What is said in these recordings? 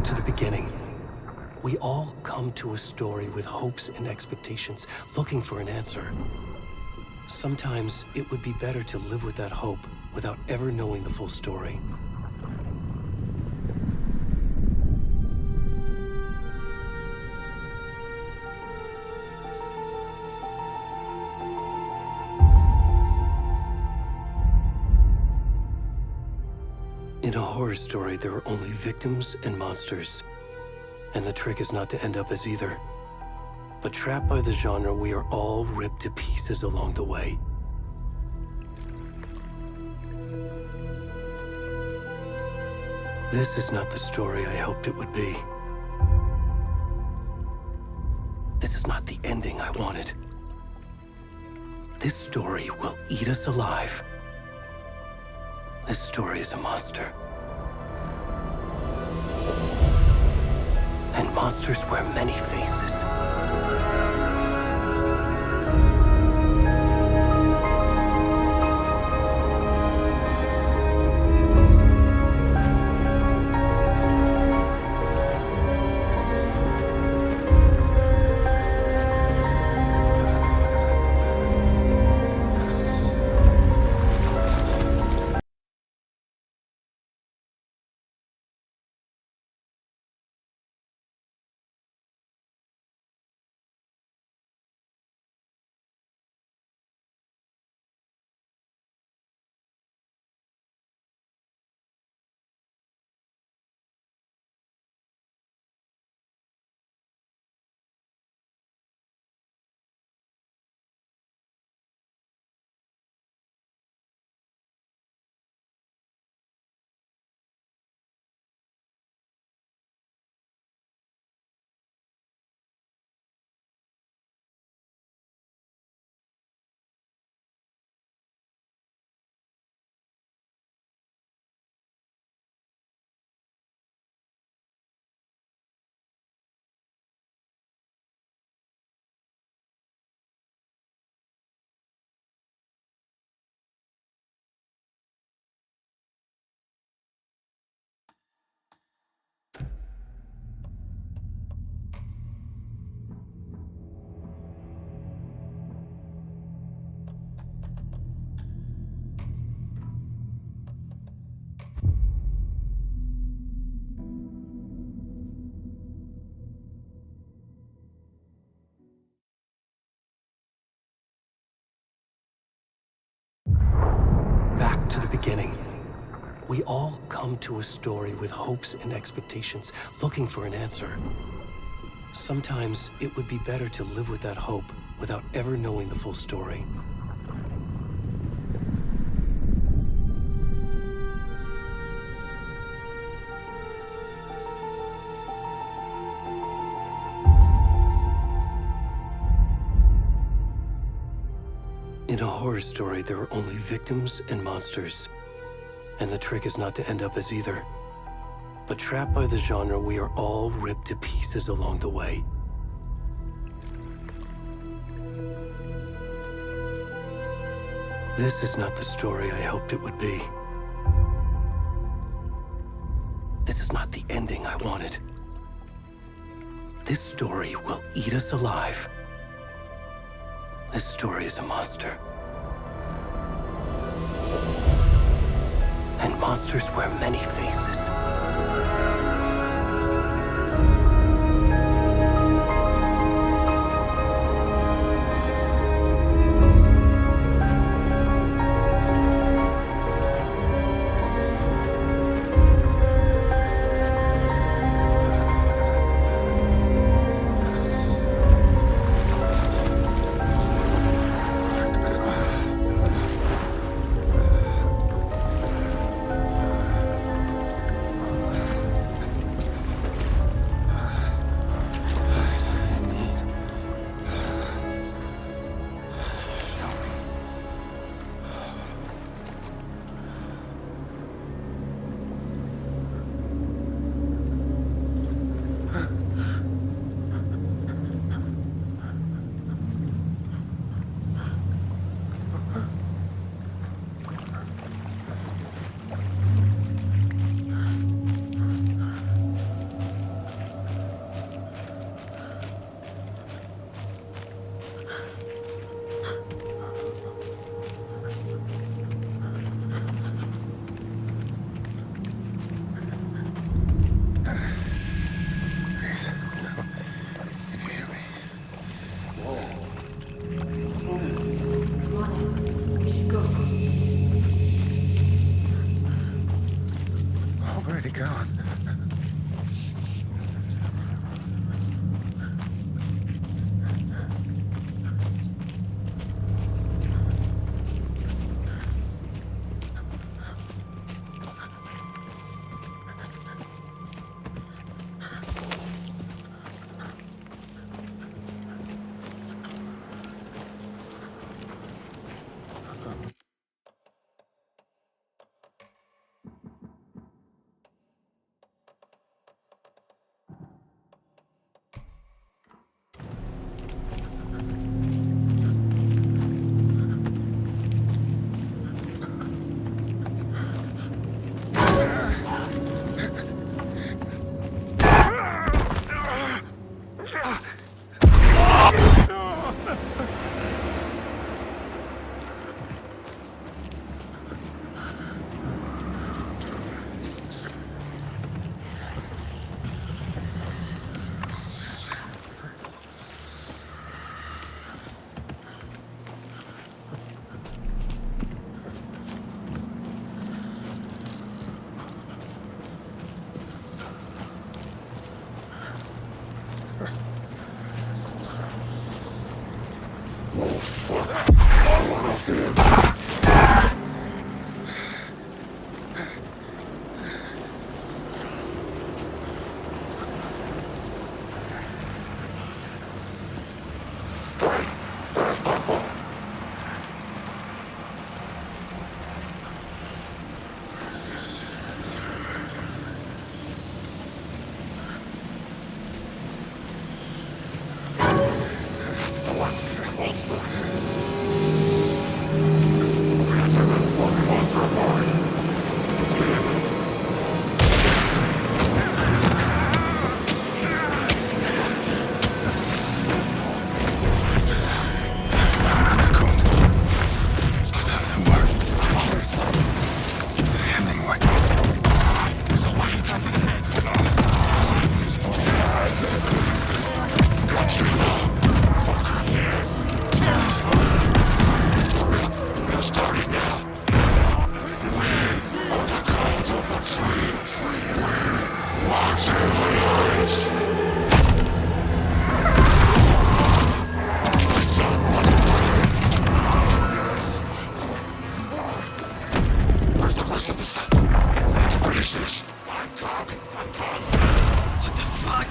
to the beginning. We all come to a story with hopes and expectations, looking for an answer. Sometimes it would be better to live with that hope without ever knowing the full story. In a horror story, there are only victims and monsters. And the trick is not to end up as either. But trapped by the genre, we are all ripped to pieces along the way. This is not the story I hoped it would be. This is not the ending I wanted. This story will eat us alive. This story is a monster. And monsters wear many faces. Back to the beginning. We all come to a story with hopes and expectations, looking for an answer. Sometimes it would be better to live with that hope without ever knowing the full story. In a horror story, there are only victims and monsters. And the trick is not to end up as either. But trapped by the genre, we are all ripped to pieces along the way. This is not the story I hoped it would be. This is not the ending I wanted. This story will eat us alive. This story is a monster. And monsters wear many faces. Where's the rest of the stuff? We need to finish this. What the fuck?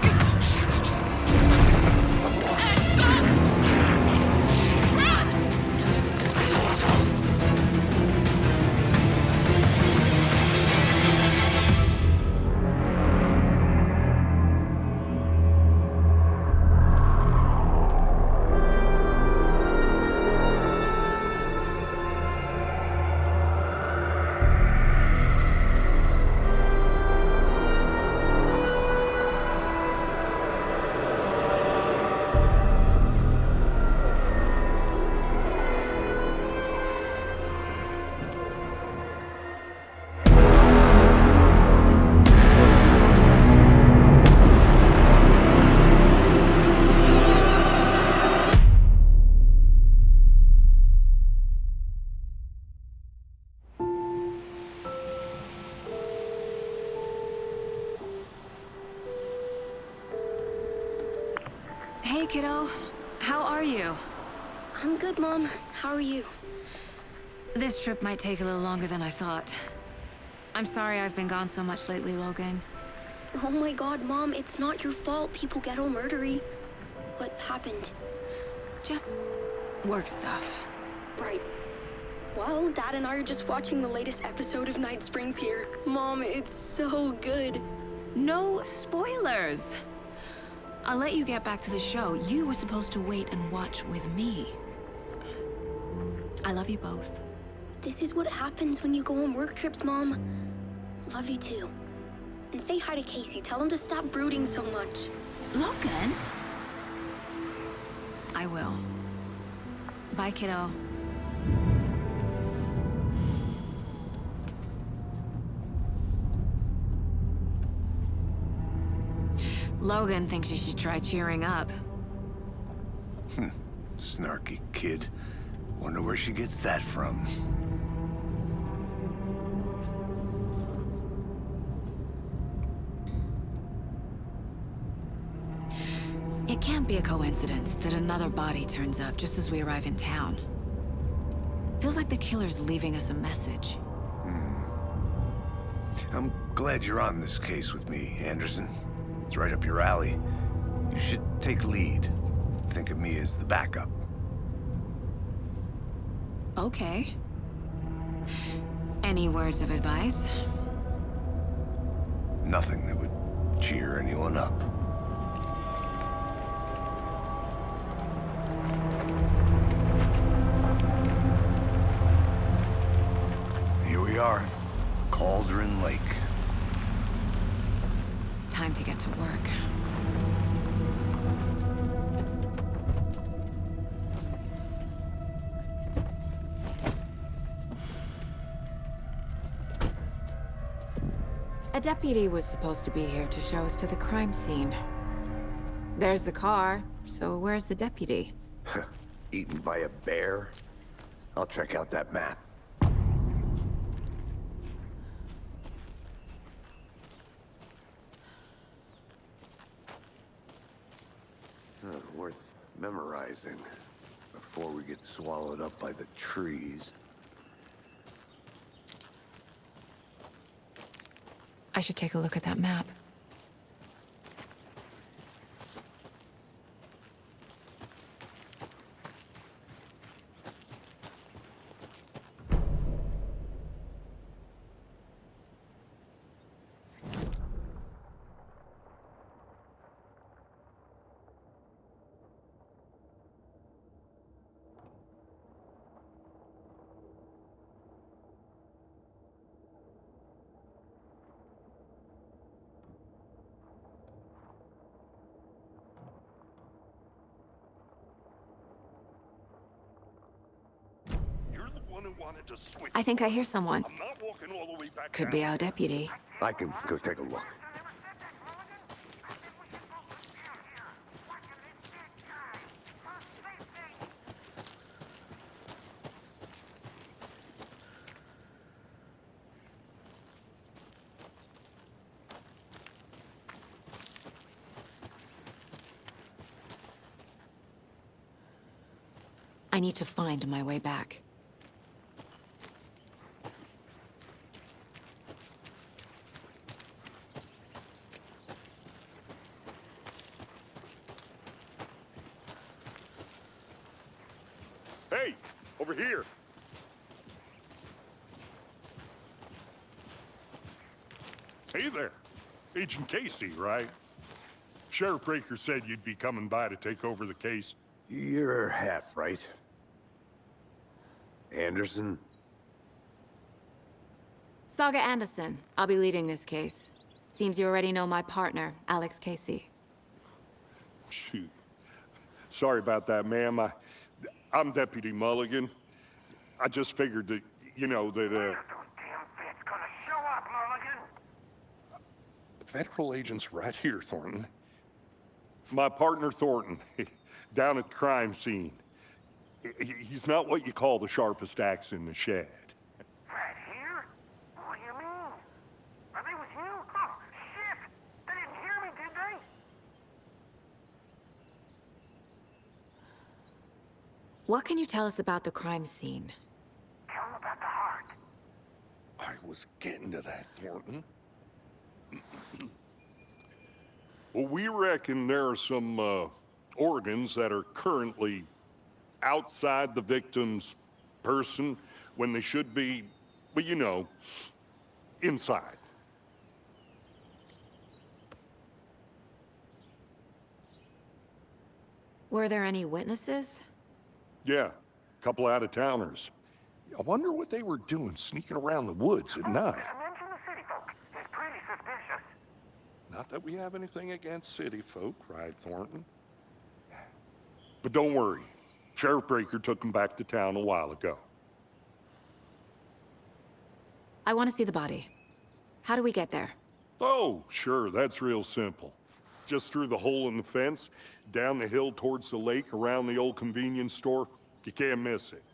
Hey, kiddo. How are you? I'm good, Mom. How are you? This trip might take a little longer than I thought. I'm sorry I've been gone so much lately, Logan. Oh my god, Mom, it's not your fault people get all murdery. What happened? Just work stuff. Right. Well, Dad and I are just watching the latest episode of Night Springs here. Mom, it's so good. No spoilers! I'll let you get back to the show. You were supposed to wait and watch with me. I love you both. This is what happens when you go on work trips, Mom. Love you too. And say hi to Casey. Tell him to stop brooding so much. Logan? I will. Bye, kiddo. Logan thinks you should try cheering up. Snarky kid. Wonder where she gets that from. It can't be a coincidence that another body turns up just as we arrive in town. Feels like the killer's leaving us a message. I'm glad you're on this case with me, Anderson. It's right up your alley. You should take lead. Think of me as the backup. Okay. Any words of advice? Nothing that would cheer anyone up. Here we are. Cauldron Lake. Time to get to work. A deputy was supposed to be here to show us to the crime scene. There's the car, so where's the deputy? Eaten by a bear? I'll check out that map. Worth memorizing before we get swallowed up by the trees. I should take a look at that map. I think I hear someone. Could be our deputy. I can go take a look. I need to find my way back. Hey, over here. Hey there. Agent Casey, right? Sheriff Breaker said you'd be coming by to take over the case. You're half right. Anderson? Saga Anderson. I'll be leading this case. Seems you already know my partner, Alex Casey. Shoot. Sorry about that, ma'am. I'm Deputy Mulligan. I just figured that, you know, that, Damn bitch gonna show up, Mulligan! Federal agent's right here, Thornton. My partner, Thornton, down at the crime scene. He's not what you call the sharpest axe in the shed. Right here? What do you mean? Are they with you? Oh, shit! They didn't hear me, did they? What can you tell us about the crime scene? Tell them about the heart. I was getting to that, Thornton. Well, we reckon there are some, organs that are currently outside the victim's person when they should be, well, you know, inside. Were there any witnesses? Yeah, a couple out-of-towners. I wonder what they were doing sneaking around the woods at night. Mention the city folk. It's pretty suspicious. Not that we have anything against city folk, right, Thornton? But don't worry. Sheriff Breaker took them back to town a while ago. I want to see the body. How do we get there? Oh, sure, that's real simple. Just through the hole in the fence, down the hill towards the lake, around the old convenience store. You can't miss it.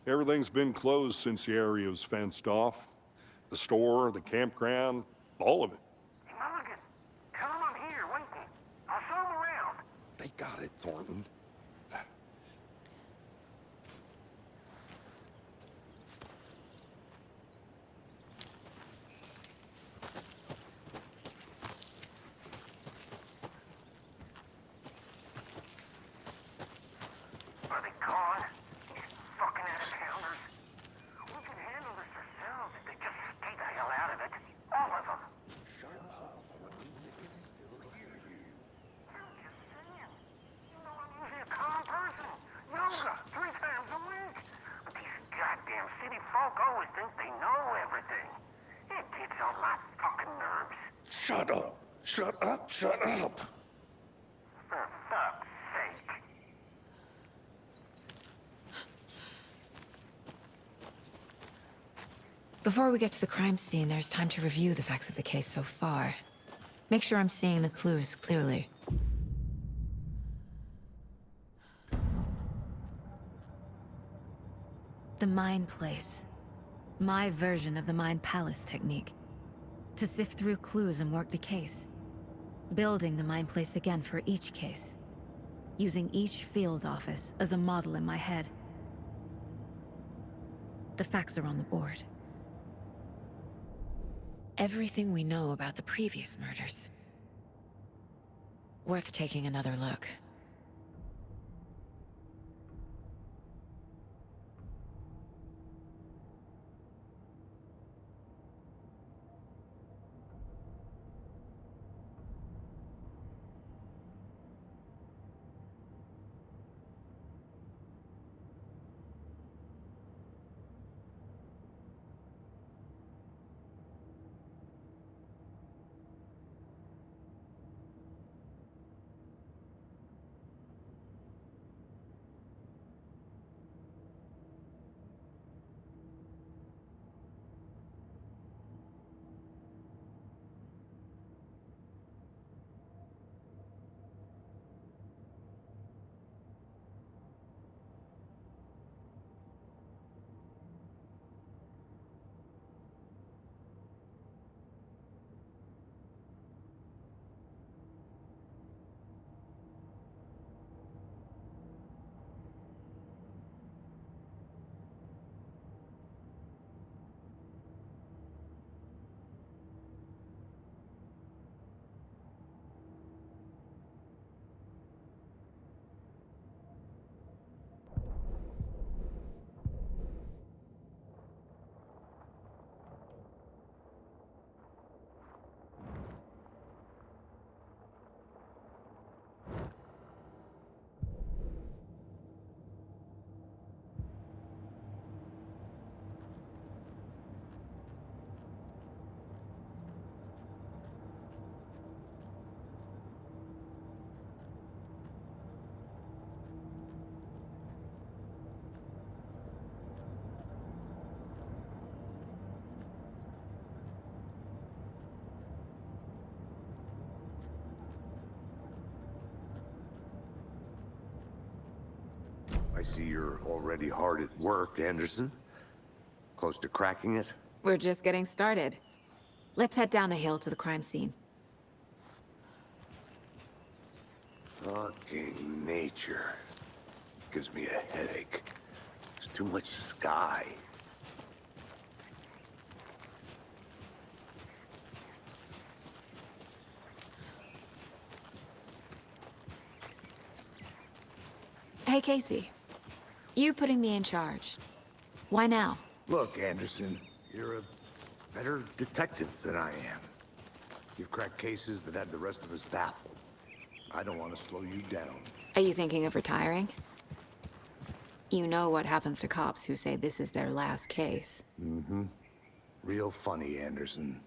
Everything's been closed since the area was fenced off. The store, the campground, all of it. Mulligan, tell them I'm here, waiting. I'll show them around. They got it, Thornton. Are they gone? These fucking out-of-towners. We can handle this ourselves if they just stay the hell out of it. All of them. I'm just saying. You know I'm usually a calm person. Yoga 3 times a week. But these goddamn city folk always think they know everything. It gets on my fucking nerves. Shut up! Shut up! Shut up! For fuck's sake. Before we get to the crime scene, there's time to review the facts of the case so far. Make sure I'm seeing the clues clearly. The Mind Place. My version of the Mind Palace technique. To sift through clues and work the case. Building the Mind Place again for each case. Using each field office as a model in my head. The facts are on the board. Everything we know about the previous murders. Worth taking another look. I see you're already hard at work, Anderson. Close to cracking it? We're just getting started. Let's head down the hill to the crime scene. Fucking nature. Gives me a headache. There's too much sky. Hey, Casey. You putting me in charge. Why now? Look, Anderson, you're a better detective than I am. You've cracked cases that had the rest of us baffled. I don't want to slow you down. Are you thinking of retiring? You know what happens to cops who say this is their last case. Mm-hmm. Real funny, Anderson.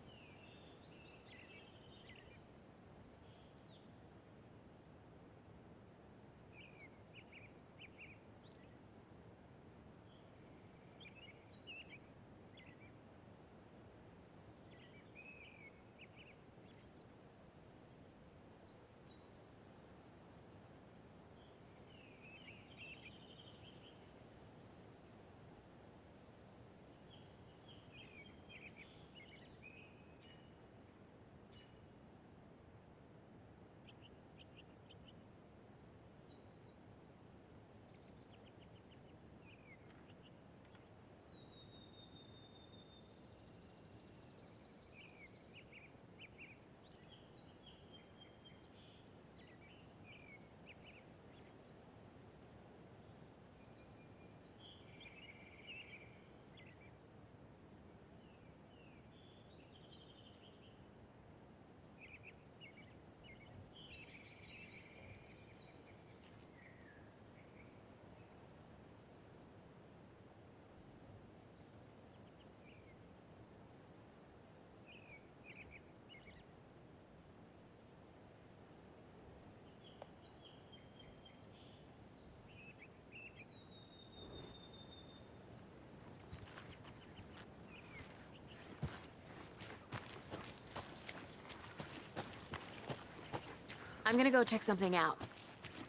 I'm gonna go check something out.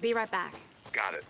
Be right back. Got it.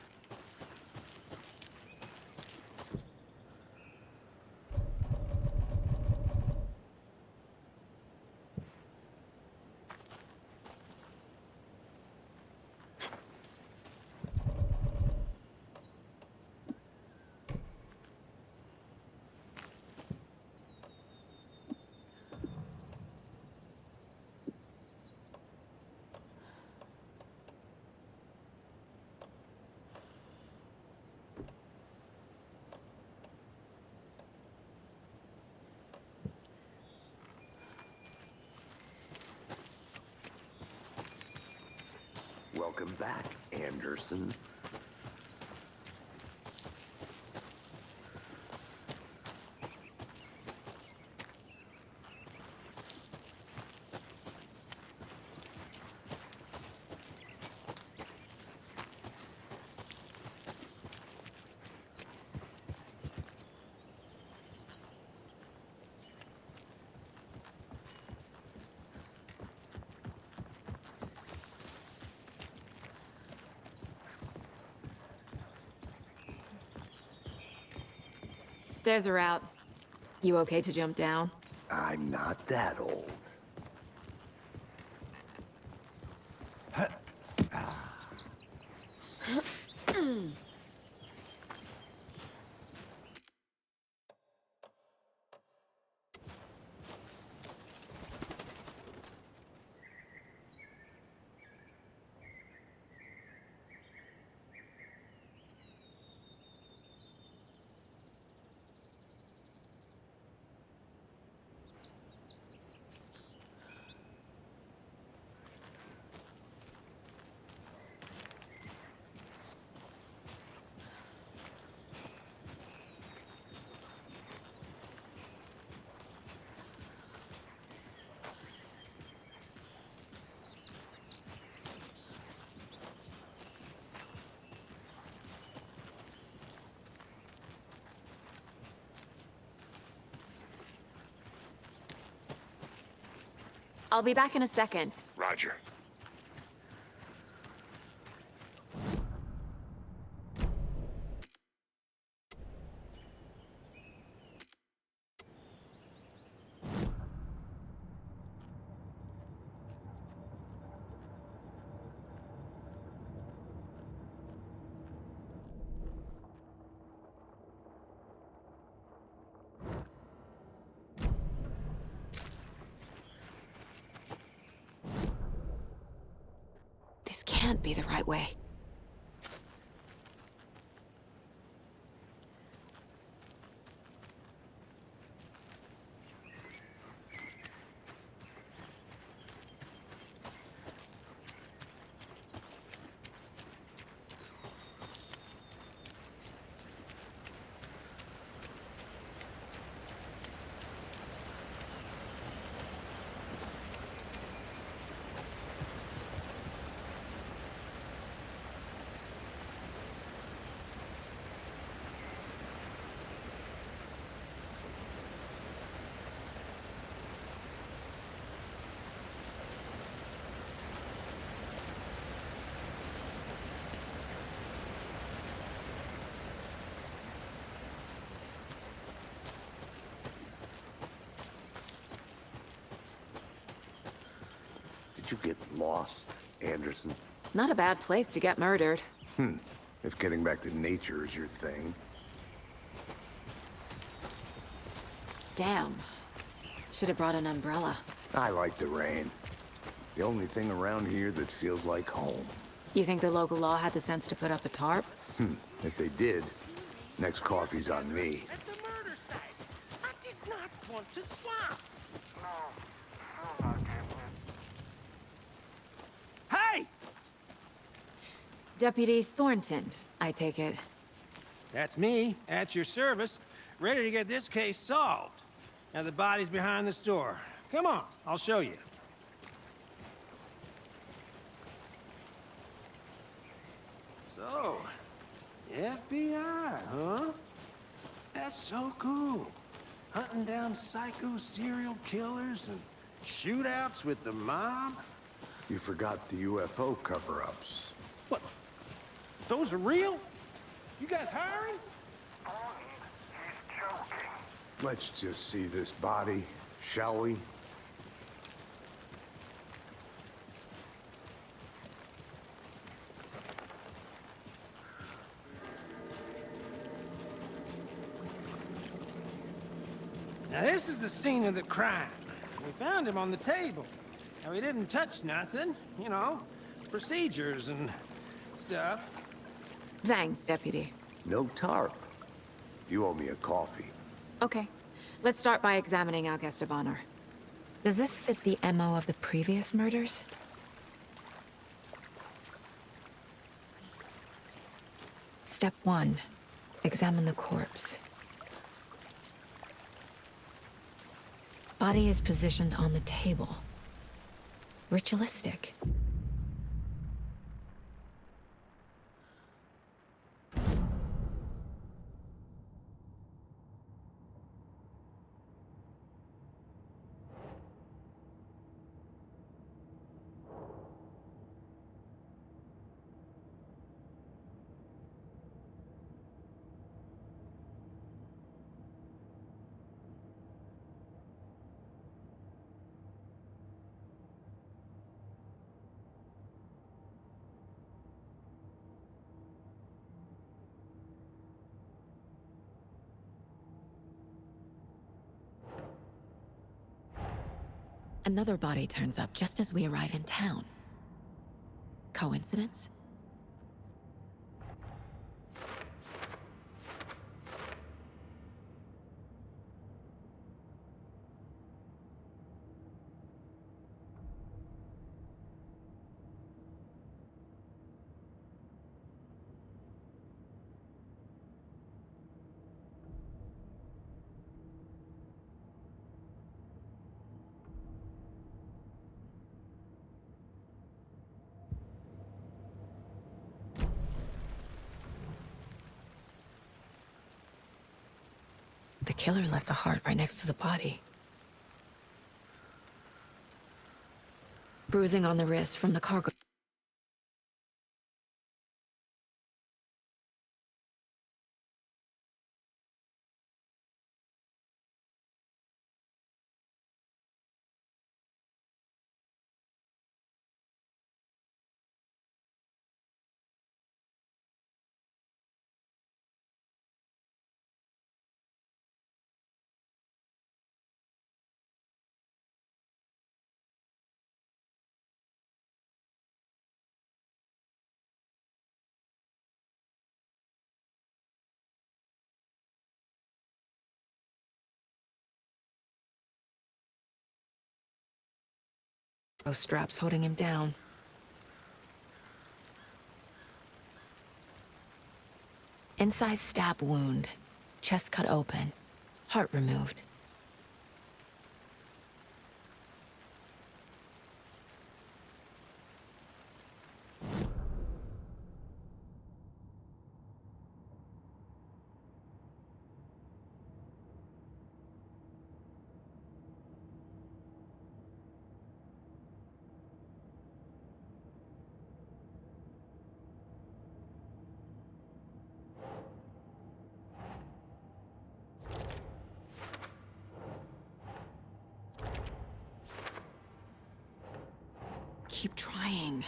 Welcome back, Anderson. Stairs are out. You okay to jump down? I'm not that old. I'll be back in a second. Roger. This can't be the right way. Did you get lost, Anderson? Not a bad place to get murdered. If getting back to nature is your thing. Damn. Should have brought an umbrella. I like the rain. The only thing around here that feels like home. You think the local law had the sense to put up a tarp? If they did, next coffee's on me. At the murder site. I did not want to swap. No, sure not, Hey! Deputy Thornton, I take it. That's me, at your service, ready to get this case solved. Now the body's behind the store. Come on, I'll show you. So, FBI, huh? That's so cool. Hunting down psycho serial killers and shootouts with the mob. You forgot the UFO cover-ups. What? Those are real? You guys hiring? He's joking. Let's just see this body, shall we? Now this is the scene of the crime. We found him on the table. Now he didn't touch nothing, you know, procedures and stuff. Thanks, Deputy. No tarp. You owe me a coffee. Okay. Let's start by examining our guest of honor. Does this fit the MO of the previous murders? Step 1. Examine the corpse. Body is positioned on the table. Ritualistic. Another body turns up just as we arrive in town. Coincidence? The killer left the heart right next to the body. Bruising on the wrist from the cargo. Straps holding him down. Inside stab wound. Chest cut open. Heart removed. Keep trying.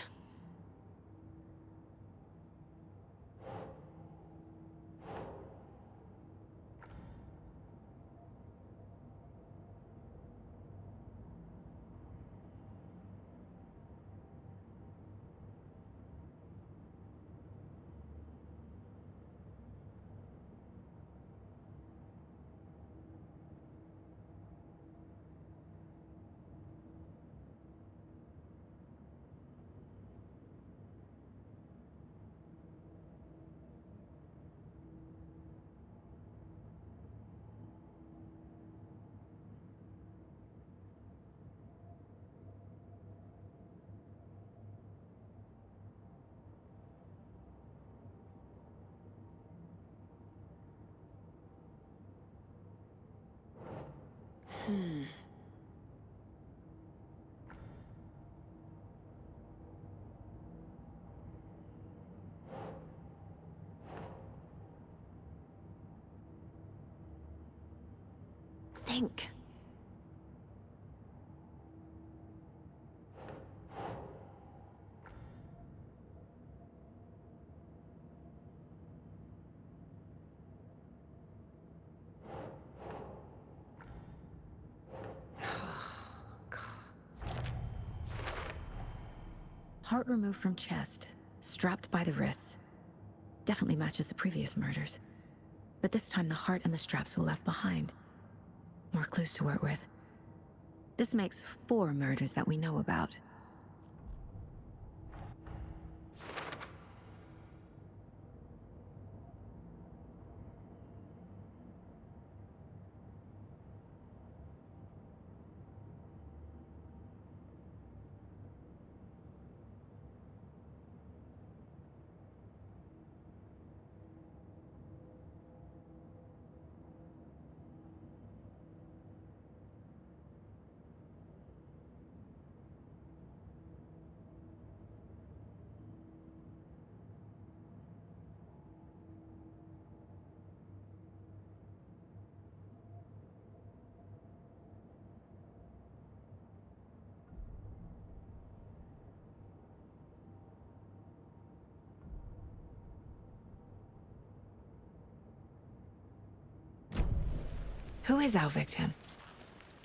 Think. Heart removed from chest, strapped by the wrists. Definitely matches the previous murders. But this time the heart and the straps were left behind. More clues to work with. This makes 4 murders that we know about. Who is our victim?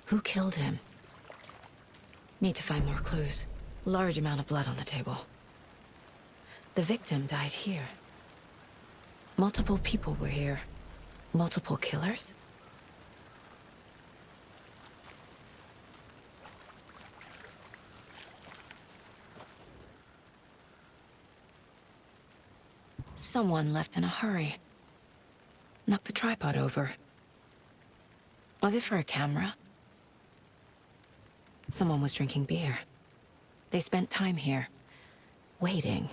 Who killed him? Need to find more clues. Large amount of blood on the table. The victim died here. Multiple people were here. Multiple killers? Someone left in a hurry. Knocked the tripod over. Was it for a camera? Someone was drinking beer. They spent time here, waiting.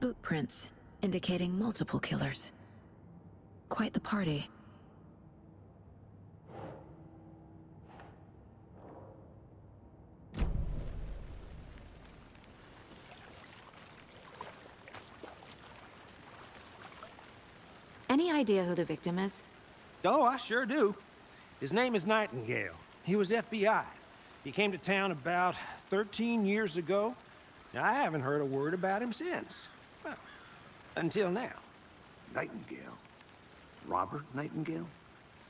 Boot prints, indicating multiple killers. Quite the party. Any idea who the victim is? Oh, I sure do. His name is Nightingale. He was FBI. He came to town about 13 years ago. Now, I haven't heard a word about him since. Well, until now. Nightingale? Robert Nightingale?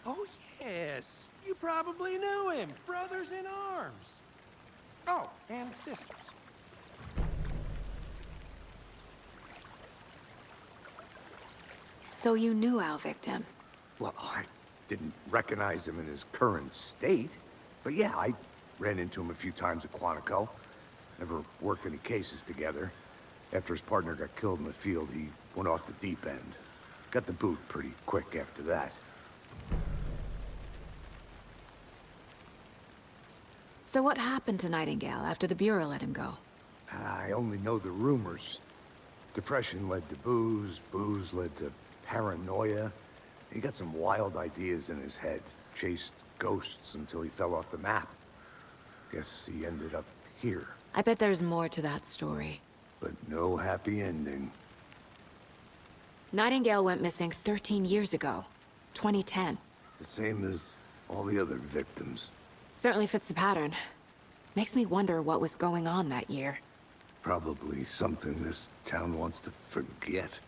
Oh, yes. You probably knew him. Brothers in arms. Oh, and sisters. So you knew our victim? Well, I didn't recognize him in his current state. But yeah, I ran into him a few times at Quantico. Never worked any cases together. After his partner got killed in the field, he went off the deep end. Got the boot pretty quick after that. So what happened to Nightingale after the Bureau let him go? I only know the rumors. Depression led to booze, booze led to paranoia. He got some wild ideas in his head, chased ghosts until he fell off the map. Guess he ended up here. I bet there's more to that story. But no happy ending. Nightingale went missing 13 years ago. 2010. The same as all the other victims. Certainly fits the pattern. Makes me wonder what was going on that year. Probably something this town wants to forget.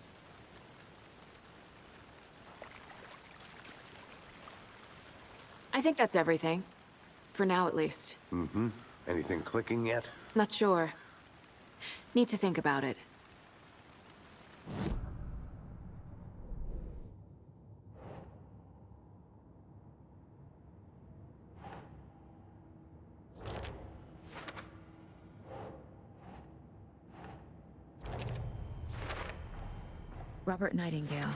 I think that's everything. For now, at least. Mm-hmm. Anything clicking yet? Not sure. Need to think about it. Robert Nightingale,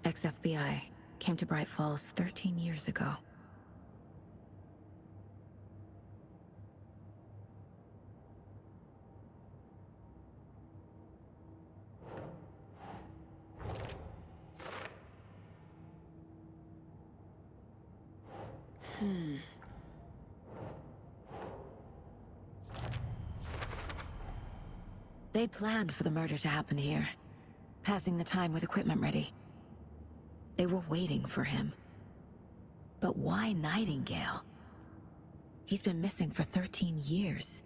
ex-FBI, came to Bright Falls 13 years ago. They planned for the murder to happen here, passing the time with equipment ready. They were waiting for him. But why Nightingale? He's been missing for 13 years.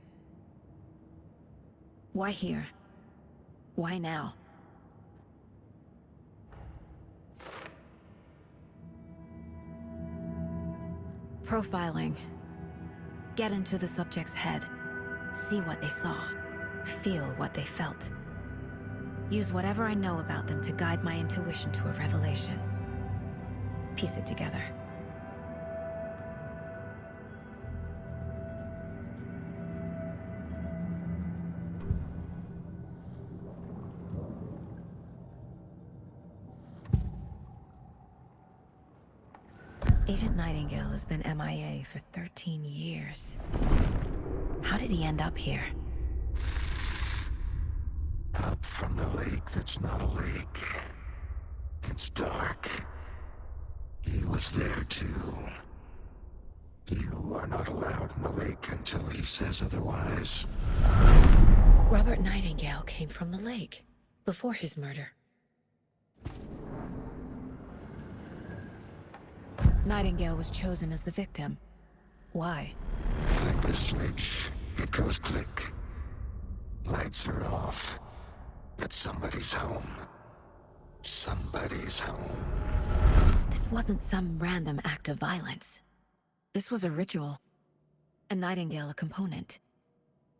Why here? Why now? Profiling. Get into the subject's head. See what they saw. Feel what they felt. Use whatever I know about them to guide my intuition to a revelation. Piece it together. Agent Nightingale has been MIA for 13 years. How did he end up here? Up from the lake that's not a lake. It's dark. He was there too. You are not allowed in the lake until he says otherwise. Robert Nightingale came from the lake before his murder. Nightingale was chosen as the victim. Why? Flick the switch, it goes click. Lights are off. But somebody's home. Somebody's home. This wasn't some random act of violence. This was a ritual. And Nightingale a component.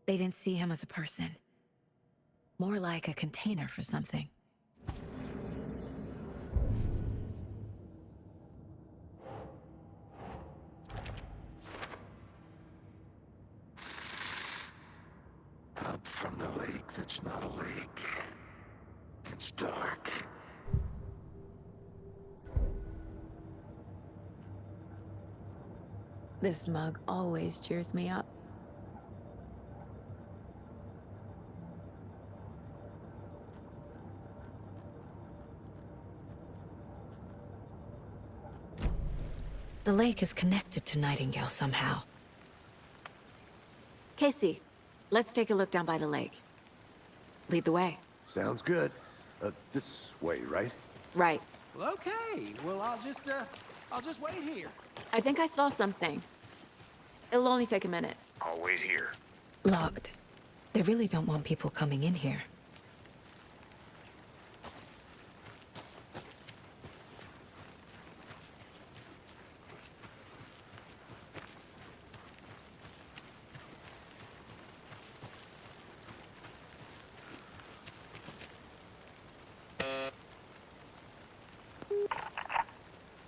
They didn't see him as a person. More like a container for something. Up from the lake that's not a lake. It's dark. This mug always cheers me up. The lake is connected to Nightingale somehow. Casey, let's take a look down by the lake. Lead the way. Sounds good. This way, right? Right. Well, okay. Well, I'll just wait here. I think I saw something. It'll only take a minute. I'll wait here. Locked. They really don't want people coming in here.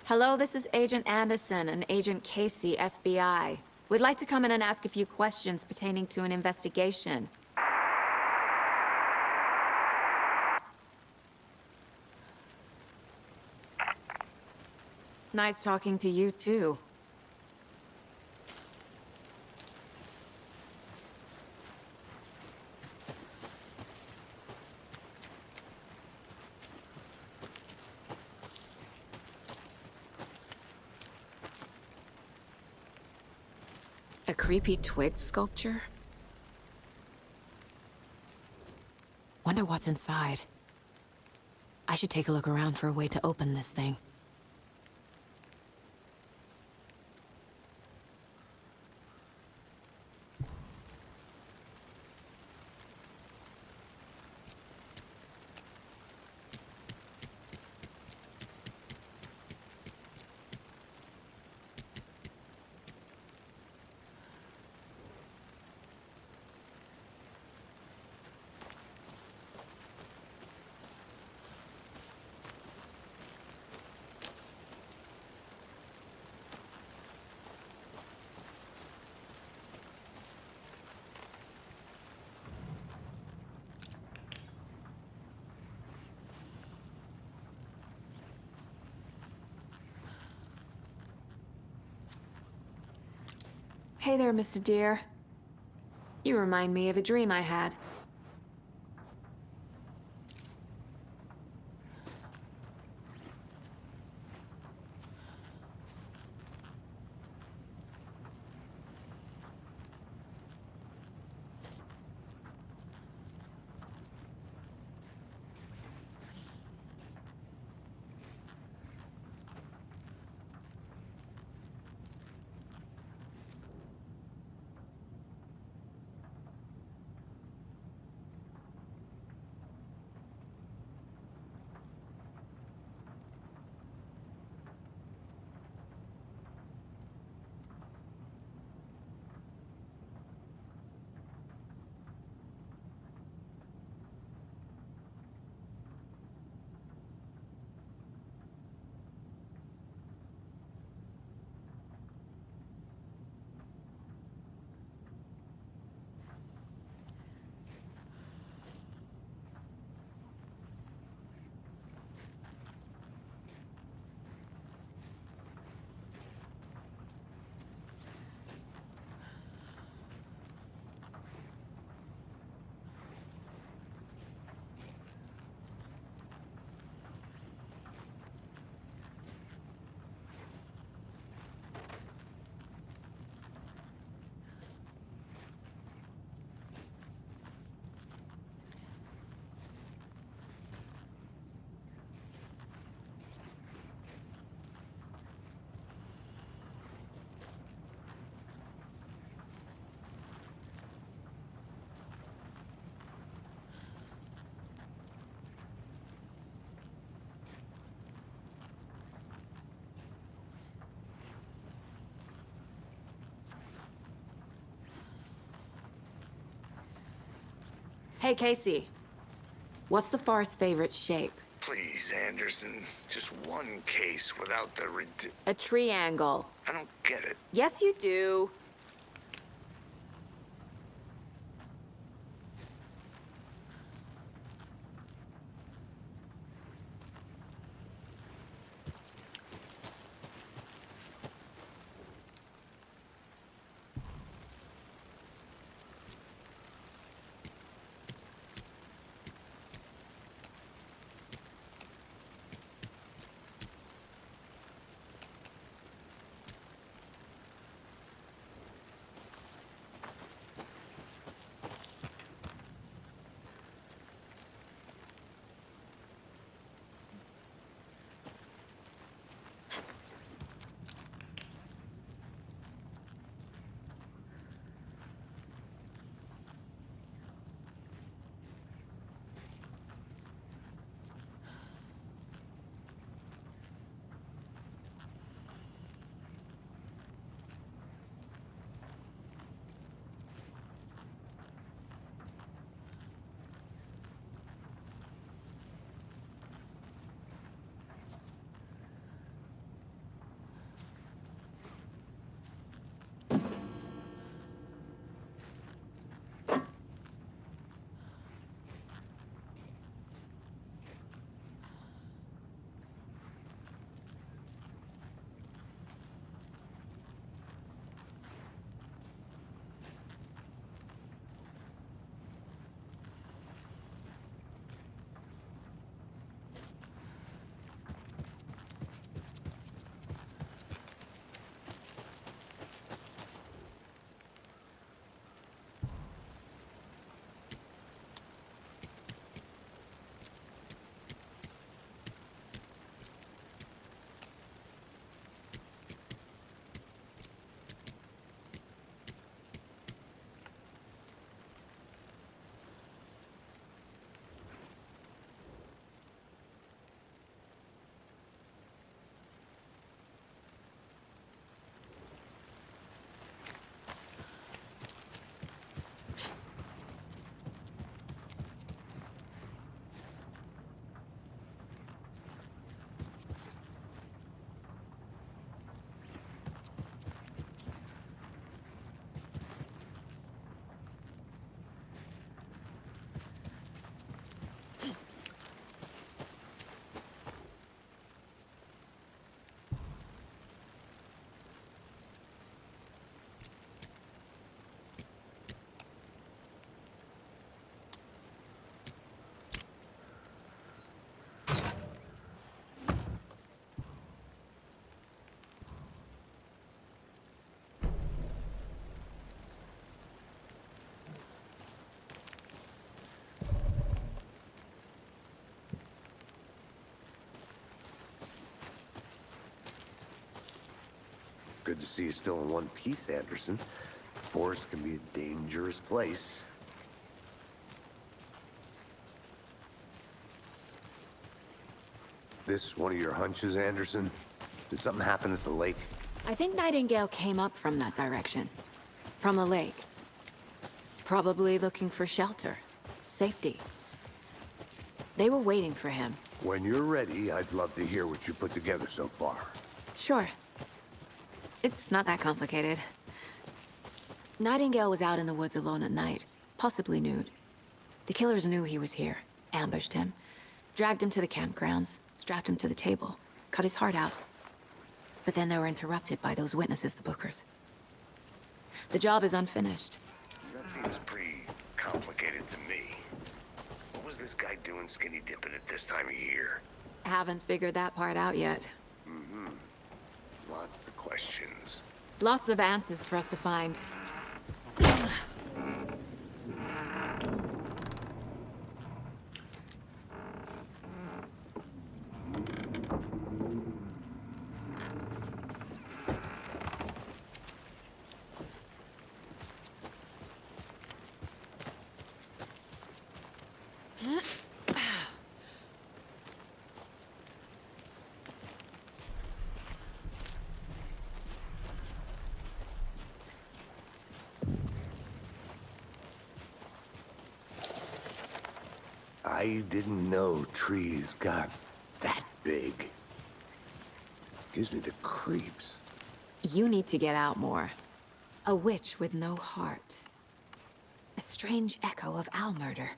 Hello, this is Agent Anderson and Agent Casey, FBI. We'd like to come in and ask a few questions pertaining to an investigation. Nice talking to you, too. A creepy twig sculpture? Wonder what's inside. I should take a look around for a way to open this thing. Hey there, Mr. Deer. You remind me of a dream I had. Hey, Casey. What's the far's favorite shape? Please, Anderson. Just one case without the A triangle. I don't get it. Yes, you do. Good to see you still in one piece, Anderson. Forest can be a dangerous place. This one of your hunches, Anderson? Did something happen at the lake? I think Nightingale came up from that direction. From the lake. Probably looking for shelter. Safety. They were waiting for him. When you're ready, I'd love to hear what you put together so far. Sure. It's not that complicated. Nightingale was out in the woods alone at night, possibly nude. The killers knew he was here, ambushed him, dragged him to the campgrounds, strapped him to the table, cut his heart out. But then they were interrupted by those witnesses, the Bookers. The job is unfinished. That seems pretty complicated to me. What was this guy doing skinny dipping at this time of year? Haven't figured that part out yet. Mm-hmm. Lots of questions. Lots of answers for us to find. I didn't know trees got that big. Gives me the creeps. You need to get out more. A witch with no heart. A strange echo of owl murder.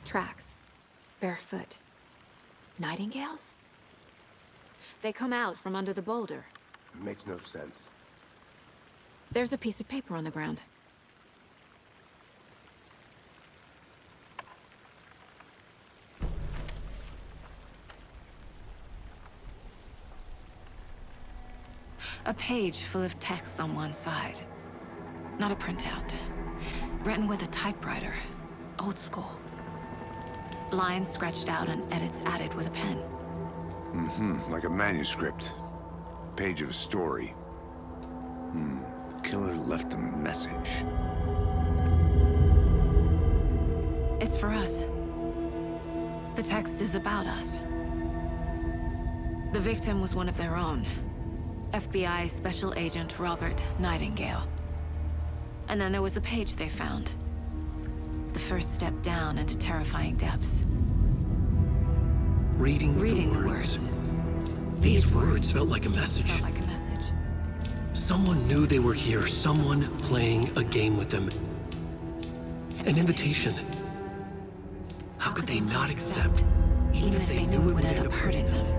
Tracks. Barefoot. Nightingales? They come out from under the boulder. Makes no sense. There's a piece of paper on the ground. A page full of text on one side. Not a printout. Written with a typewriter. Old school. Lines scratched out and edits added with a pen. Like a manuscript. Page of a story. The killer left a message. It's for us. The text is about us. The victim was one of their own. FBI Special Agent Robert Nightingale. And then there was the page they found. The first step down into terrifying depths. Reading the words. These words felt like a message. Felt like a message. Someone knew they were here, someone playing a game with them. An invitation. How could they not accept, even if they knew it would end up hurting them?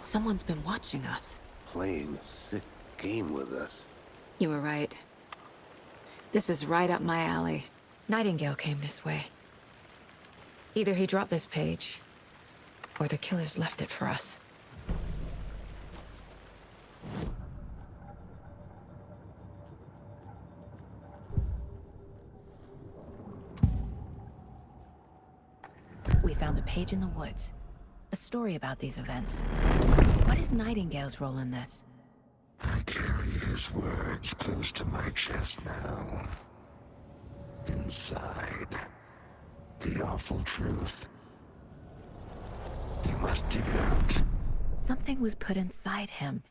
Someone's been watching us. Playing a sick game with us. You were right. This is right up my alley. Nightingale came this way. Either he dropped this page, or the killers left it for us. We found a page in the woods. A story about these events. What is Nightingale's role in this? I carry his words close to my chest now. Inside, the awful truth. You must dig it out. Something was put inside him.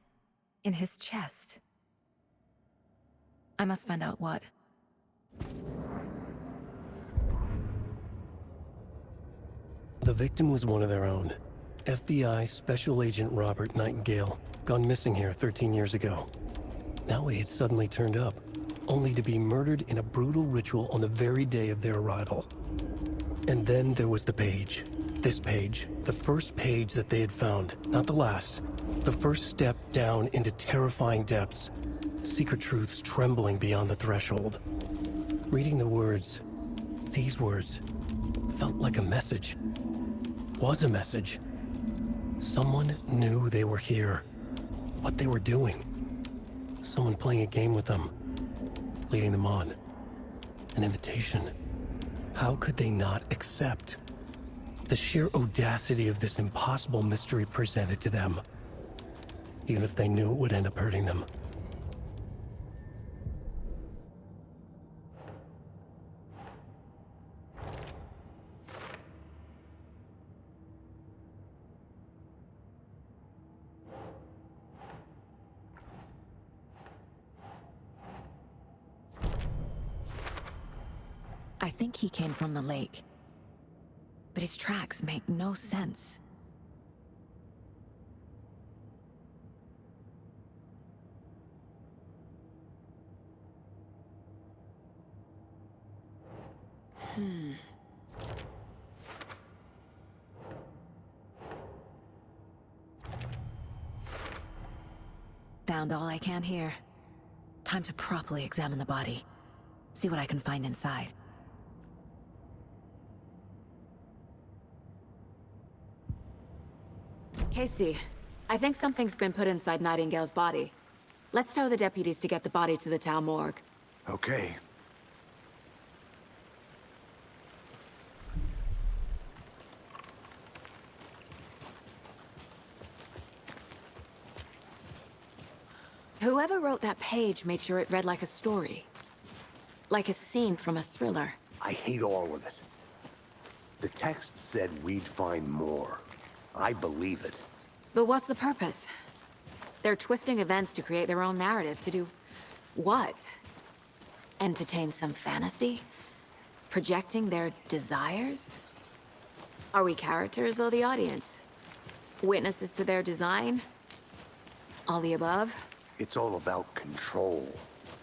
In his chest. I must find out what. The victim was one of their own. FBI Special Agent Robert Nightingale, gone missing here 13 years ago. Now he had suddenly turned up, only to be murdered in a brutal ritual on the very day of their arrival. And then there was the page. This page, the first page that they had found, not the last. The first step down into terrifying depths. Secret truths trembling beyond the threshold. Reading the words, these words, felt like a message. Was a message. Someone knew they were here. What they were doing. Someone playing a game with them. Leading them on. An invitation. How could they not accept? The sheer audacity of this impossible mystery presented to them. Even if they knew it would end up hurting them. I think he came from the lake. But his tracks make no sense. Found all I can here. Time to properly examine the body. See what I can find inside. Casey, I think something's been put inside Nightingale's body. Let's tell the deputies to get the body to the town morgue. Okay. Whoever wrote that page made sure it read like a story. Like a scene from a thriller. I hate all of it. The text said we'd find more. I believe it. But what's the purpose? They're twisting events to create their own narrative. To do what? Entertain some fantasy? Projecting their desires? Are we characters or the audience? Witnesses to their design? All the above? It's all about control.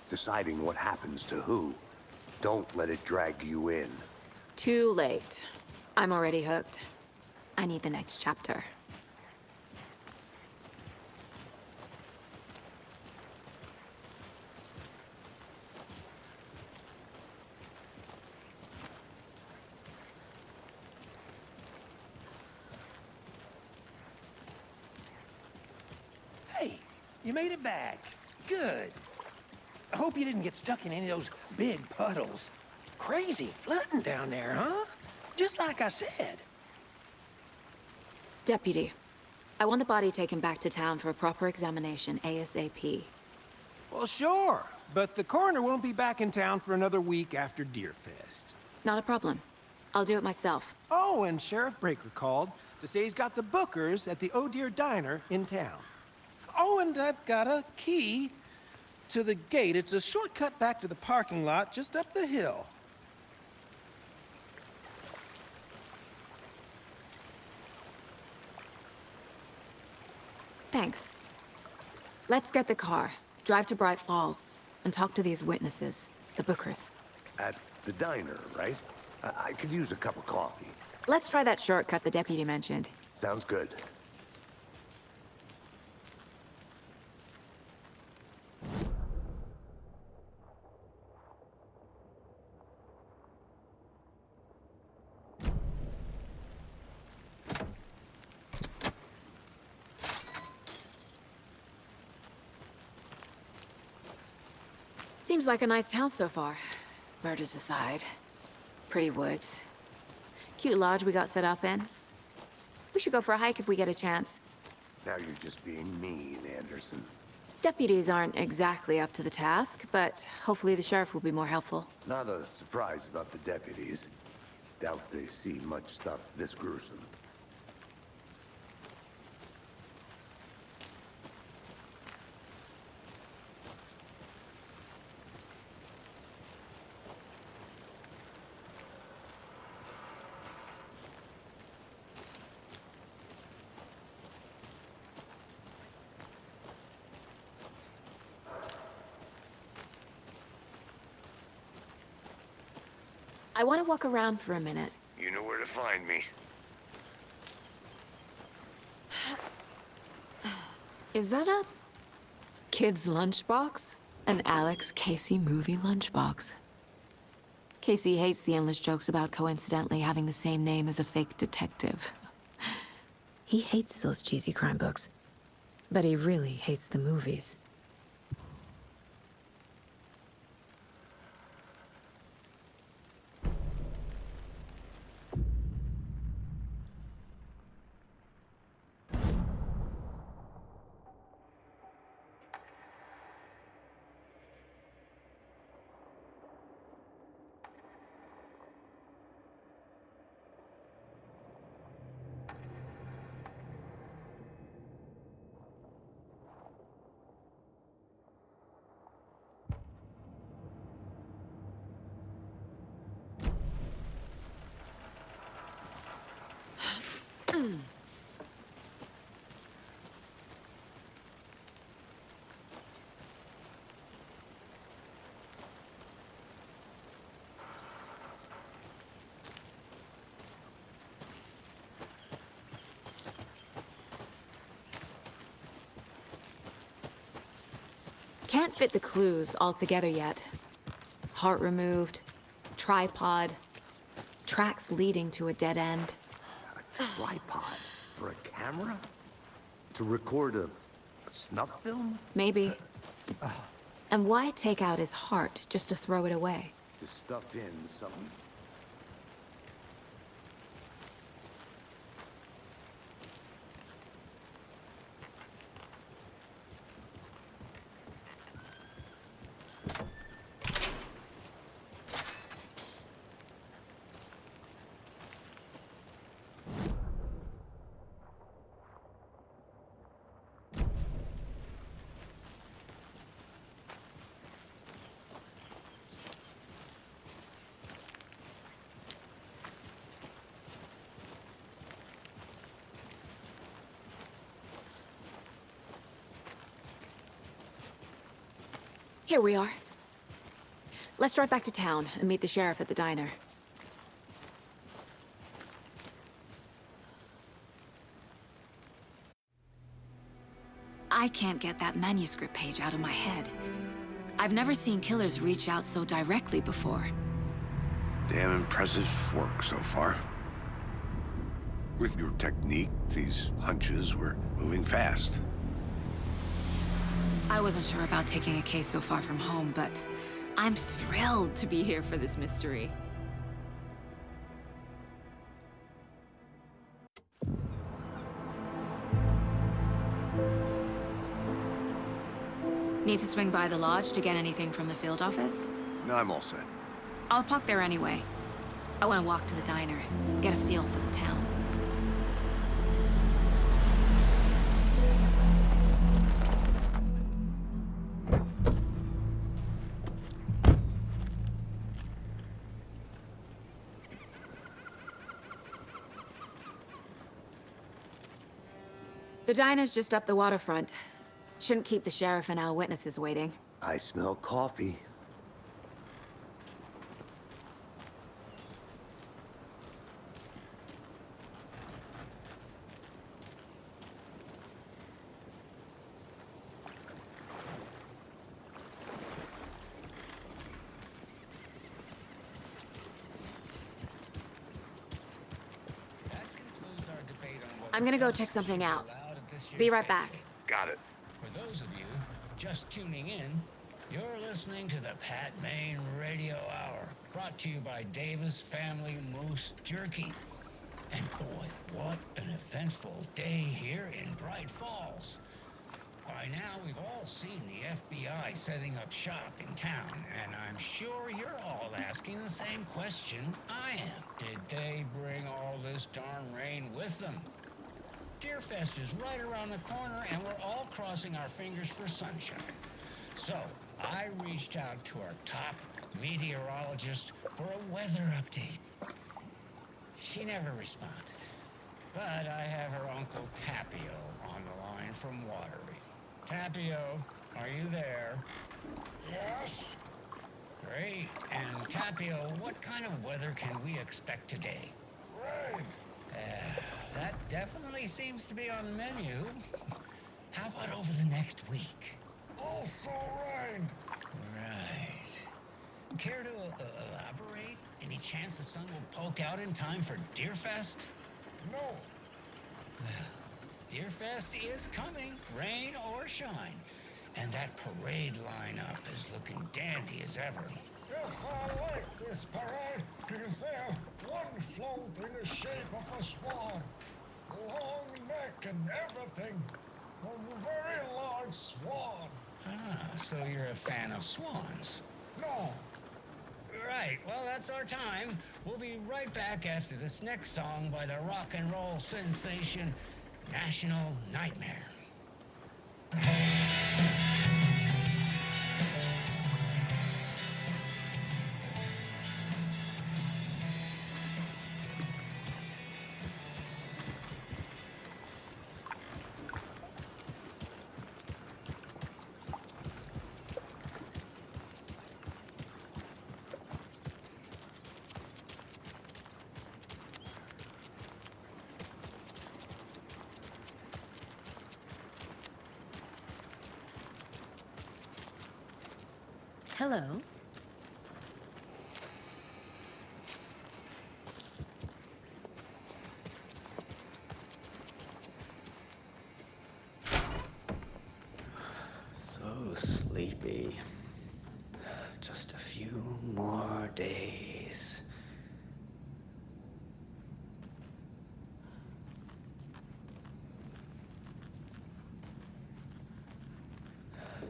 Deciding what happens to who. Don't let it drag you in. Too late. I'm already hooked. I need the next chapter. Hey, you made it back. Good. I hope you didn't get stuck in any of those big puddles. Crazy flooding down there, huh? Just like I said. Deputy, I want the body taken back to town for a proper examination, ASAP. Well, sure. But the coroner won't be back in town for another week after Deerfest. Not a problem. I'll do it myself. Oh, and Sheriff Breaker called to say he's got the Bookers at the Oh Deer Diner in town. Oh, and I've got a key to the gate. It's a shortcut back to the parking lot just up the hill. Thanks. Let's get the car, drive to Bright Falls, and talk to these witnesses, the Bookers. At the diner, right? I could use a cup of coffee. Let's try that shortcut the deputy mentioned. Sounds good. Seems like a nice town so far. Murders aside. Pretty woods. Cute lodge we got set up in. We should go for a hike if we get a chance. Now you're just being mean, Anderson. Deputies aren't exactly up to the task, but hopefully the sheriff will be more helpful. Not a surprise about the deputies. Doubt they see much stuff this gruesome. I want to walk around for a minute. You know where to find me. Is that a kid's lunchbox? An Alex Casey movie lunchbox. Casey hates the endless jokes about coincidentally having the same name as a fake detective. He hates those cheesy crime books, but he really hates the movies. Can't fit the clues all together yet. Heart removed, tripod, tracks leading to a dead end. A tripod for a camera? To record a snuff film? Maybe. And why take out his heart just to throw it away? To stuff in some... Here we are. Let's drive back to town and meet the sheriff at the diner. I can't get that manuscript page out of my head. I've never seen killers reach out so directly before. Damn impressive work so far. With your technique, these hunches were moving fast. I wasn't sure about taking a case so far from home, but I'm thrilled to be here for this mystery. Need to swing by the lodge to get anything from the field office? No, I'm all set. I'll park there anyway. I want to walk to the diner, get a feel for the town. The diner's just up the waterfront. Shouldn't keep the sheriff and our witnesses waiting. I smell coffee. I'm gonna go check something out. Be right back. Got it. For those of you just tuning in, you're listening to the Pat Maine Radio Hour, brought to you by Davis Family Moose Jerky. And boy, what an eventful day here in Bright Falls. By now, we've all seen the FBI setting up shop in town, and I'm sure you're all asking the same question I am. Did they bring all this darn rain with them? Deerfest is right around the corner, and we're all crossing our fingers for sunshine. So, I reached out to our top meteorologist for a weather update. She never responded. But I have her Uncle Tapio on the line from Watery. Tapio, are you there? Yes? Great. And Tapio, what kind of weather can we expect today? Rain. That definitely seems to be on the menu. How about over the next week? Also rain. Right. Care to elaborate? Any chance the sun will poke out in time for Deerfest? No. Well, Deerfest is coming, rain or shine. And that parade lineup is looking dandy as ever. Yes, I like this parade because they have one float in the shape of a swan. A long neck and everything. A very large swan. Ah, so you're a fan of swans. No. Right, well, that's our time. We'll be right back after this next song by the rock and roll sensation, National Nightmare. Hello. sleepy. Just a few more days.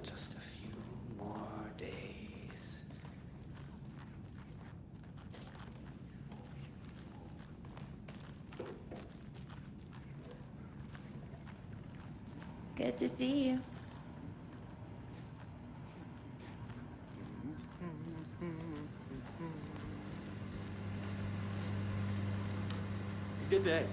Just a few more days. Good to see you. Good day.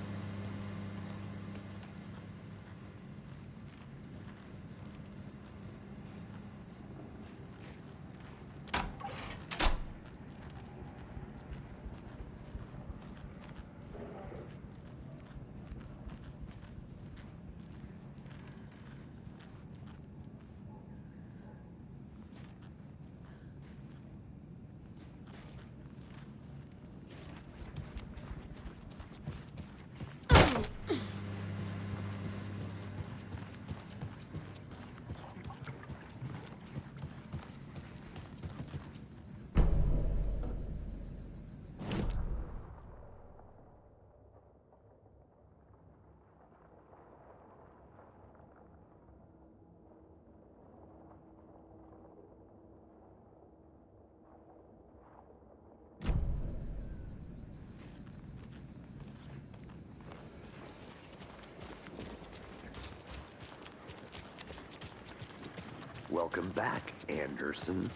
Welcome back, Anderson.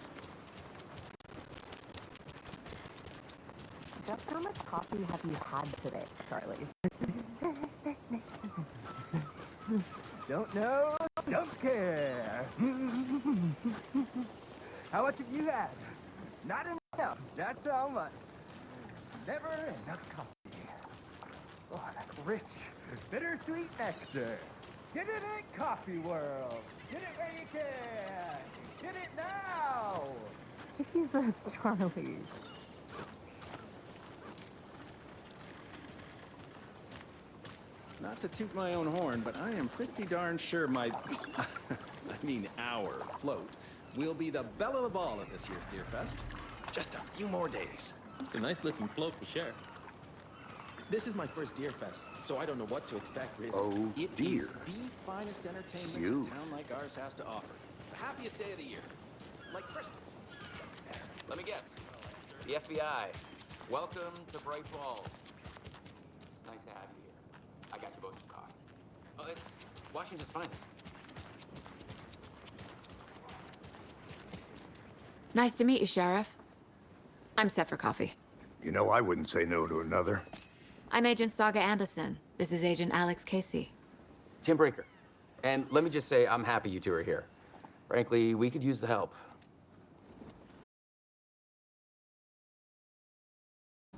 Just how much coffee have you had today, Charlie? Don't know, don't care. How much have you had? Not enough, that's how much. Never enough coffee. Oh, that rich, bittersweet nectar. Get it in Coffee World. Get it where you can. Get it now. Jesus, Charlie. Not to toot my own horn, but I am pretty darn sure my... I mean our float will be the belle of the ball at this year's Deer Fest. Just a few more days. It's a nice looking float for sure. This is my first Deer Fest, so I don't know what to expect, really. Oh, It dear. is the finest entertainment Huge. a town like ours has to offer. The happiest day of the year. Like Christmas. Let me guess. The FBI. Welcome to Bright Falls. It's nice to have you here. I got you both some coffee. Oh, it's Washington's finest. Nice to meet you, Sheriff. I'm set for coffee. You know, I wouldn't say no to another. I'm Agent Saga Anderson. This is Agent Alex Casey. Tim Brinker. And let me just say, I'm happy you two are here. Frankly, we could use the help.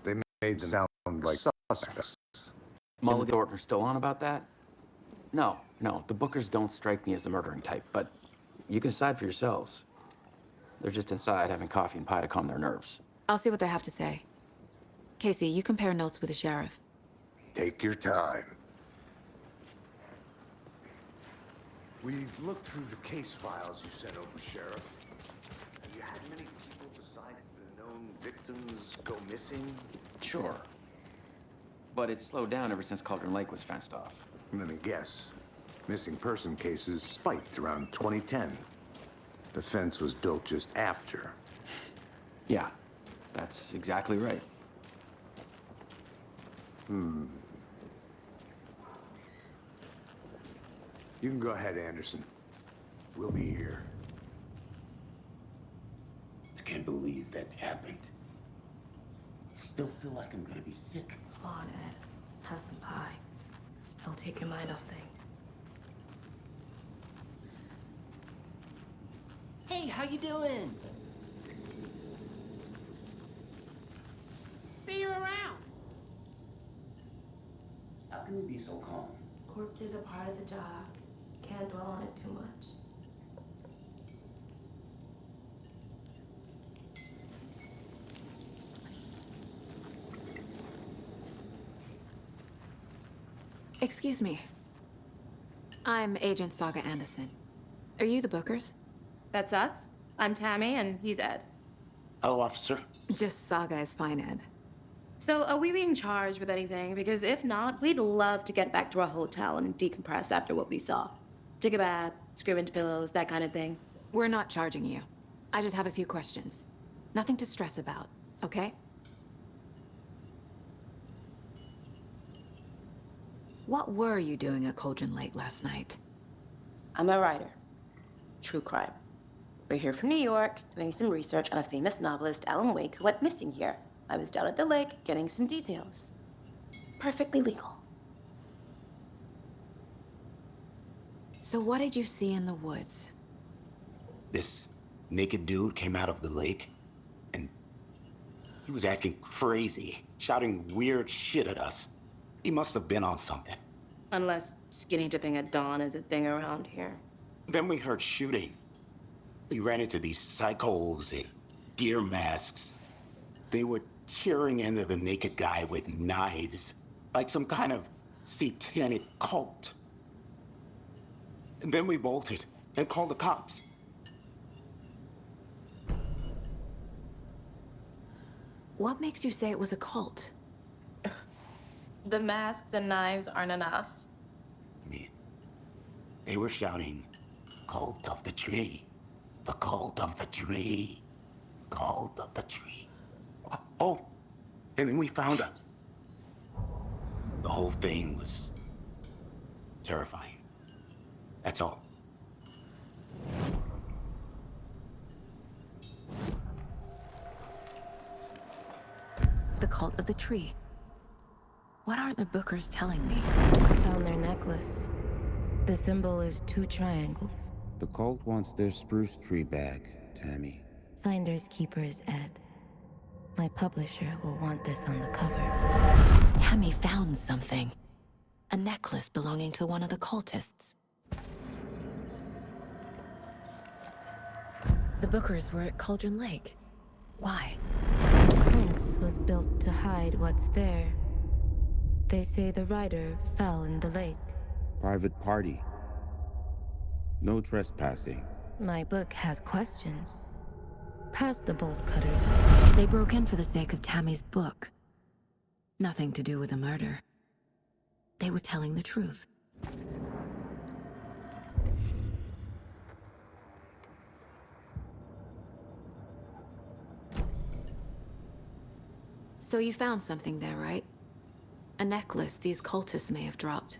They made them sound like suspects. Mulligan and Thornton are still on about that? No, the Bookers don't strike me as the murdering type, but you can decide for yourselves. They're just inside having coffee and pie to calm their nerves. I'll see what they have to say. Casey, you compare notes with the sheriff. Take your time. We've looked through the case files you sent over, Sheriff. Have you had many people besides the known victims go missing? Sure. But it's slowed down ever since Cauldron Lake was fenced off. Let me guess. Missing person cases spiked around 2010. The fence was built just after. Yeah, that's exactly right. You can go ahead, Anderson. We'll be here. I can't believe that happened. I still feel like I'm gonna be sick. Come on, Ed. Have some pie. It'll take your mind off things. Hey, how you doing? See you around. How can you be so calm? Corpses are part of the job. Can't dwell on it too much. Excuse me. I'm Agent Saga Anderson. Are you the Bookers? That's us. I'm Tammy, and he's Ed. Hello, officer. Just Saga is fine, Ed. So, are we being charged with anything? Because if not, we'd love to get back to our hotel and decompress after what we saw. Take a bath, scream into pillows, that kind of thing. We're not charging you. I just have a few questions. Nothing to stress about, okay? What were you doing at Cauldron Lake last night? I'm a writer. True crime. We're here from New York, doing some research on a famous novelist, Alan Wake, who went missing here. I was down at the lake, getting some details. Perfectly legal. So what did you see in the woods? This naked dude came out of the lake, and he was acting crazy, shouting weird shit at us. He must have been on something. Unless skinny dipping at dawn is a thing around here. Then we heard shooting. We ran into these psychos in deer masks. They were tearing into the naked guy with knives, like some kind of satanic cult. And then we bolted and called the cops. What makes you say it was a cult? The masks and knives aren't enough. They were shouting, "Cult of the tree, the cult of the tree, cult of the tree." Oh, and then we found out. The whole thing was terrifying. That's all. The cult of the tree. What aren't the Bookers telling me? I found their necklace. The symbol is 2 triangles. The cult wants their spruce tree back, Tammy. Finders keepers, Ed. My publisher will want this on the cover. Tammy found something. A necklace belonging to one of the cultists. The Bookers were at Cauldron Lake. Why? The prince was built to hide what's there. They say the writer fell in the lake. Private party. No trespassing. My book has questions. Past the bolt cutters. They broke in for the sake of Tammy's book. Nothing to do with a murder. They were telling the truth. So you found something there, right? A necklace these cultists may have dropped.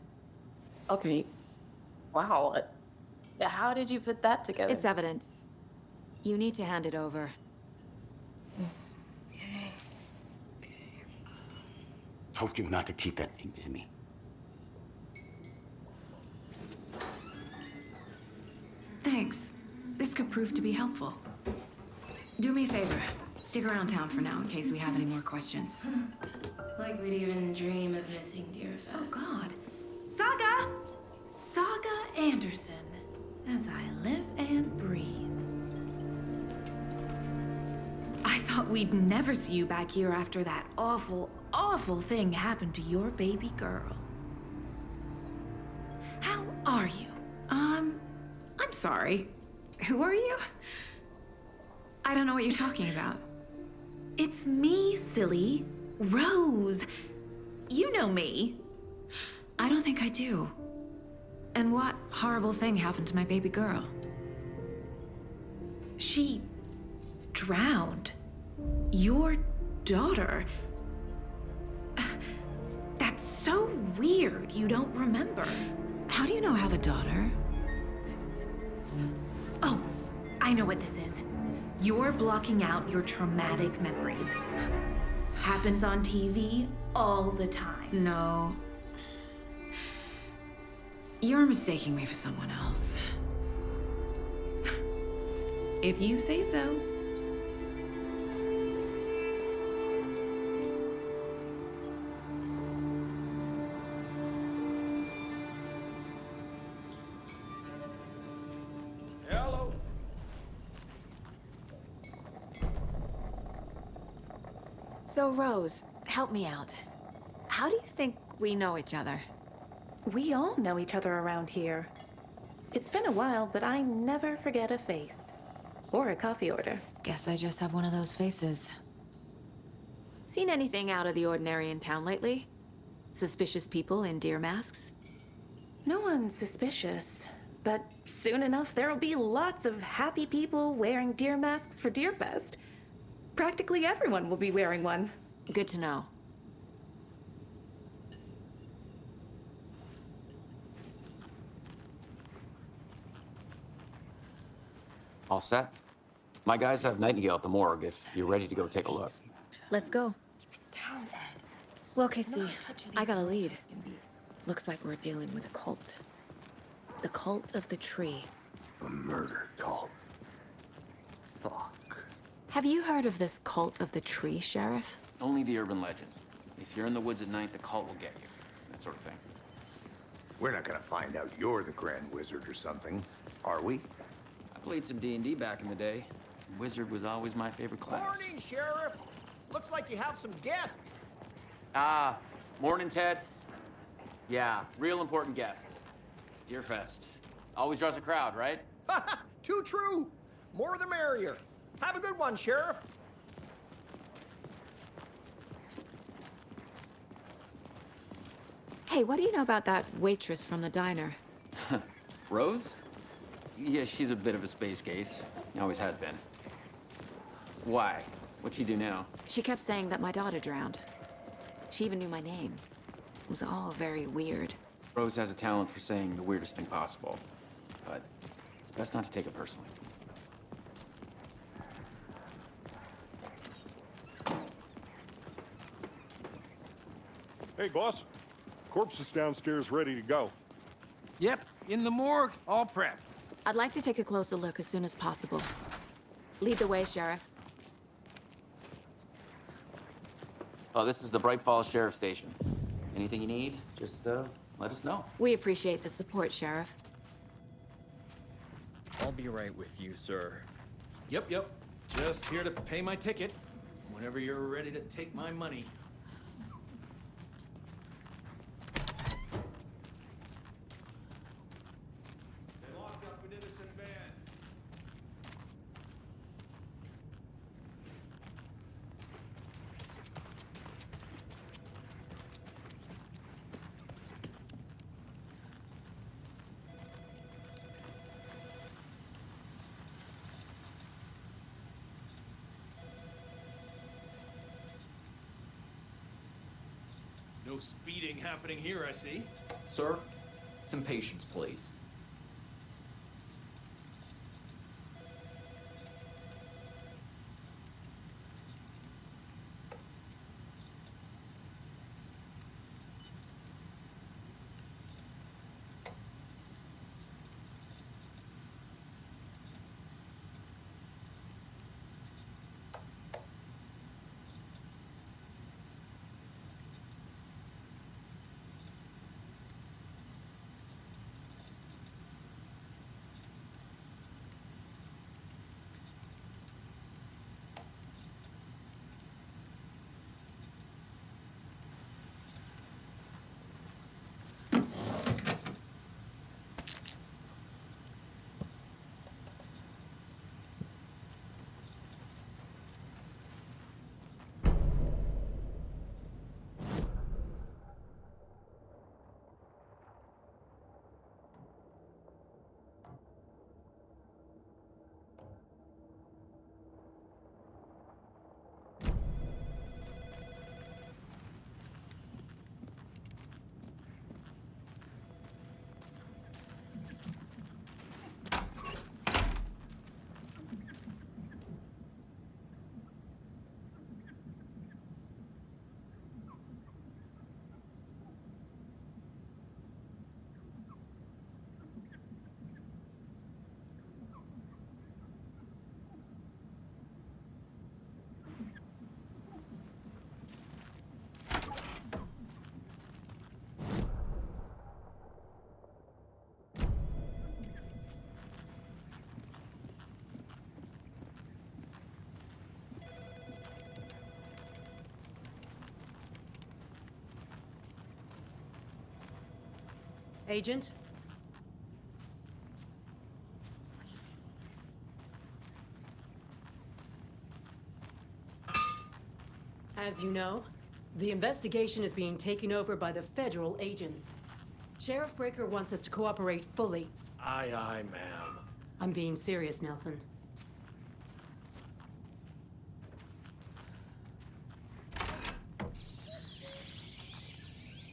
Okay. Wow. How did you put that together? It's evidence. You need to hand it over. Okay. Told you not to keep that thing to me. Thanks. This could prove to be helpful. Do me a favor. Stick around town for now in case we have any more questions. Like we'd even dream of missing Deerfest. Oh, God. Saga! Saga Anderson. As I live and breathe. I thought we'd never see you back here after that awful, awful thing happened to your baby girl. How are you? I'm sorry. Who are you? I don't know what you're talking about. It's me, silly. Rose. You know me. I don't think I do. And what horrible thing happened to my baby girl? She drowned. Your daughter. That's so weird you don't remember. How do you know I have a daughter? Oh, I know what this is. You're blocking out your traumatic memories. Happens on TV all the time. No. You're mistaking me for someone else. If you say so. Hello. So, Rose, help me out. How do you think we know each other? We all know each other around here. It's been a while, but I never forget a face. or a coffee order. Guess I just have one of those faces. Seen anything out of the ordinary in town lately? Suspicious people in deer masks? No one's suspicious, but soon enough there'll be lots of happy people wearing deer masks for Deerfest. Practically everyone will be wearing one. Good to know. All set? My guys have Nightingale at the morgue if you're ready to go take a look. Let's go. Well, Casey, I got a lead. Looks like we're dealing with a cult. The cult of the tree. A murder cult. Fuck. Have you heard of this cult of the tree, Sheriff? Only the urban legend. If you're in the woods at night, the cult will get you. That sort of thing. We're not gonna find out you're the Grand Wizard or something, are we? I played some D&D back in the day. Wizard was always my favorite class. Morning, Sheriff. Looks like you have some guests. Ah, morning, Ted. Yeah, real important guests. Deerfest. Always draws a crowd, right? Too true. More the merrier. Have a good one, Sheriff. Hey, what do you know about that waitress from the diner? Rose? Yeah, she's a bit of a space case. Always has been. Why? What'd she do now? She kept saying that my daughter drowned. She even knew my name. It was all very weird. Rose has a talent for saying the weirdest thing possible. But it's best not to take it personally. Hey, boss. Corpse is downstairs ready to go. Yep, in the morgue, all prepped. I'd like to take a closer look as soon as possible. Lead the way, Sheriff. Oh, this is the Bright Falls Sheriff Station. Anything you need, just let us know. We appreciate the support, Sheriff. I'll be right with you, sir. Yep. Just here to pay my ticket. Whenever you're ready to take my money. They locked up an innocent man. No speeding happening here, I see. Sir, some patience, please. Agent? As you know, the investigation is being taken over by the federal agents. Sheriff Breaker wants us to cooperate fully. Aye, aye, ma'am. I'm being serious, Nelson.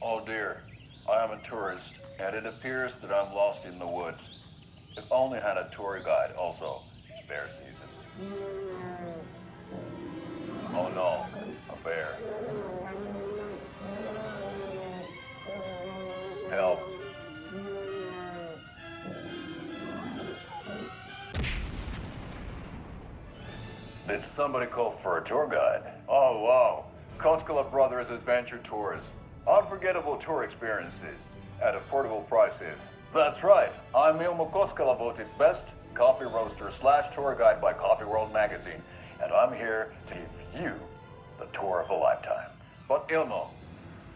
Oh dear, I am a tourist, and it appears that I'm lost in the woods. If only had a tour guide also. It's bear season. Oh no, a bear. Help. Did somebody call for a tour guide? Oh wow, Koskela Brothers Adventure Tours. Unforgettable tour experiences at affordable prices. That's right, I'm Ilmo Koskela, voted best coffee roaster / tour guide by Coffee World magazine, and I'm here to give you the tour of a lifetime. But Ilmo,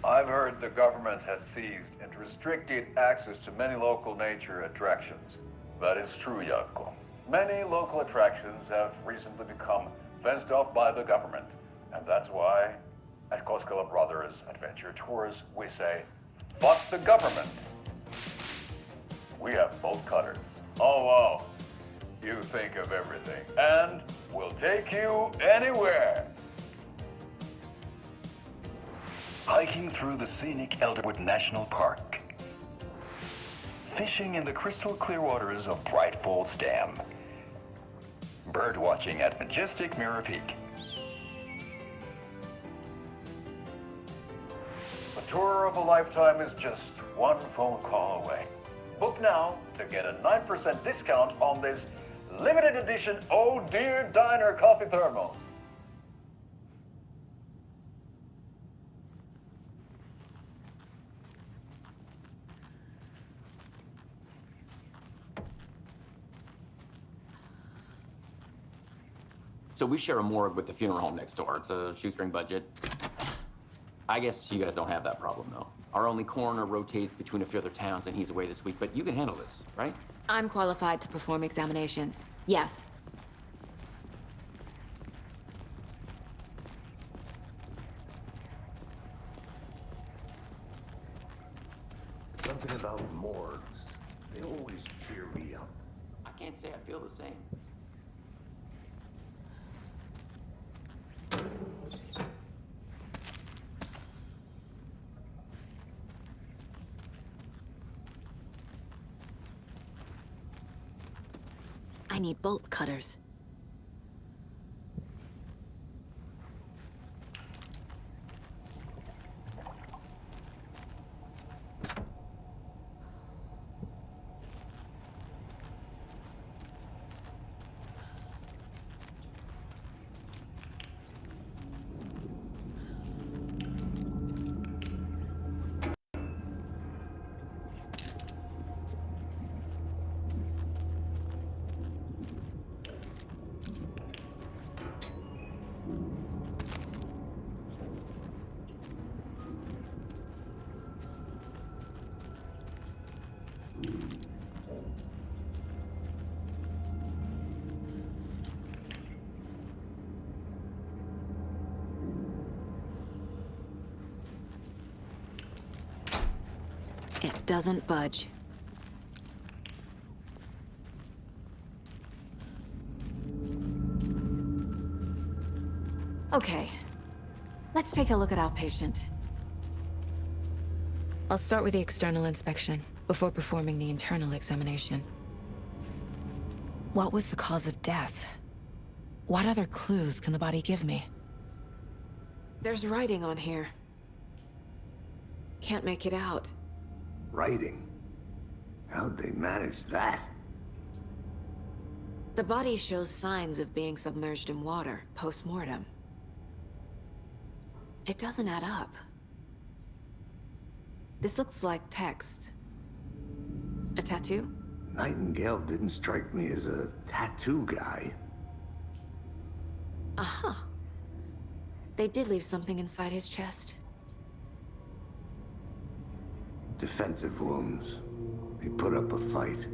I've heard the government has seized and restricted access to many local nature attractions. That is true, Jaakko. Many local attractions have recently become fenced off by the government, and that's why at Koskela Brothers Adventure Tours, we say, fuck the government. We have bolt cutters. Oh, wow. You think of everything. And we'll take you anywhere. Hiking through the scenic Elderwood National Park. Fishing in the crystal clear waters of Bright Falls Dam. Bird watching at majestic Mirror Peak. The tour of a lifetime is just one phone call away. Book now to get a 9% discount on this limited edition Oh Dear Diner coffee thermos. So we share a morgue with the funeral home next door. It's a shoestring budget. I guess you guys don't have that problem, though. Our only coroner rotates between a few other towns, and he's away this week, but you can handle this, right? I'm qualified to perform examinations. Yes. Something about morgues. They always cheer me up. I can't say I feel the same. I need bolt cutters. It doesn't budge. Okay, let's take a look at our patient. I'll start with the external inspection before performing the internal examination. What was the cause of death? What other clues can the body give me? There's writing on here. Can't make it out. Writing? How'd they manage that? The body shows signs of being submerged in water post-mortem. It doesn't add up. This looks like text. A tattoo? Nightingale didn't strike me as a tattoo guy. Uh-huh. They did leave something inside his chest. Defensive wounds. He put up a fight.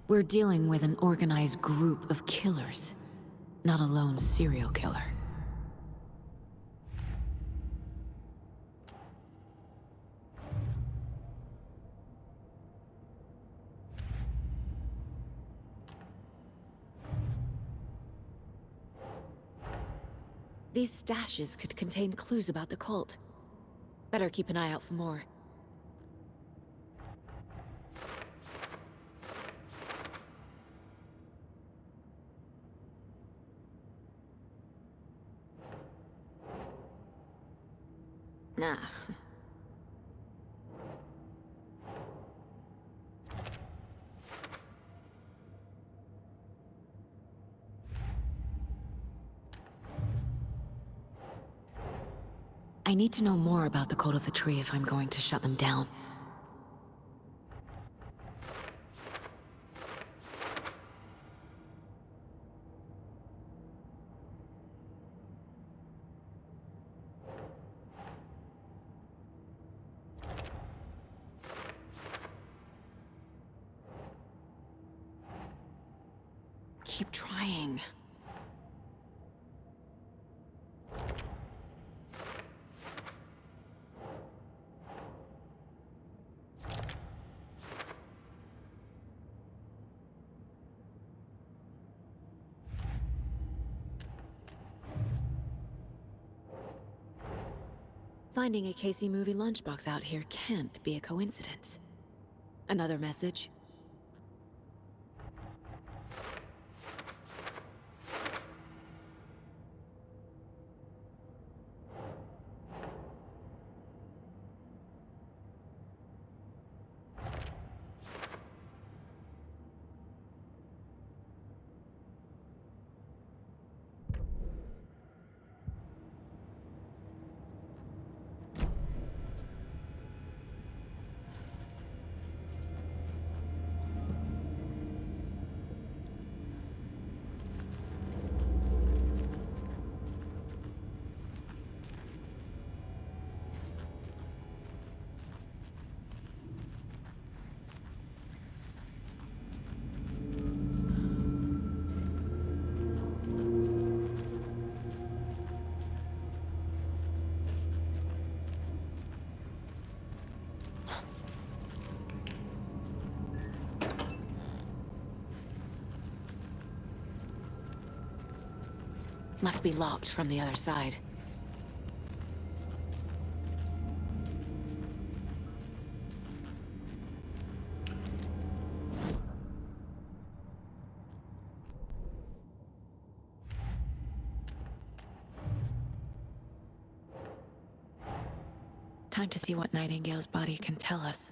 We're dealing with an organized group of killers, not a lone serial killer. These stashes could contain clues about the cult. Better keep an eye out for more. Nah. I need to know more about the Code of the Tree if I'm going to shut them down. Keep trying. Finding a Casey movie lunchbox out here can't be a coincidence. Another message? Must be locked from the other side. Time to see what Nightingale's body can tell us.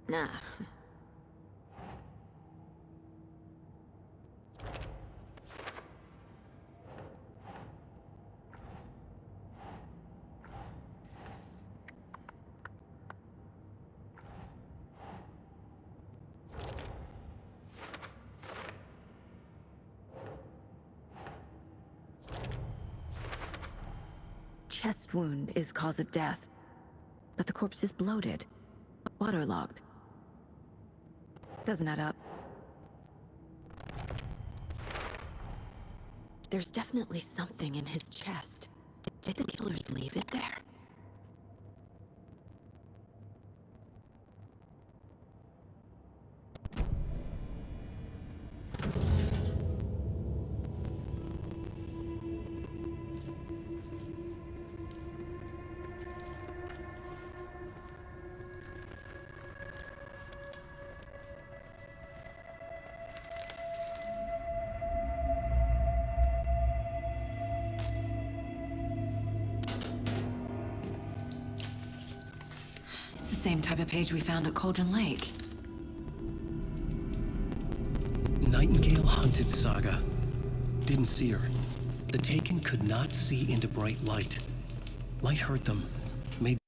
Nah. Chest wound is cause of death, but the corpse is bloated, waterlogged. Doesn't add up. There's definitely something in his chest. Did the killers leave it there? It's the same type of page we found at Cauldron Lake. Nightingale hunted Saga. Didn't see her. The Taken could not see into bright light. Light hurt them, made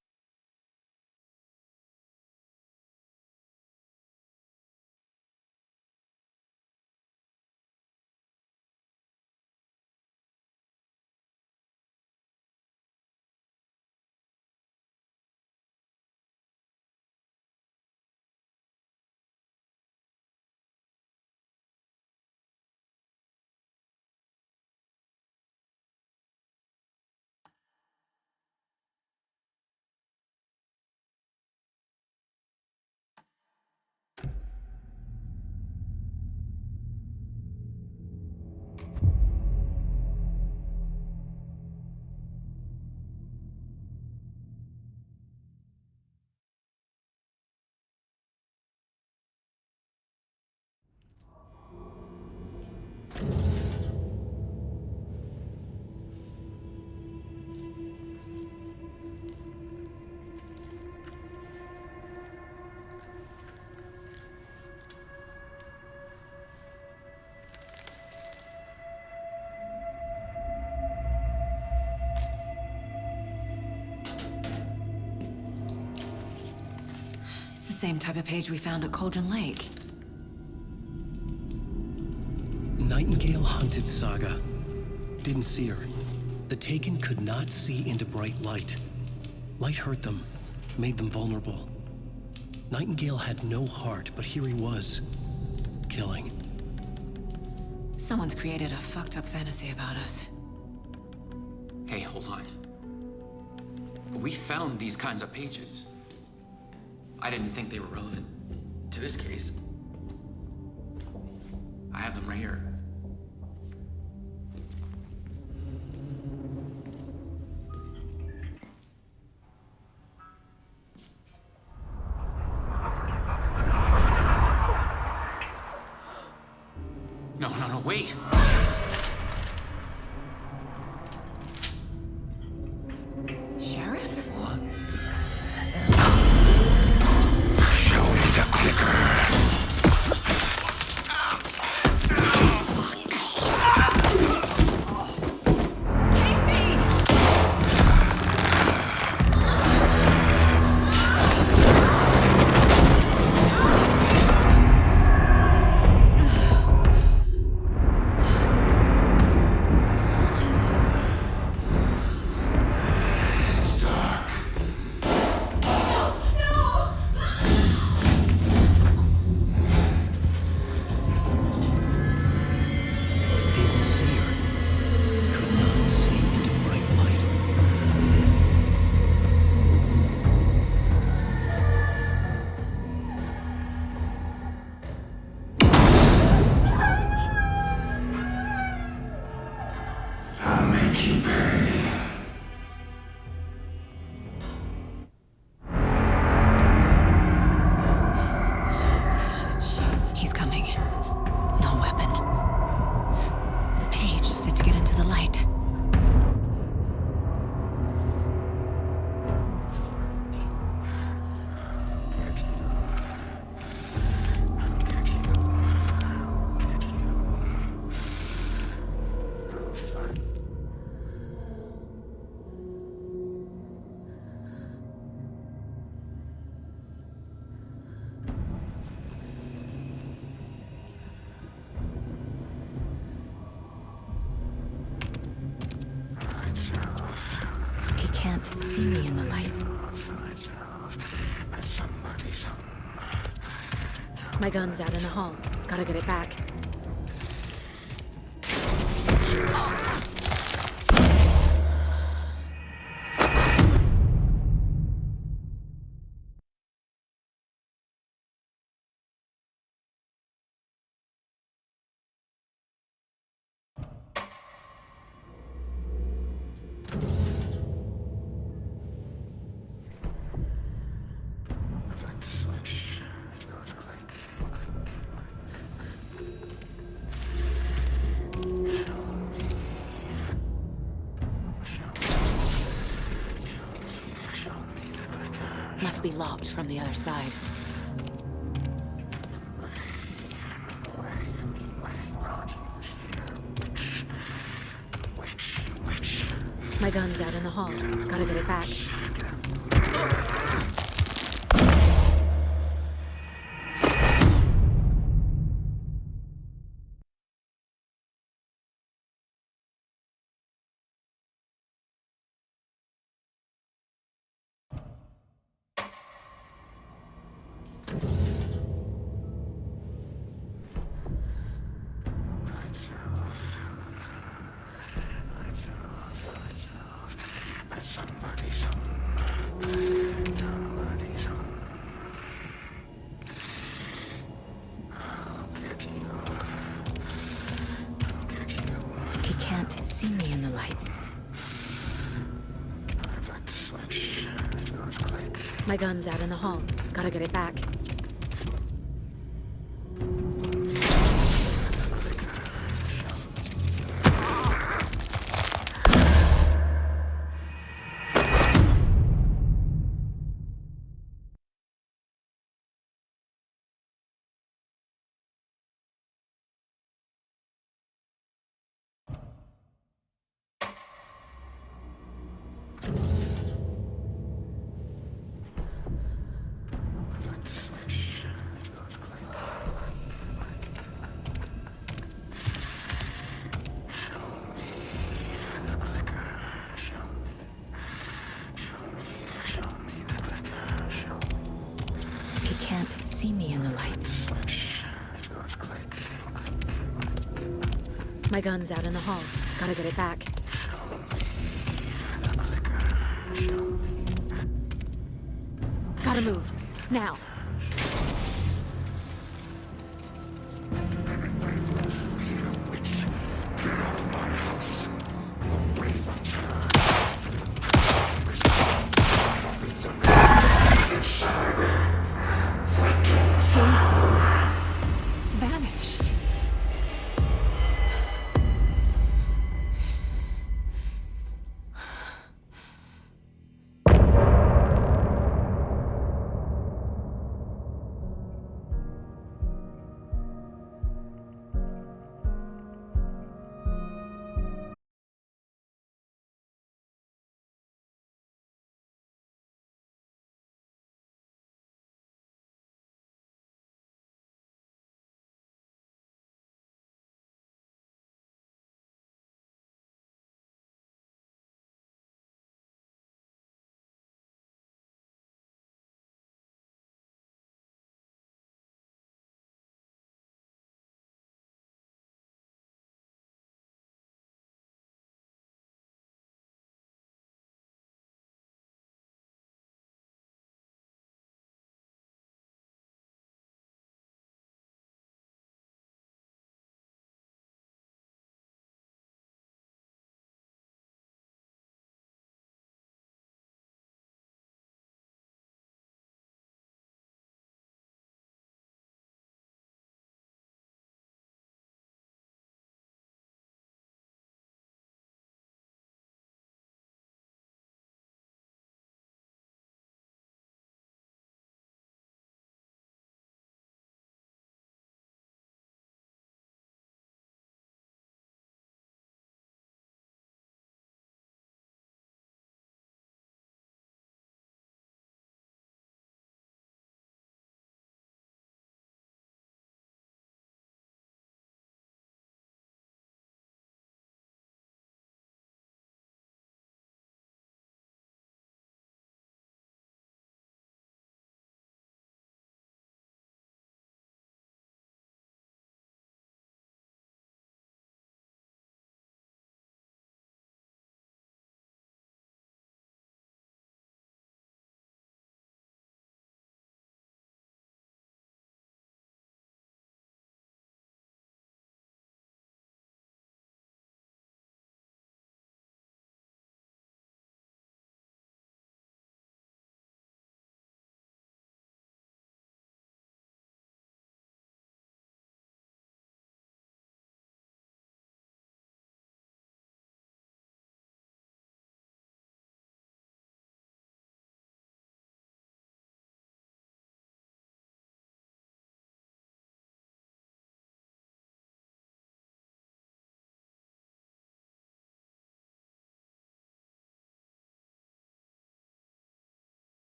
same type of page we found at Cauldron Lake. Nightingale hunted Saga. Didn't see her. The Taken could not see into bright light. Light hurt them, made them vulnerable. Nightingale had no heart, but here he was, killing. Someone's created a fucked up fantasy about us. Hey, hold on. We found these kinds of pages. I didn't think they were relevant to this case. I have them right here. No, wait! Sheriff? What? Show me the clicker. Didn't see her. Could not see into bright light. I'll make you pay. Shit. He's coming. No weapon. The page said to get into the light. He can't see me in the light. My gun's out in the hall. Gotta get it back. Must be locked from the other side. My gun's out in the hall. Gotta get it back. Somebody's home. Somebody's home. I'll get you. I'll get you. He can't see me in the light. I've got the switch. It goes click. My gun's out in the hall. Gotta get it back. I've got the switch. My gun's out in the hall. Gotta get it back. Gotta move. Now. Vanished.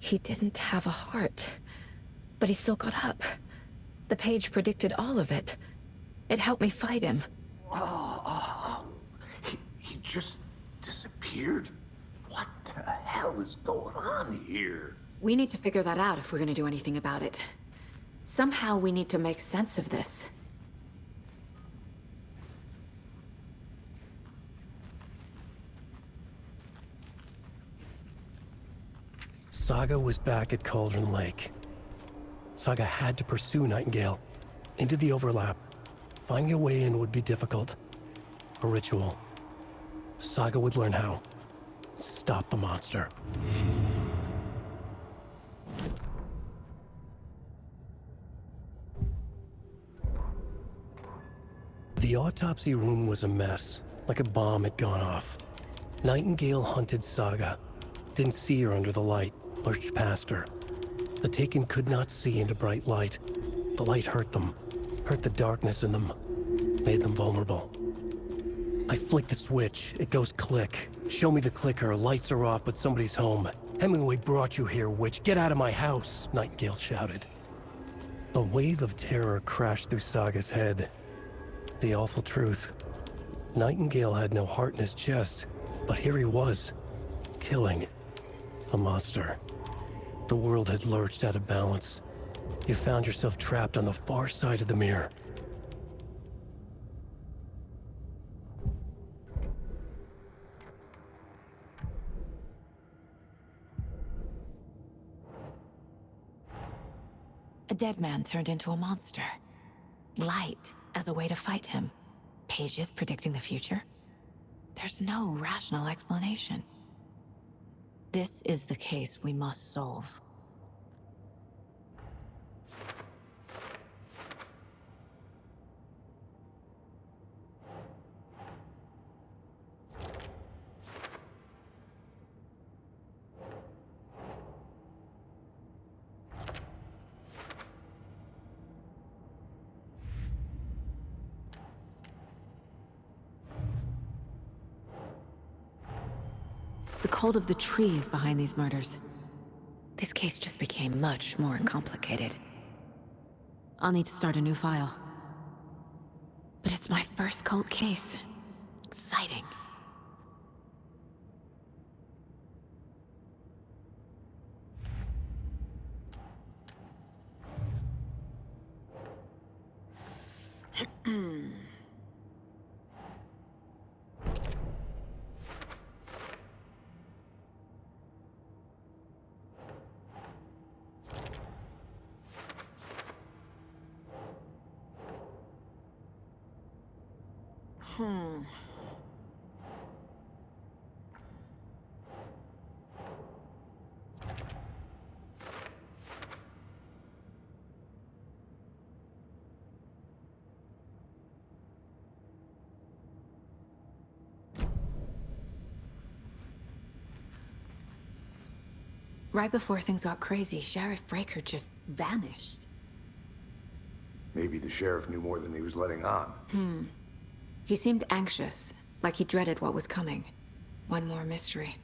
He didn't have a heart, but he still got up. The page predicted all of it. It helped me fight him. He just disappeared? What the hell is going on here? We need to figure that out if we're gonna do anything about it. Somehow we need to make sense of this. Saga was back at Cauldron Lake. Saga had to pursue Nightingale into the overlap. Finding a way in would be difficult. A ritual. Saga would learn how. Stop the monster. The autopsy room was a mess, like a bomb had gone off. Nightingale hunted Saga. Didn't see her under the light, pushed past her. The Taken could not see into bright light. The light hurt them, hurt the darkness in them, made them vulnerable. I flick the switch, it goes click. Show me the clicker, lights are off, but somebody's home. Hemingway brought you here, witch. Get out of my house, Nightingale shouted. A wave of terror crashed through Saga's head. The awful truth. Nightingale had no heart in his chest, but here he was, killing a monster. The world had lurched out of balance. You found yourself trapped on the far side of the mirror. A dead man turned into a monster. Light as a way to fight him. Pages predicting the future. There's no rational explanation. This is the case we must solve. The cult of the tree is behind these murders. This case just became much more complicated. I'll need to start a new file. But it's my first cult case. Exciting. Right before things got crazy, Sheriff Breaker just vanished. Maybe the sheriff knew more than he was letting on. He seemed anxious, like he dreaded what was coming. One more mystery.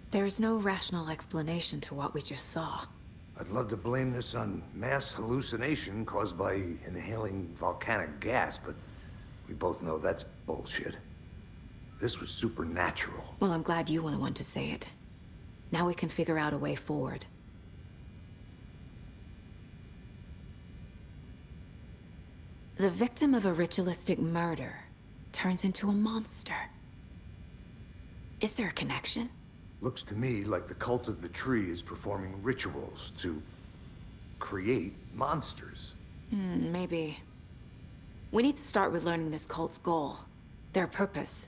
There's no rational explanation to what we just saw. I'd love to blame this on mass hallucination caused by inhaling volcanic gas, but we both know that's bullshit. This was supernatural. Well, I'm glad you were the one to say it. Now we can figure out a way forward. The victim of a ritualistic murder turns into a monster. Is there a connection? Looks to me like the cult of the tree is performing rituals to create monsters. Maybe. We need to start with learning this cult's goal, their purpose.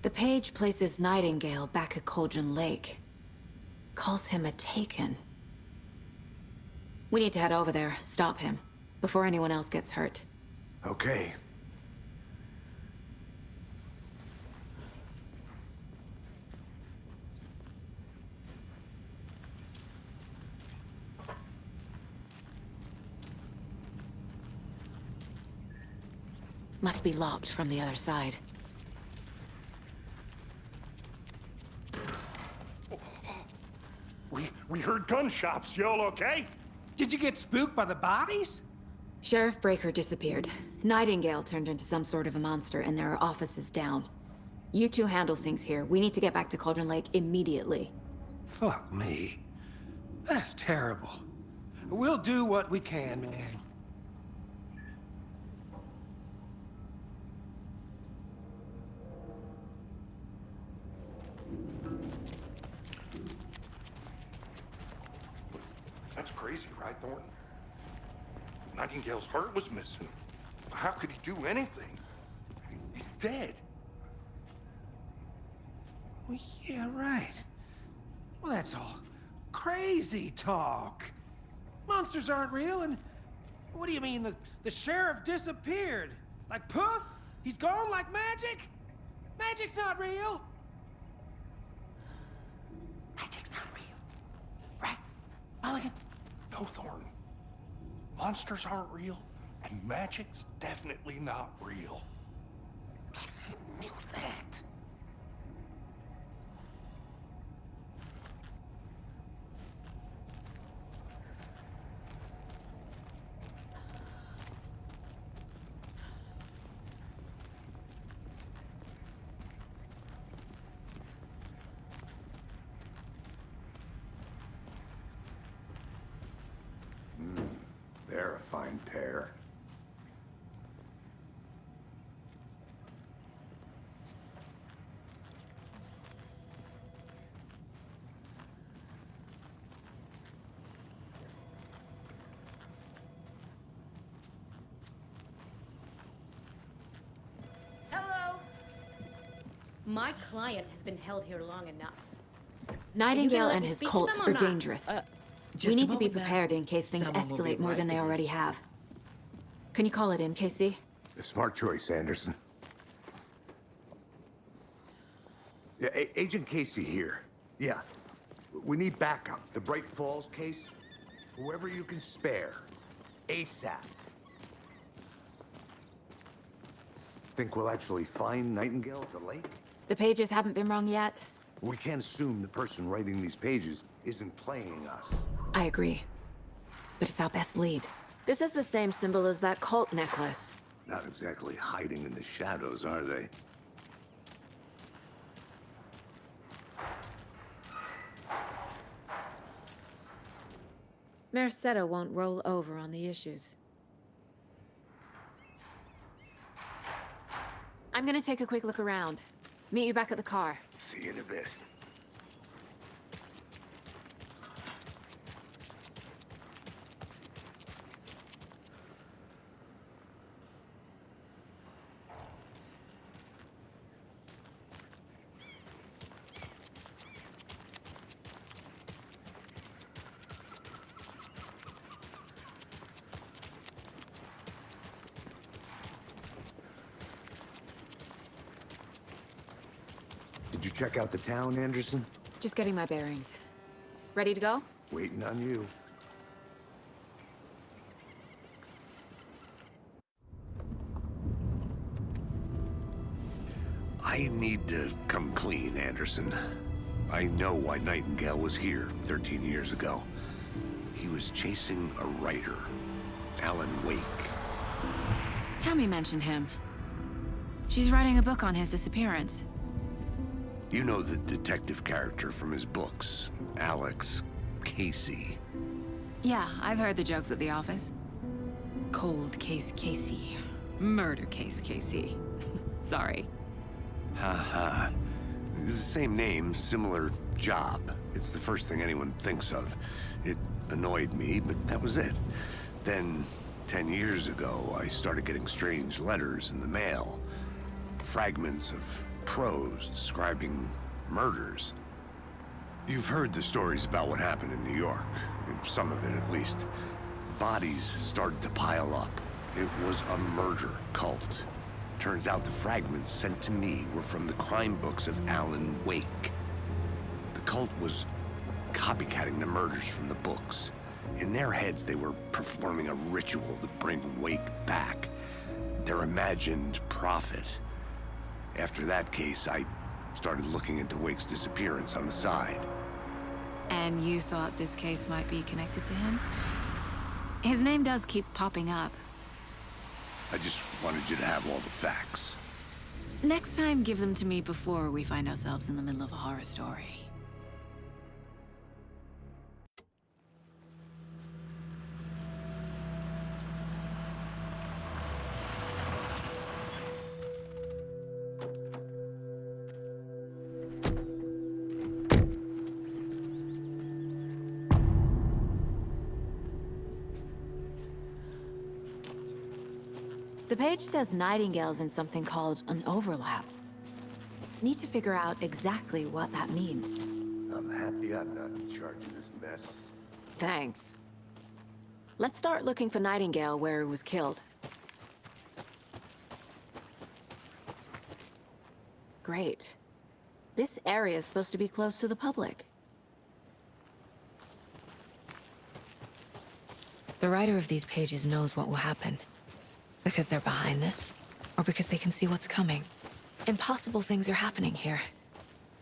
The page places Nightingale back at Cauldron Lake. Calls him a Taken. We need to head over there, stop him, before anyone else gets hurt. Okay. Must be locked from the other side. We heard gunshots. Y'all okay? Did you get spooked by the bodies? Sheriff Breaker disappeared. Nightingale turned into some sort of a monster, and there are offices down. You two handle things here. We need to get back to Cauldron Lake immediately. Fuck me. That's terrible. We'll do what we can, man. That's crazy, right, Thornton? Nightingale's heart was missing. How could he do anything? He's dead. Well, yeah, right. Well, that's all crazy talk. Monsters aren't real, and what do you mean the sheriff disappeared? Like poof? He's gone like magic? Magic's not real. Magic's not real. Right, Mulligan? No, Thornton. Monsters aren't real, and magic's definitely not real. I knew that. They're a fine pair. Hello. My client has been held here long enough. Nightingale let and me his speak to cult them or are not? dangerous. We need to be prepared in case things escalate more than they already have. Can you call it in, Casey? A smart choice, Anderson. Yeah, Agent Casey here. Yeah. We need backup. The Bright Falls case. Whoever you can spare. ASAP. Think we'll actually find Nightingale at the lake? The pages haven't been wrong yet. We can't assume the person writing these pages isn't playing us. I agree. But it's our best lead. This is the same symbol as that cult necklace. Not exactly hiding in the shadows, are they? Mercado won't roll over on the issues. I'm gonna take a quick look around. Meet you back at the car. See you in a bit. Did you check out the town, Anderson? Just getting my bearings. Ready to go? Waiting on you. I need to come clean, Anderson. I know why Nightingale was here 13 years ago. He was chasing a writer, Alan Wake. Tammy mentioned him. She's writing a book on his disappearance. You know the detective character from his books, Alex Casey. Yeah, I've heard the jokes at the office. Cold case Casey. Murder case Casey. Sorry. Ha. It's the same name, similar job. It's the first thing anyone thinks of. It annoyed me, but that was it. Then, 10 years ago, I started getting strange letters in the mail. Fragments of prose describing murders. You've heard the stories about what happened in New York. Some of it, at least. Bodies started to pile up. It was a murder cult. Turns out the fragments sent to me were from the crime books of Alan Wake. The cult was copycatting the murders from the books. In their heads, they were performing a ritual to bring Wake back. Their imagined prophet. After that case, I started looking into Wake's disappearance on the side. And you thought this case might be connected to him? His name does keep popping up. I just wanted you to have all the facts. Next time, give them to me before we find ourselves in the middle of a horror story. The page says Nightingale's in something called an overlap. Need to figure out exactly what that means. I'm happy I'm not in charge of this mess. Thanks. Let's start looking for Nightingale where he was killed. Great. This area is supposed to be close to the public. The writer of these pages knows what will happen. Because they're behind this, or because they can see what's coming. Impossible things are happening here.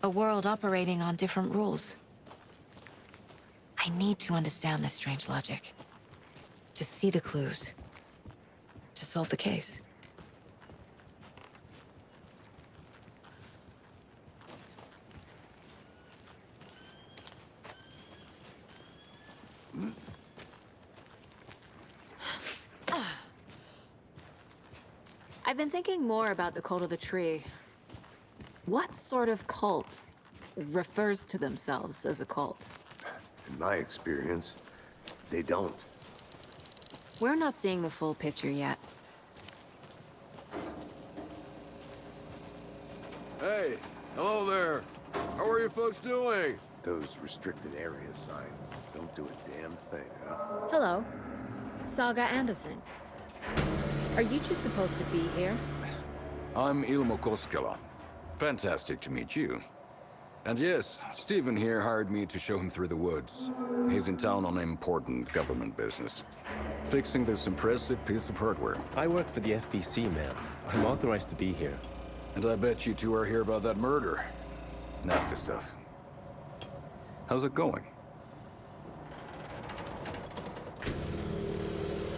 A world operating on different rules. I need to understand this strange logic. To see the clues. To solve the case. I've been thinking more about the cult of the tree. What sort of cult refers to themselves as a cult? In my experience, they don't. We're not seeing the full picture yet. Hey, hello there. How are you folks doing? Those restricted area signs don't do a damn thing, huh? Hello. Saga Anderson. Are you two supposed to be here? I'm Ilmo Koskela. Fantastic to meet you. And yes, Stephen here hired me to show him through the woods. He's in town on important government business. Fixing this impressive piece of hardware. I work for the FBC, ma'am. I'm authorized to be here. And I bet you two are here about that murder. Nasty stuff. How's it going?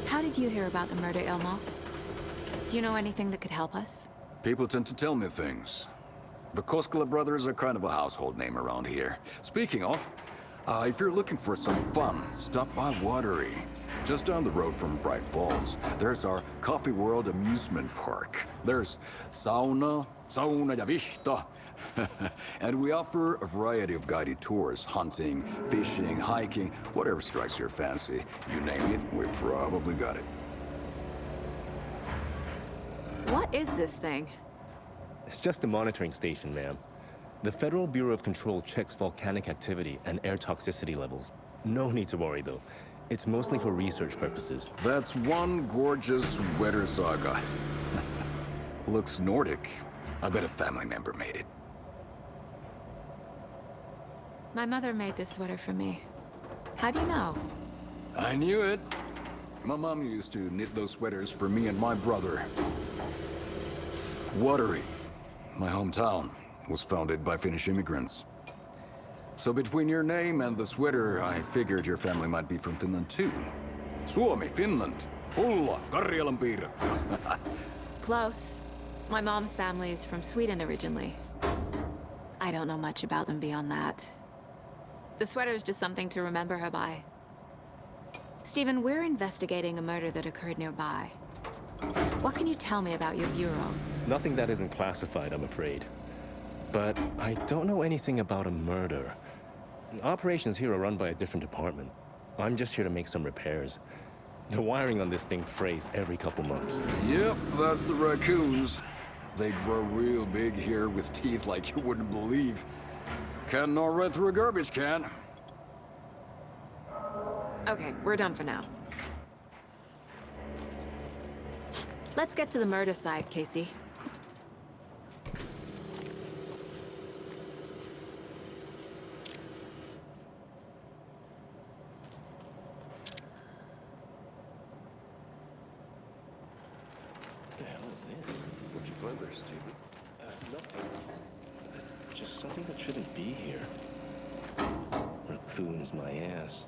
How did you hear about the murder, Ilmo? Do you know anything that could help us? People tend to tell me things. The Koskela brothers are kind of a household name around here. Speaking of, if you're looking for some fun, stop by Watery. Just down the road from Bright Falls, there's our Coffee World amusement park. There's sauna ja vihta. And we offer a variety of guided tours, hunting, fishing, hiking, whatever strikes your fancy. You name it, we probably got it. What is this thing? It's just a monitoring station, ma'am. The Federal Bureau of Control checks volcanic activity and air toxicity levels. No need to worry, though. It's mostly for research purposes. That's one gorgeous sweater, Saga. Looks Nordic. I bet a family member made it. My mother made this sweater for me. How do you know? I knew it. My mom used to knit those sweaters for me and my brother. Watery, my hometown, was founded by Finnish immigrants. So between your name and the sweater, I figured your family might be from Finland too. Suomi, Finland. Ulla, Karjalanpiirakka. Close. My mom's family is from Sweden originally. I don't know much about them beyond that. The sweater is just something to remember her by. Stephen, we're investigating a murder that occurred nearby. What can you tell me about your bureau? Nothing that isn't classified, I'm afraid. But I don't know anything about a murder. Operations here are run by a different department. I'm just here to make some repairs. The wiring on this thing frays every couple months. Yep, that's the raccoons. They grow real big here with teeth like you wouldn't believe. Can't gnaw right through a garbage can. Okay, we're done for now. Let's get to the murder site, Casey. What the hell is this? What'd you find there, Stephen? Nothing. Just something that shouldn't be here. Or at Clunes my ass.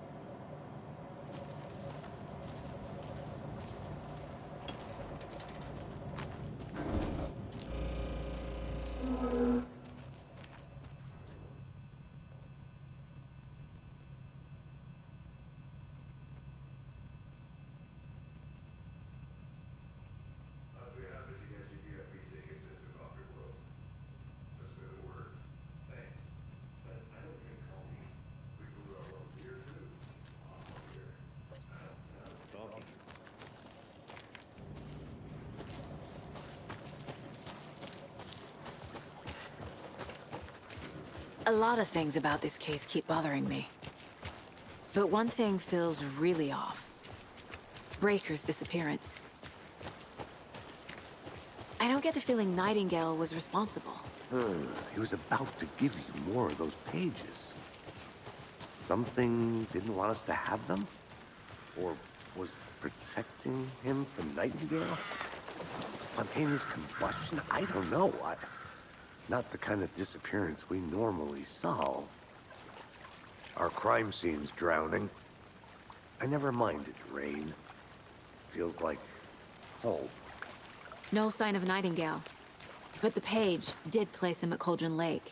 A lot of things about this case keep bothering me. But one thing feels really off. Breaker's disappearance. I don't get the feeling Nightingale was responsible. He was about to give you more of those pages. Something didn't want us to have them? Or was protecting him from Nightingale? Spontaneous combustion? I don't know. Not the kind of disappearance we normally solve. Our crime scene's drowning. I never minded rain. Feels like home. No sign of Nightingale. But the page did place him at Cauldron Lake,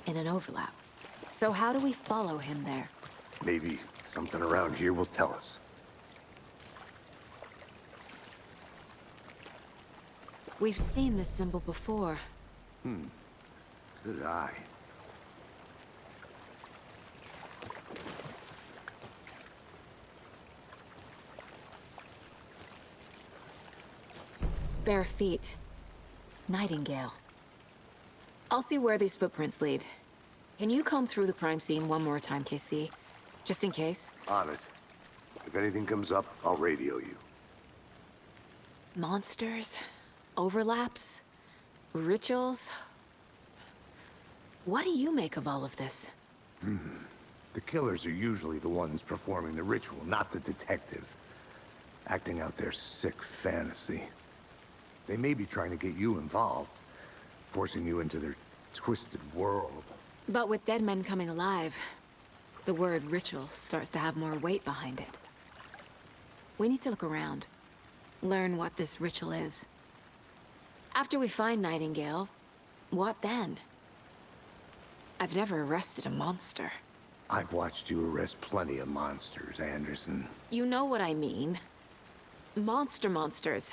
in an overlap. So how do we follow him there? Maybe something around here will tell us. We've seen this symbol before. Good eye. Bare feet. Nightingale. I'll see where these footprints lead. Can you comb through the crime scene one more time, KC? Just in case? On it. If anything comes up, I'll radio you. Monsters? Overlaps? Rituals? What do you make of all of this? The killers are usually the ones performing the ritual, not the detective. Acting out their sick fantasy. They may be trying to get you involved, forcing you into their twisted world. But with dead men coming alive, the word ritual starts to have more weight behind it. We need to look around, learn what this ritual is. After we find Nightingale, what then? I've never arrested a monster. I've watched you arrest plenty of monsters, Anderson. You know what I mean. Monsters.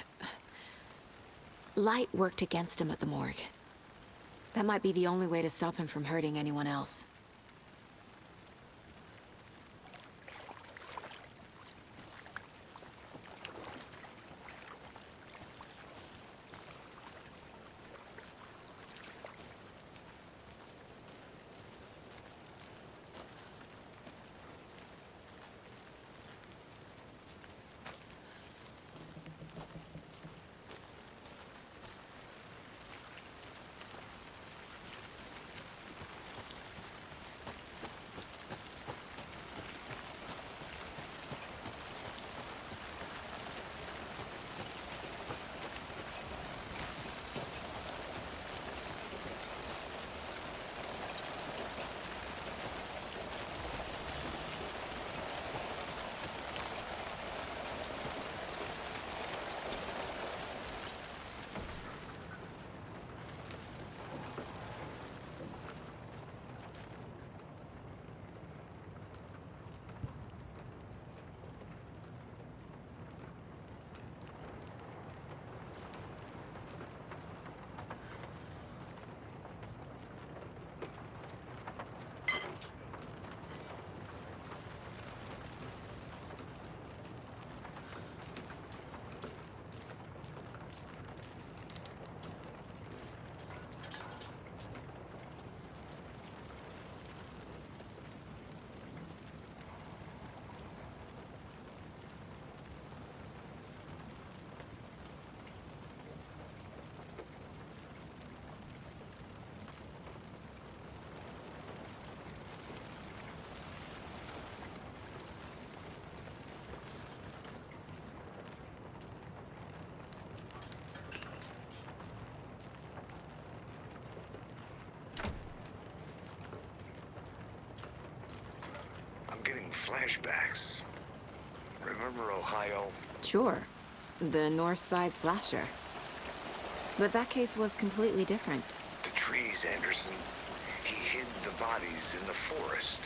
Light worked against him at the morgue. That might be the only way to stop him from hurting anyone else. flashbacks. Remember Ohio? Sure. The North Side slasher. But that case was completely different. The trees, Anderson. He hid the bodies in the forest.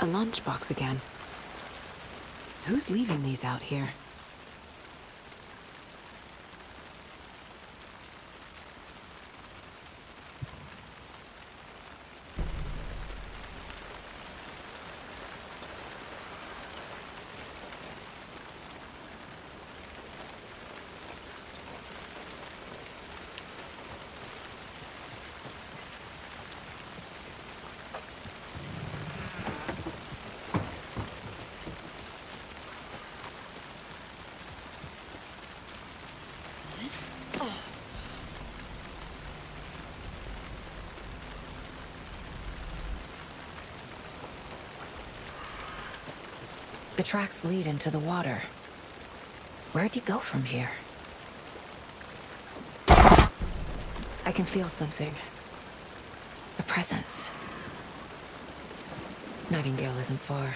A lunchbox again. Who's leaving these out here? The tracks lead into the water. Where'd he go from here? I can feel something. A presence. Nightingale isn't far.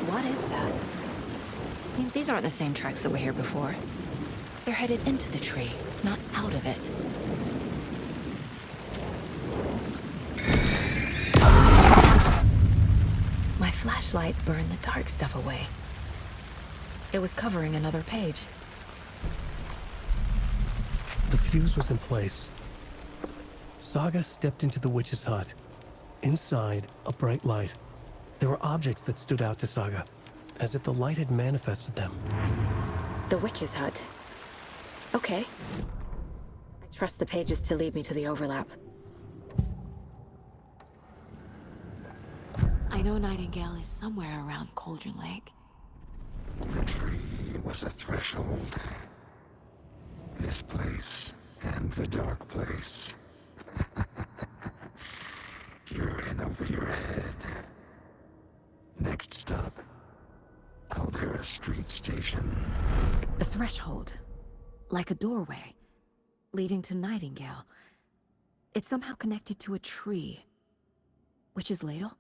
What is that? Seems these aren't the same tracks that were here before. They're headed into the tree, not out of it. My flashlight burned the dark stuff away. It was covering another page. The fuse was in place. Saga stepped into the witch's hut. Inside, a bright light. There were objects that stood out to Saga, as if the light had manifested them. The witch's hut. Okay. I trust the pages to lead me to the overlap. I know Nightingale is somewhere around Cauldron Lake. The tree was a threshold. This place and the dark place. You're in over your head. Next stop, Caldera Street Station. threshold, like a doorway, leading to Nightingale. It's somehow connected to a tree. Witch's ladle?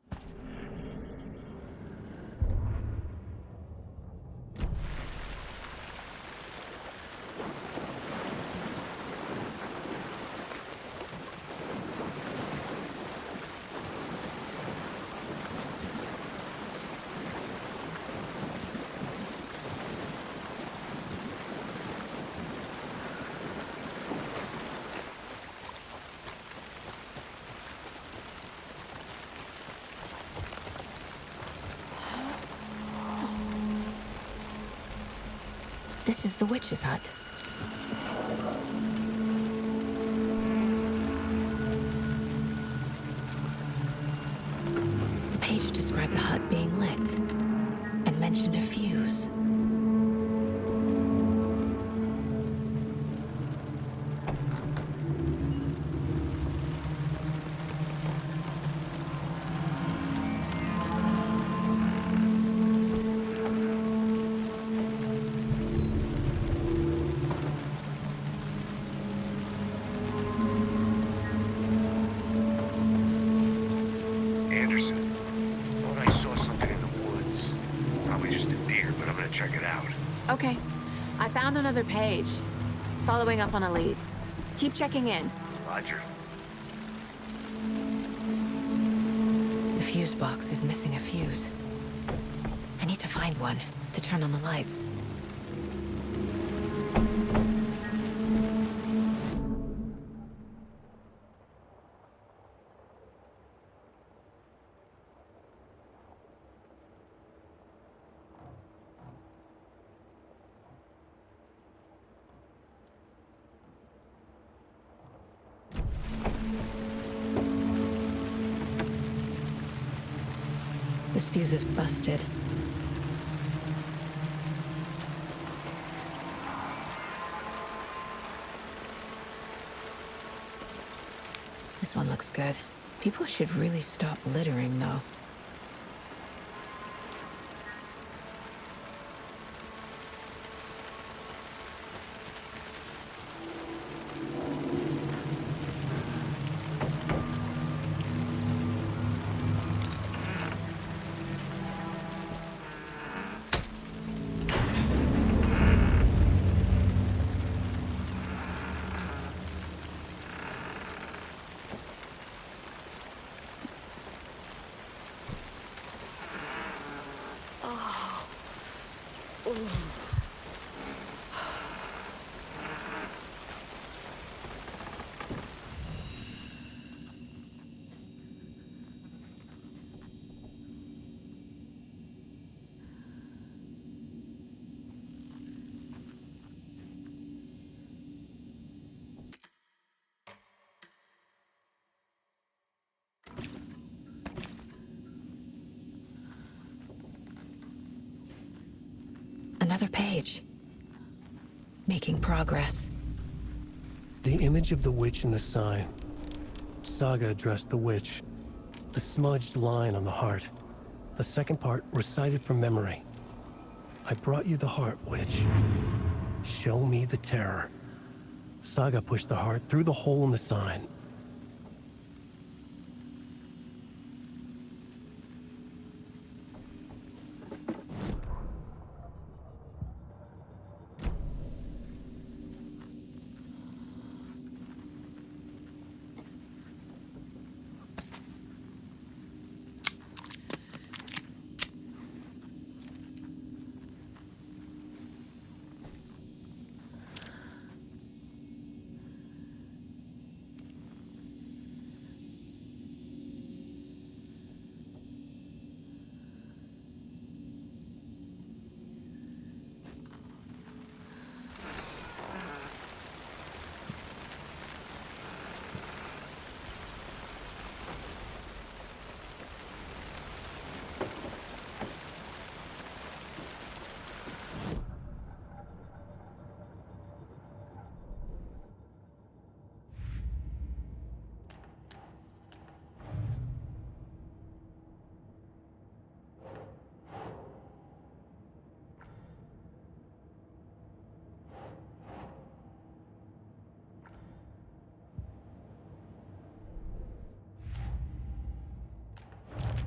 This is the witch's hut. The page described the hut being lit and mentioned a fuse. Anderson, thought I saw something in the woods. Probably just a deer, but I'm gonna check it out. Okay. I found another page. Following up on a lead. Keep checking in. Roger. The fuse box is missing a fuse. I need to find one to turn on the lights. This fuse is busted. This one looks good. People should really stop littering, though. Another page. Making progress. The image of the witch in the sign. Saga addressed the witch. The smudged line on the heart. The second part recited from memory. I brought you the heart, witch. Show me the terror. Saga pushed the heart through the hole in the sign.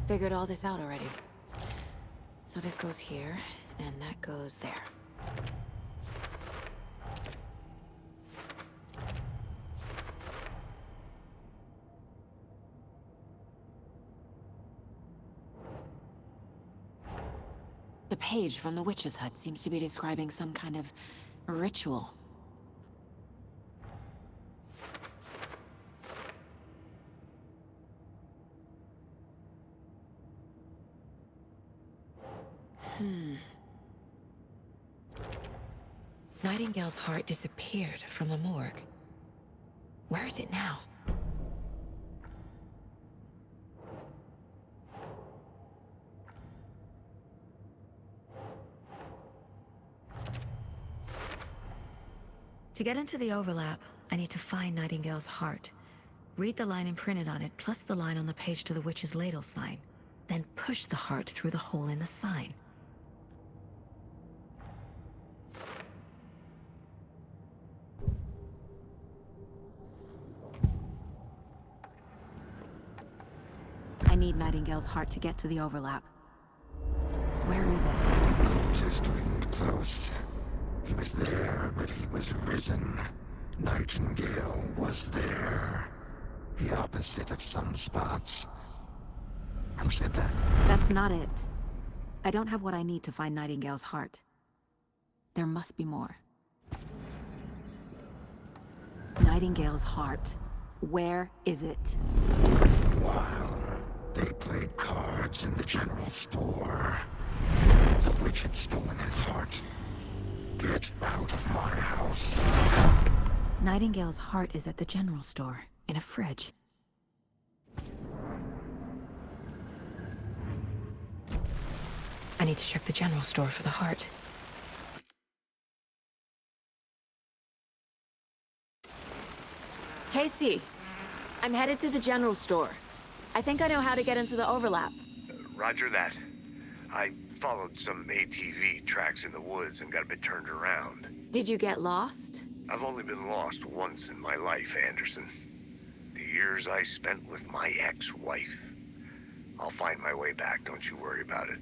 Figured all this out already. So this goes here, and that goes there. The page from the witch's hut seems to be describing some kind of ritual. Nightingale's heart disappeared from the morgue. Where is it now? To get into the overlap, I need to find Nightingale's heart. Read the line imprinted on it, plus the line on the page to the witch's ladle sign. Then push the heart through the hole in the sign. I need Nightingale's heart to get to the overlap. Where is it? The cultist leaned close. He was there, but he was risen. Nightingale was there. The opposite of sunspots. Who said that? That's not it. I don't have what I need to find Nightingale's heart. There must be more. Nightingale's heart. Where is it? While they played cards in the general store, the witch had stolen his heart. Get out of my house. Nightingale's heart is at the general store, in a fridge. I need to check the general store for the heart. Casey, I'm headed to the general store. I think I know how to get into the overlap. Roger that. I followed some ATV tracks in the woods and got a bit turned around. Did you get lost? I've only been lost once in my life, Anderson. The years I spent with my ex-wife. I'll find my way back, don't you worry about it.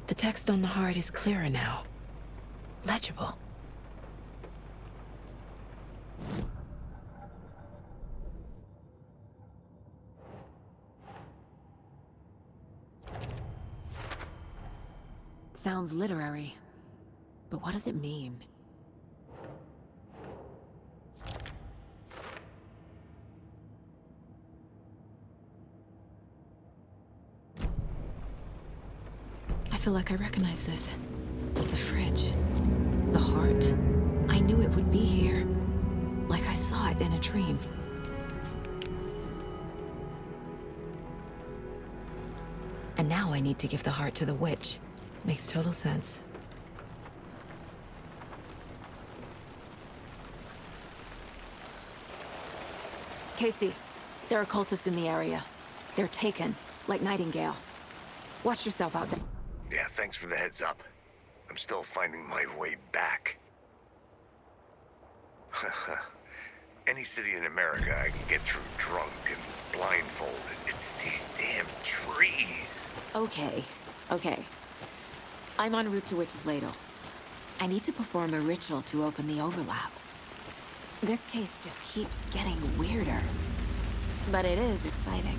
The text on the heart is clearer now. Legible. Sounds literary, but what does it mean? I feel like I recognize this. The fridge. The heart. I knew it would be here. Like I saw it in a dream. And now I need to give the heart to the witch. Makes total sense. Casey, there are cultists in the area. They're taken, like Nightingale. Watch yourself out there. Yeah, thanks for the heads up. I'm still finding my way back. Any city in America I can get through drunk and blindfolded. It's these damn trees. Okay, okay. I'm en route to Witch's Ladle. I need to perform a ritual to open the overlap. This case just keeps getting weirder. But it is exciting.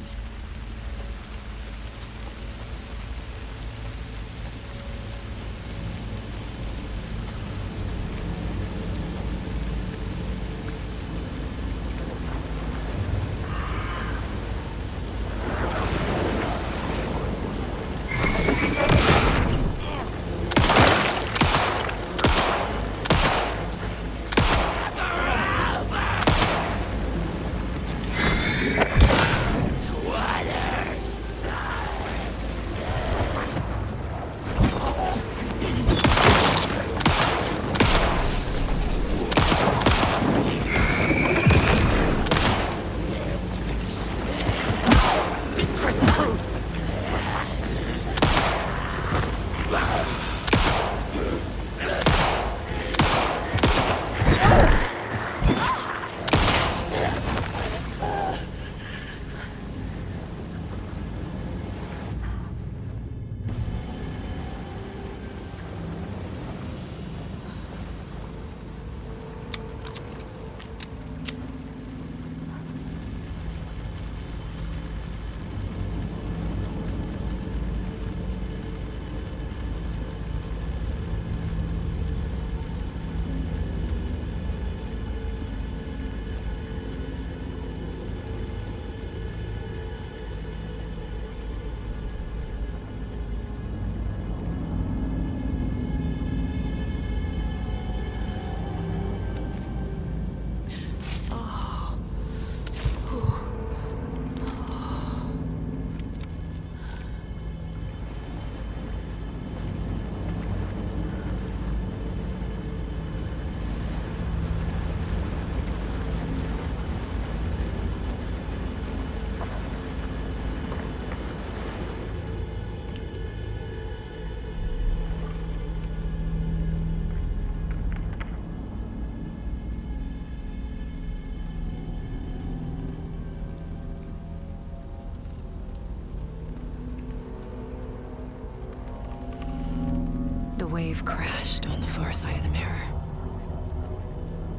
Wave crashed on the far side of the mirror.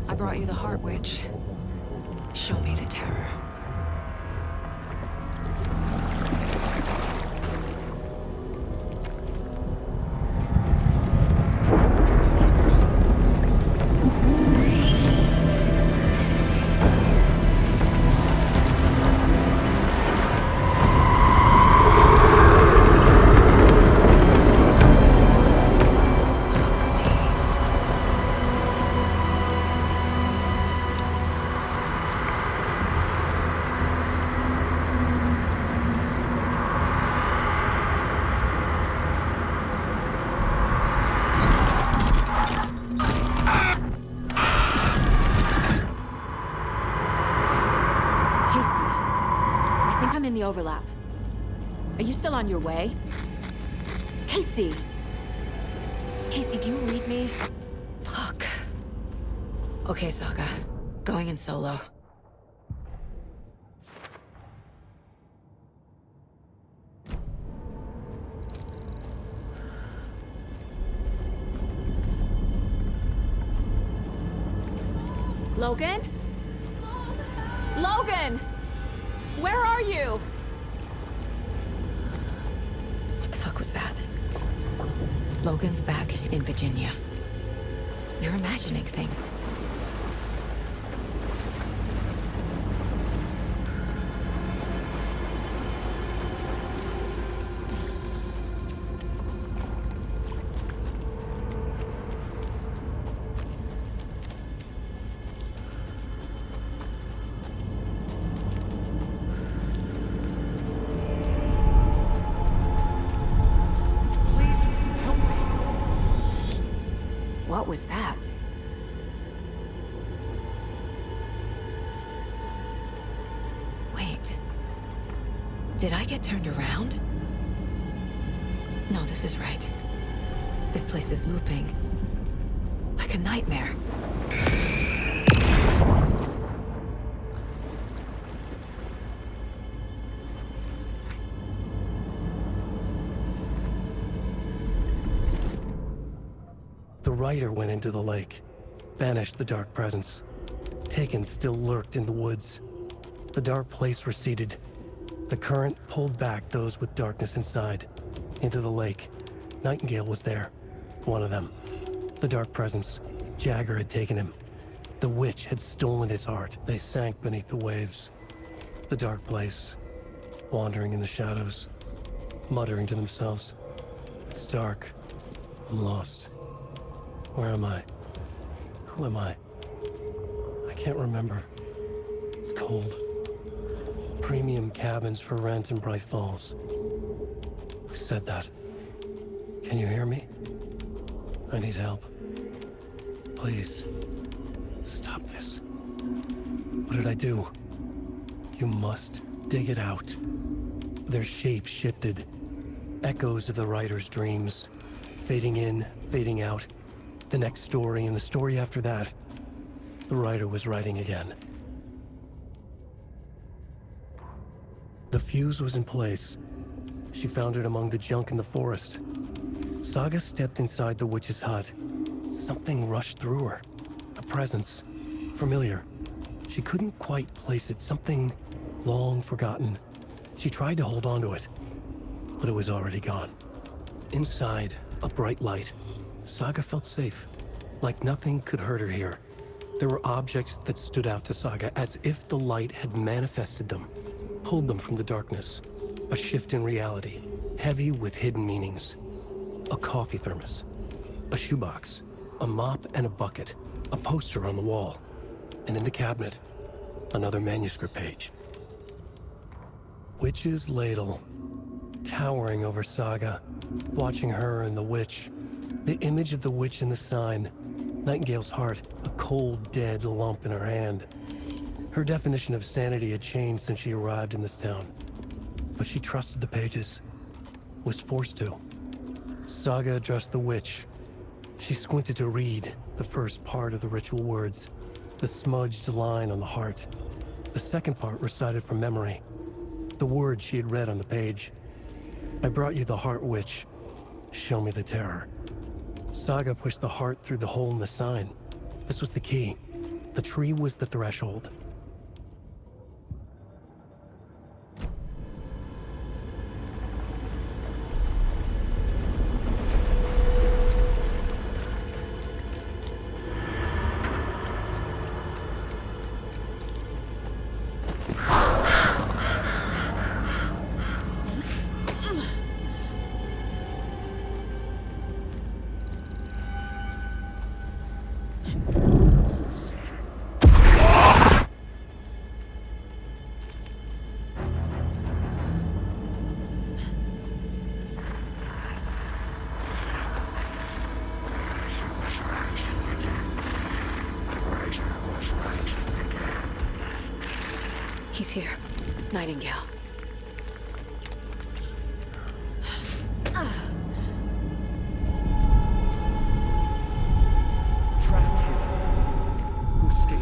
I brought you the Heart Witch. Show me the terror. The overlap. Are you still on your way? Casey! Casey, do you read me? Fuck. Okay, Saga. Going in solo. Logan? Logan! Where are you? What the fuck was that? Logan's back in Virginia. You're imagining things. What was that? Wait. Did I get turned around? No, this is right. This place is looping. Like a nightmare. The Rider went into the lake, banished the dark presence. Taken still lurked in the woods. The dark place receded. The current pulled back those with darkness inside, into the lake. Nightingale was there, one of them. The dark presence, Jagger had taken him. The witch had stolen his heart. They sank beneath the waves. The dark place, wandering in the shadows, muttering to themselves. It's dark. I'm lost. Where am I? Who am I? I can't remember. It's cold. Premium cabins for rent in Bright Falls. Who said that? Can you hear me? I need help. Please. Stop this. What did I do? You must dig it out. Their shape shifted. Echoes of the writer's dreams. Fading in, fading out. The next story and the story after that. The writer was writing again. The fuse was in place. She found it among the junk in the forest. Saga stepped inside the witch's hut. Something rushed through her. A presence. Familiar. She couldn't quite place it. Something long forgotten. She tried to hold on to it, but it was already gone. Inside, a bright light. Saga felt safe, like nothing could hurt her here. There were objects that stood out to Saga as if the light had manifested them, pulled them from the darkness. A shift in reality, heavy with hidden meanings. A coffee thermos, a shoebox, a mop and a bucket, a poster on the wall, and in the cabinet, another manuscript page. Witch's ladle, towering over Saga, watching her and the witch. The image of the witch in the sign, Nightingale's heart, a cold, dead lump in her hand. Her definition of sanity had changed since she arrived in this town. But she trusted the pages, was forced to. Saga addressed the witch. She squinted to read the first part of the ritual words, the smudged line on the heart. The second part recited from memory, the words she had read on the page. I brought you the heart, witch. Show me the terror. Saga pushed the heart through the hole in the sign. This was the key. The tree was the threshold. He's here. Nightingale. Trapped here. Who escaped?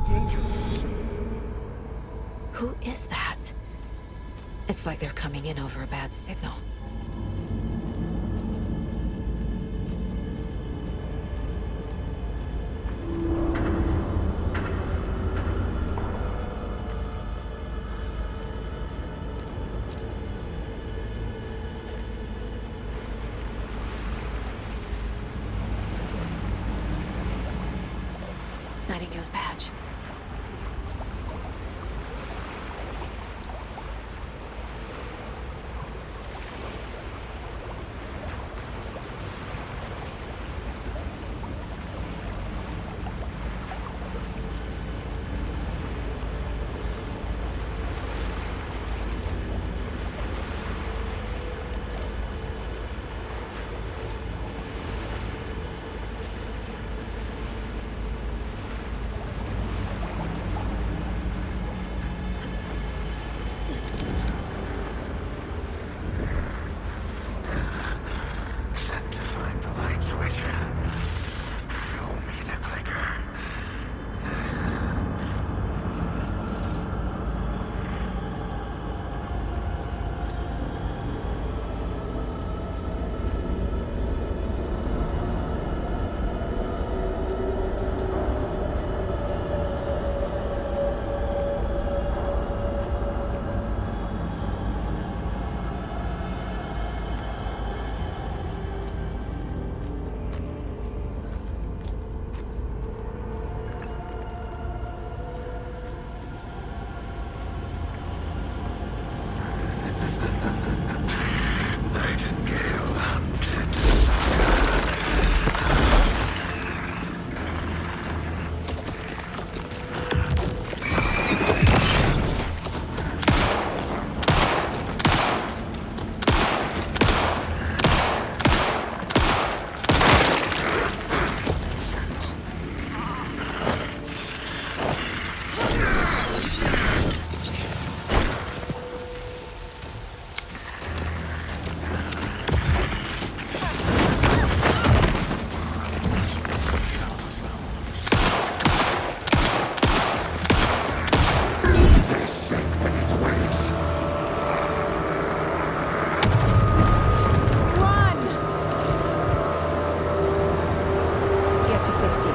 Danger. Who is that? It's like they're coming in over a bad signal. Nightingale's badge. Set to find the light switch. Show me the clicker. Nightingale hunted Get to safety.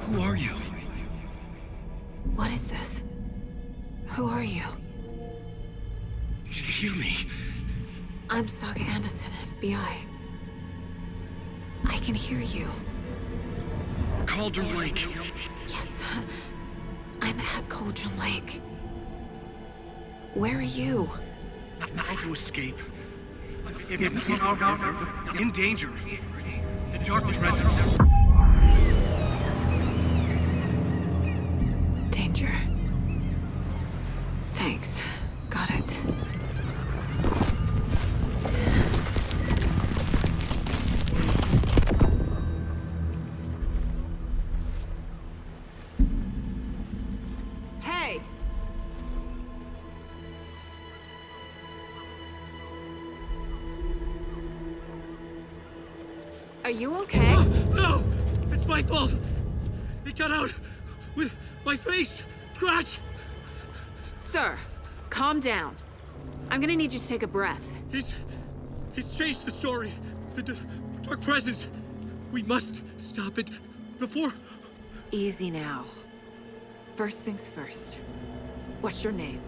Who are you? What is this? Who are you? Hear me. I'm Saga Anderson, FBI. I can hear you. Cauldron Lake. Yes, I'm at Cauldron Lake. Where are you? How to escape. In danger. The dark presence. Danger. Thanks. Got it. Hey! Are you okay? No! It's my fault! It got out with my face! Scratch! Sir, calm down. I'm gonna need you to take a breath. He's changed the story. The dark presence. We must stop it before... Easy now. First things first. What's your name?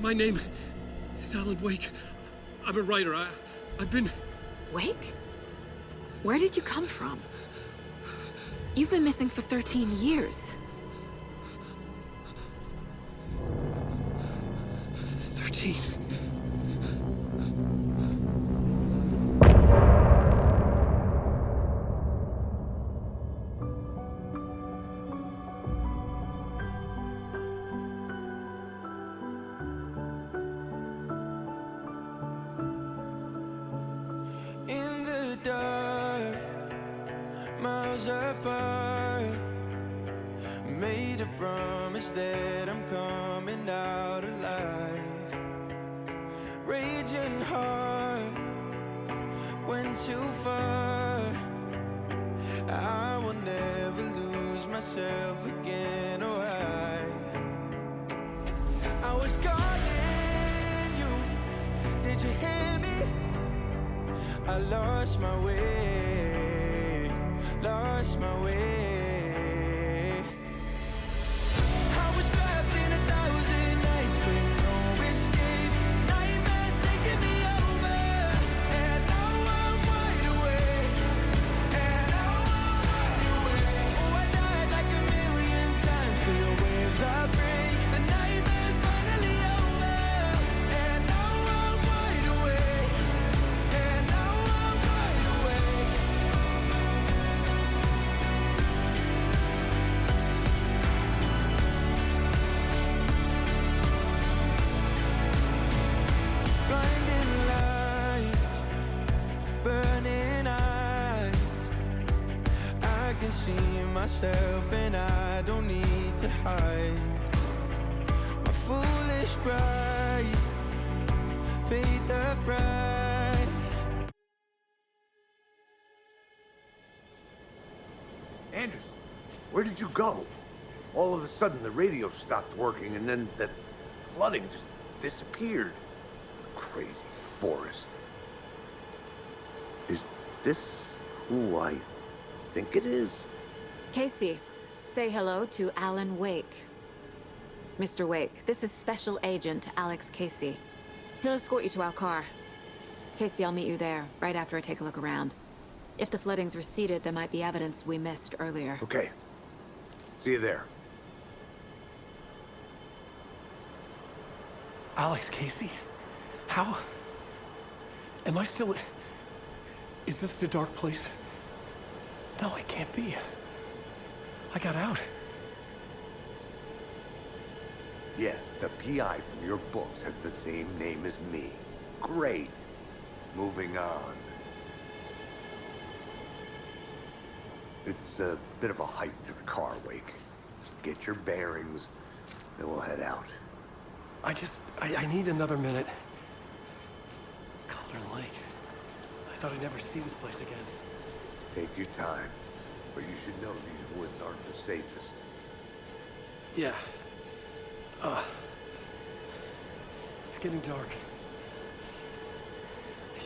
My name is Alan Wake. I'm a writer. I've been... Wake? Where did you come from? You've been missing for 13 years. 13. In the dark, miles apart, made a promise that I'm coming out alive. Raging heart, went too far. I will never lose myself again, or I was calling you, did you hear me? I lost my way, lost my way. I was trapped in 1,000 nights with no escape. Nightmares taking me over, and now I'm wide awake. And now I'm wide awake. Oh, I died like 1,000,000 times, feel the waves I break. The nightmare's finally over, and now I'm wide awake. And now I'm wide awake. Blinding lights, burning eyes. I can see myself and I don't need to hide. My foolish pride paid the price. Anders, where did you go? All of a sudden, the radio stopped working, and then the flooding just disappeared. Crazy forest. Is this who I think it is? Casey, say hello to Alan Wake. Mr. Wake, this is Special Agent Alex Casey. He'll escort you to our car. Casey, I'll meet you there, right after I take a look around. If the flooding's receded, there might be evidence we missed earlier. Okay. See you there. Alex Casey? How? Am I still... Is this the dark place? No, it can't be. I got out. Yeah, the PI from your books has the same name as me. Great. Moving on. It's a bit of a hike to the car, Wake. Get your bearings, then we'll head out. I need another minute. Calder Lake. I thought I'd never see this place again. Take your time, but you should know these woods aren't the safest. Yeah. It's getting dark.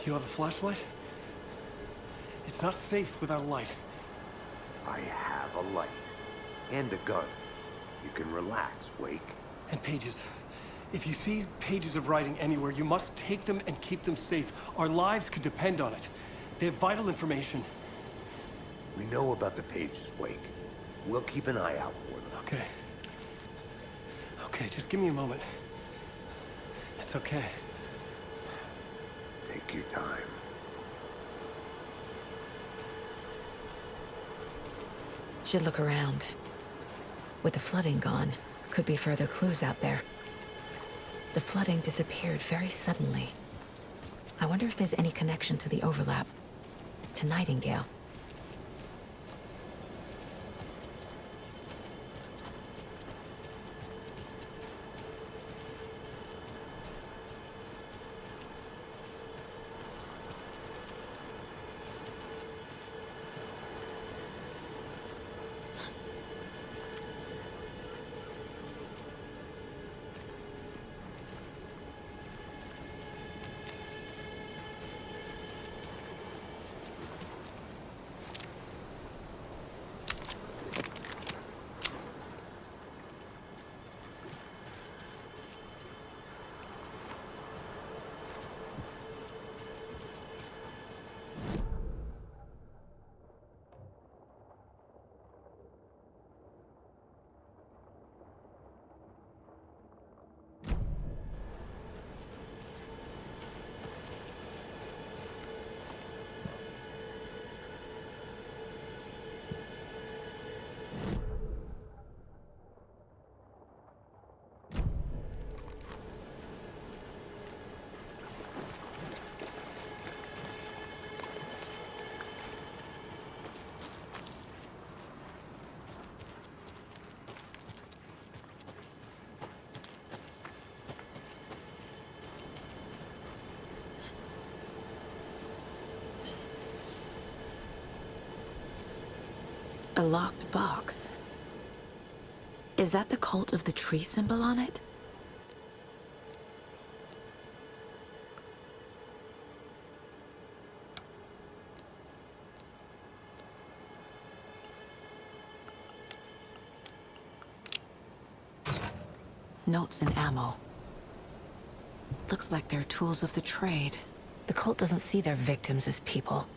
You have a flashlight? It's not safe without a light. I have a light. And a gun. You can relax, Wake. And pages. If you see pages of writing anywhere, you must take them and keep them safe. Our lives could depend on it. They have vital information. We know about the pages, Wake. We'll keep an eye out for them. Okay. Okay, just give me a moment. It's okay. Take your time. Should look around. With the flooding gone, could be further clues out there. The flooding disappeared very suddenly. I wonder if there's any connection to the overlap. To Nightingale. A locked box. Is that the cult of the tree symbol on it? Notes and ammo. Looks like they're tools of the trade. The cult doesn't see their victims as people.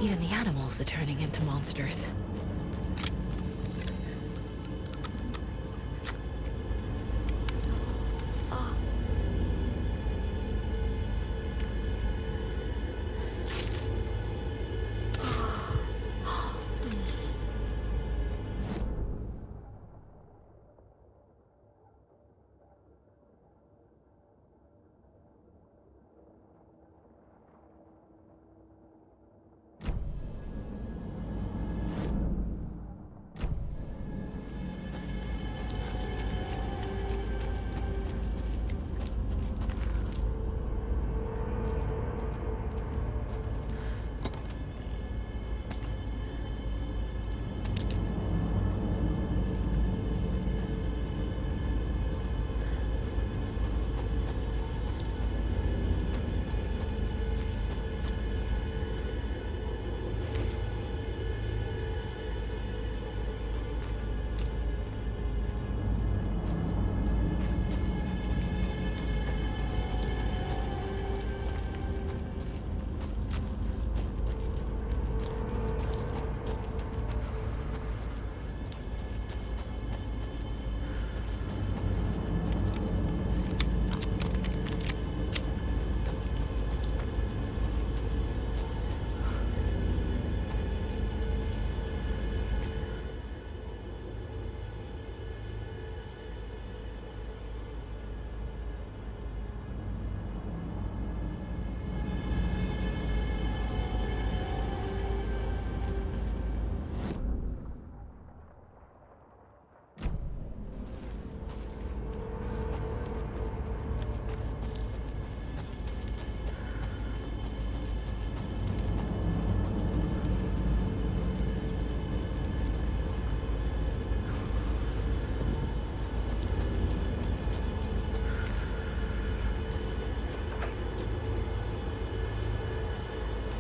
Even the animals are turning into monsters.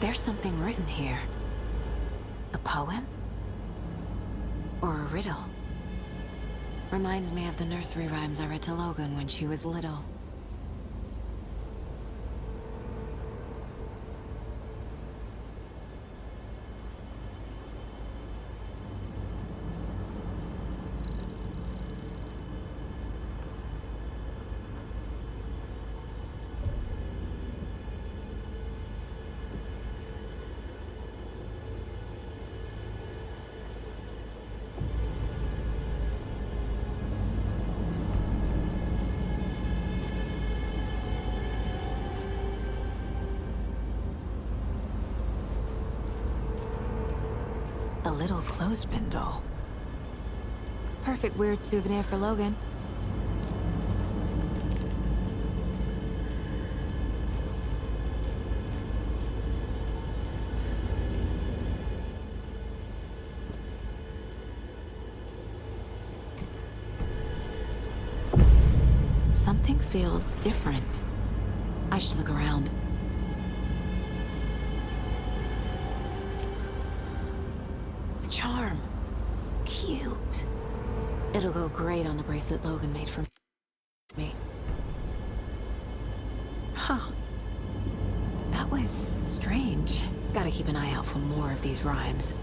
There's something written here. A poem? Or a riddle? Reminds me of the nursery rhymes I read to Logan when she was little. A little clothespin doll. Perfect weird souvenir for Logan. Something feels different. I should look around. Charm. Cute. It'll go great on the bracelet Logan made for me. Huh. That was strange. Gotta keep an eye out for more of these rhymes.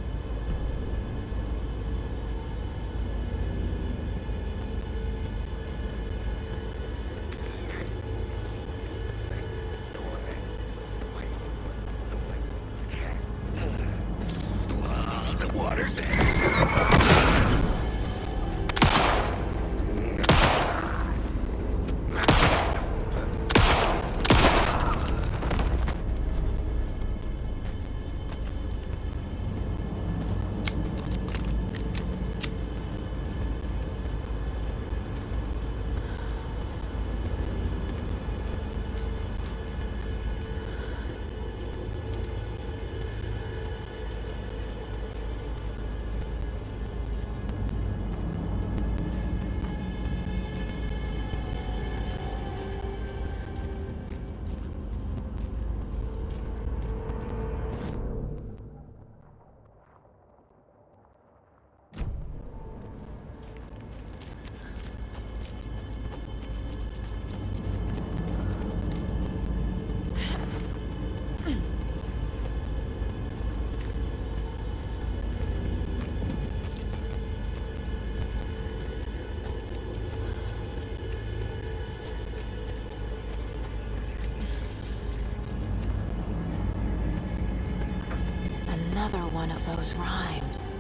Another one of those rhymes.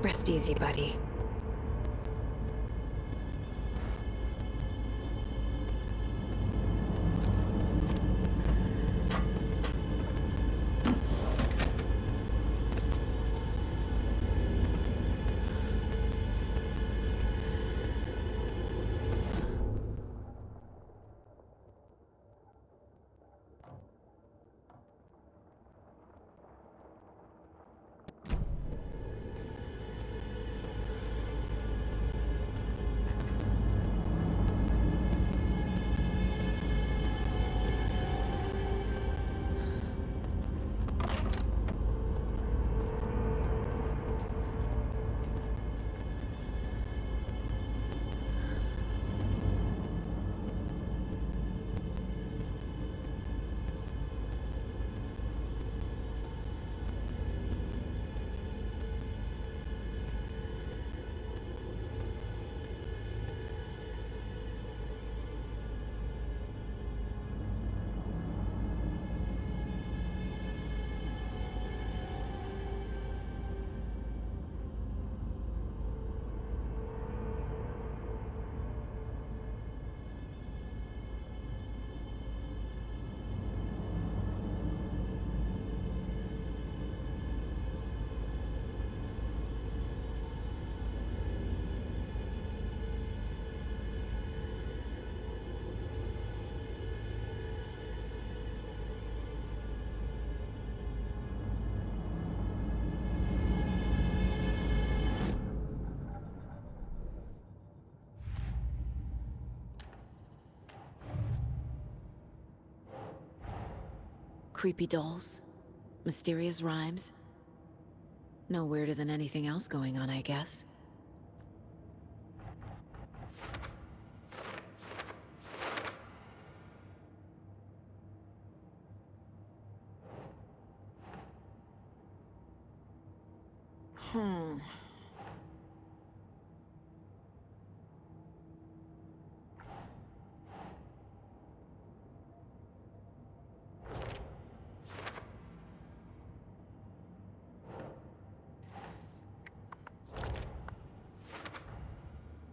Rest easy, buddy. Creepy dolls, mysterious rhymes. No weirder than anything else going on, I guess.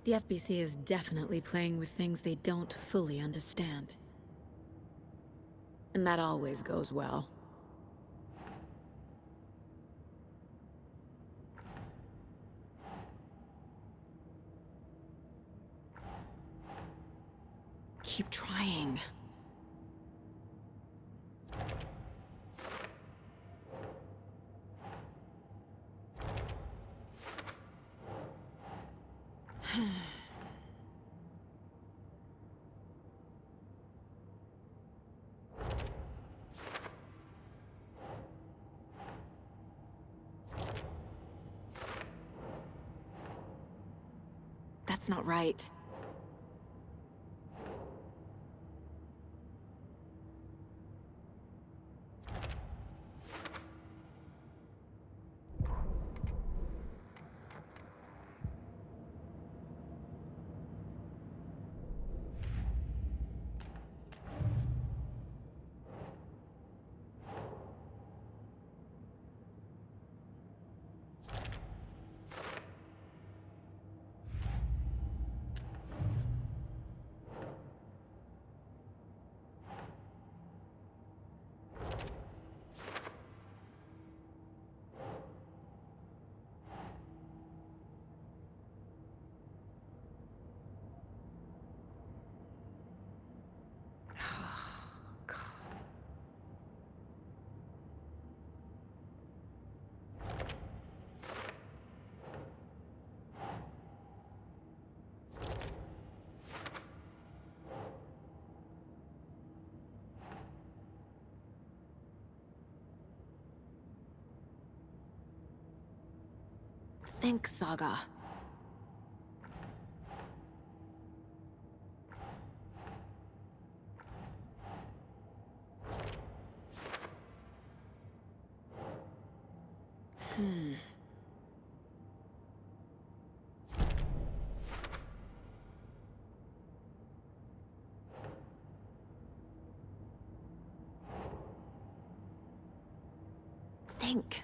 The FBC is definitely playing with things they don't fully understand. And that always goes well. Keep trying. That's not right. Think, Saga. Think.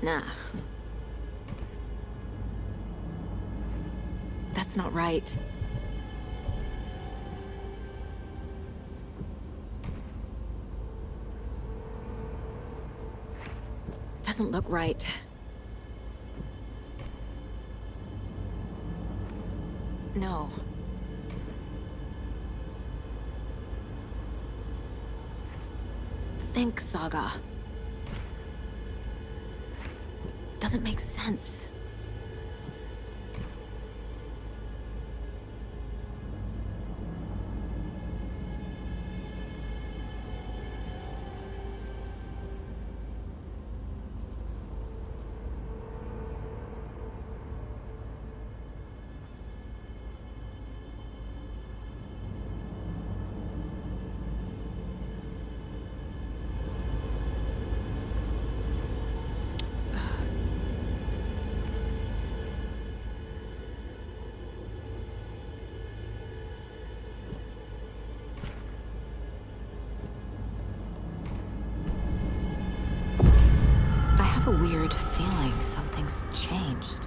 Nah. That's not right. Doesn't look right. No. Think, Saga. Doesn't make sense. I have a weird feeling something's changed.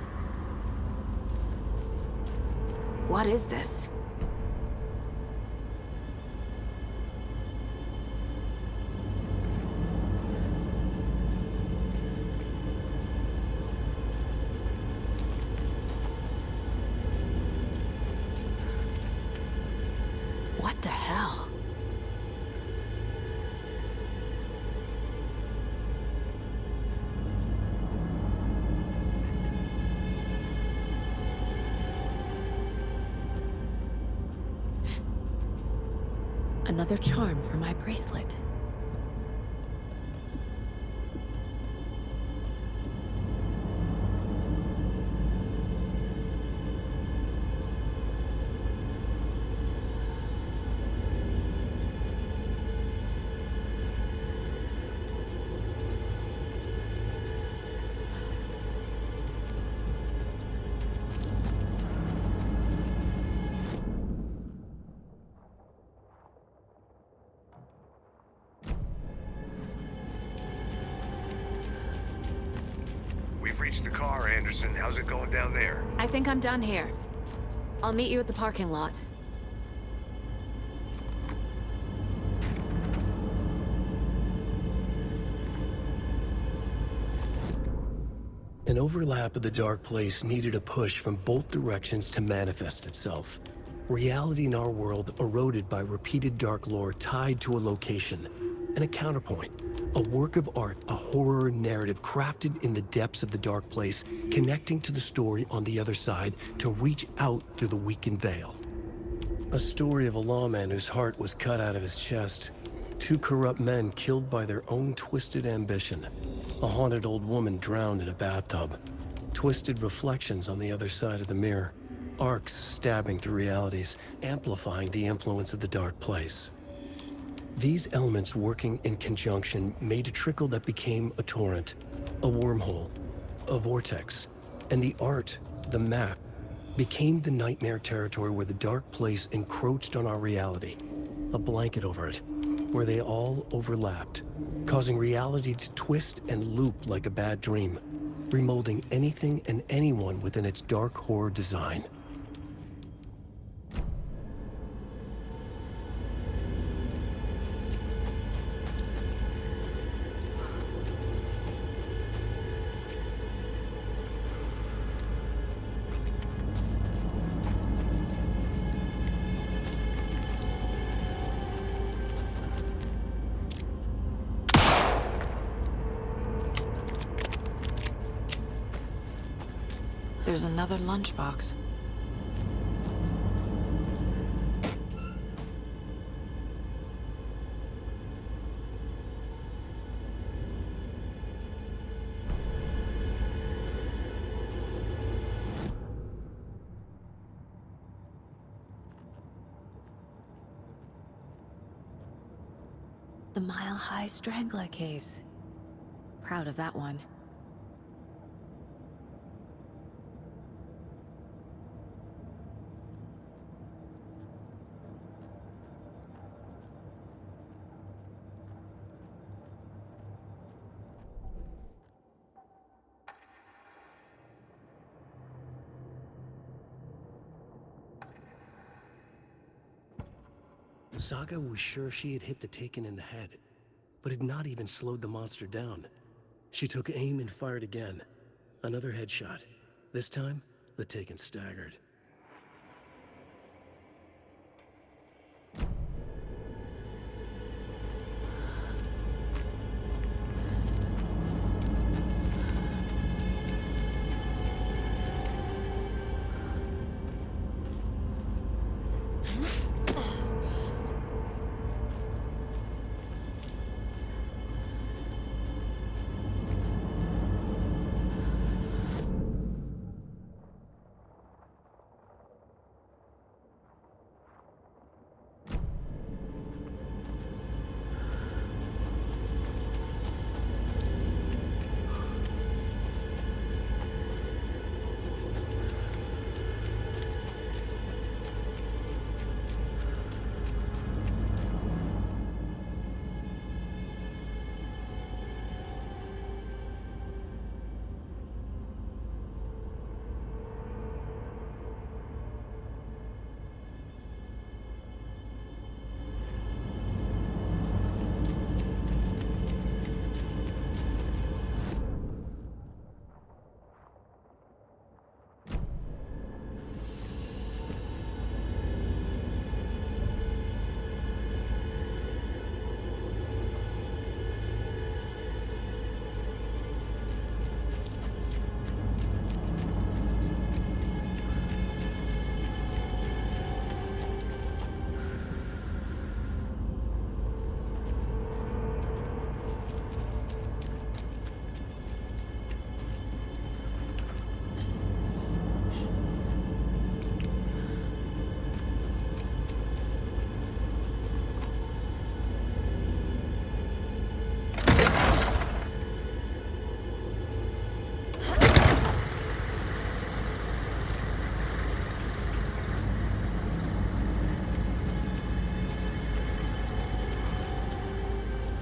What is this? What the hell? Another charm for my bracelet. We've reached the car, Anderson. How's it going down there? I think I'm done here. I'll meet you at the parking lot. An overlap of the dark place needed a push from both directions to manifest itself. Reality in our world eroded by repeated dark lore tied to a location, and a counterpoint. A work of art, a horror narrative crafted in the depths of the dark place, connecting to the story on the other side to reach out through the weakened veil. A story of a lawman whose heart was cut out of his chest. Two corrupt men killed by their own twisted ambition. A haunted old woman drowned in a bathtub. Twisted reflections on the other side of the mirror. Arcs stabbing through realities, amplifying the influence of the dark place. These elements working in conjunction made a trickle that became a torrent, a wormhole, a vortex, and the art, the map, became the nightmare territory where the dark place encroached on our reality, a blanket over it, where they all overlapped, causing reality to twist and loop like a bad dream, remolding anything and anyone within its dark horror design. There's another lunchbox. The Mile High Strangler case. Proud of that one. Saga was sure she had hit the Taken in the head, but had not even slowed the monster down. She took aim and fired again. Another headshot. This time, the Taken staggered.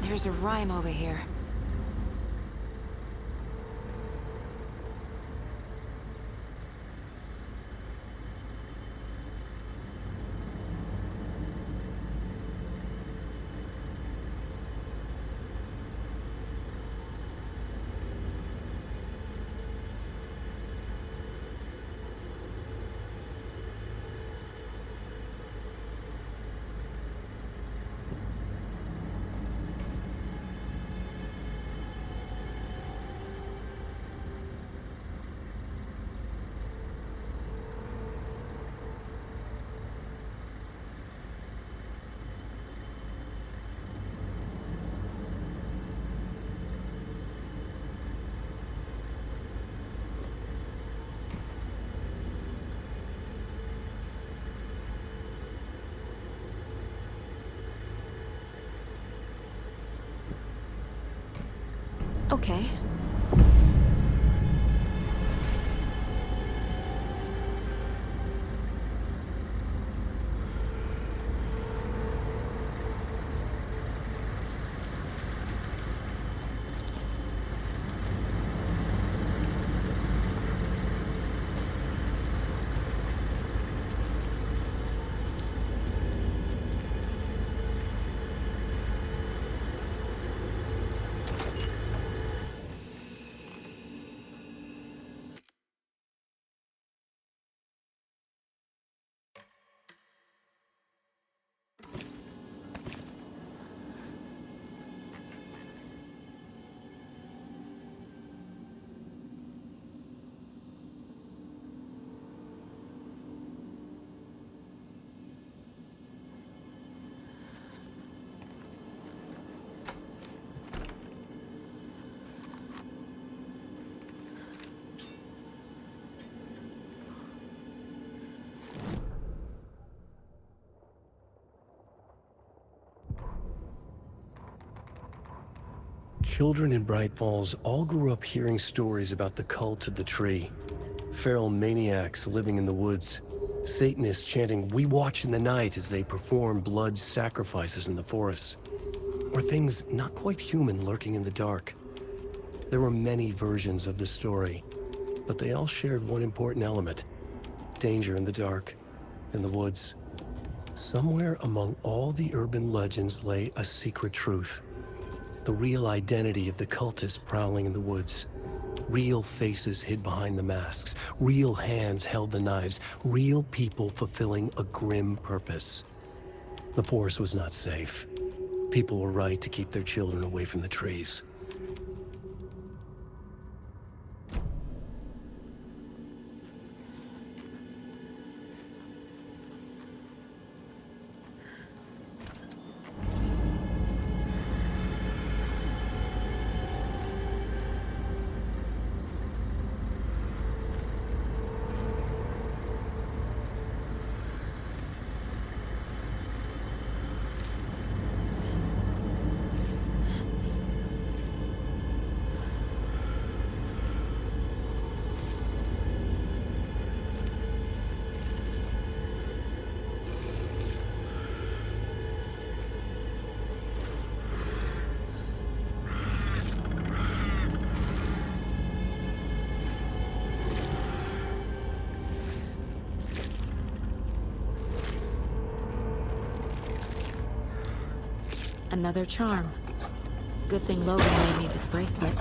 There's a rhyme over here. Okay. Children in Bright Falls all grew up hearing stories about the cult of the tree. Feral maniacs living in the woods. Satanists chanting, "We watch in the night," as they perform blood sacrifices in the forests. Or things not quite human lurking in the dark. There were many versions of the story, but they all shared one important element. Danger in the dark, in the woods. Somewhere among all the urban legends lay a secret truth. The real identity of the cultists prowling in the woods. Real faces hid behind the masks. Real hands held the knives. Real people fulfilling a grim purpose. The forest was not safe. People were right to keep their children away from the trees. Another charm. Good thing Logan made me this bracelet.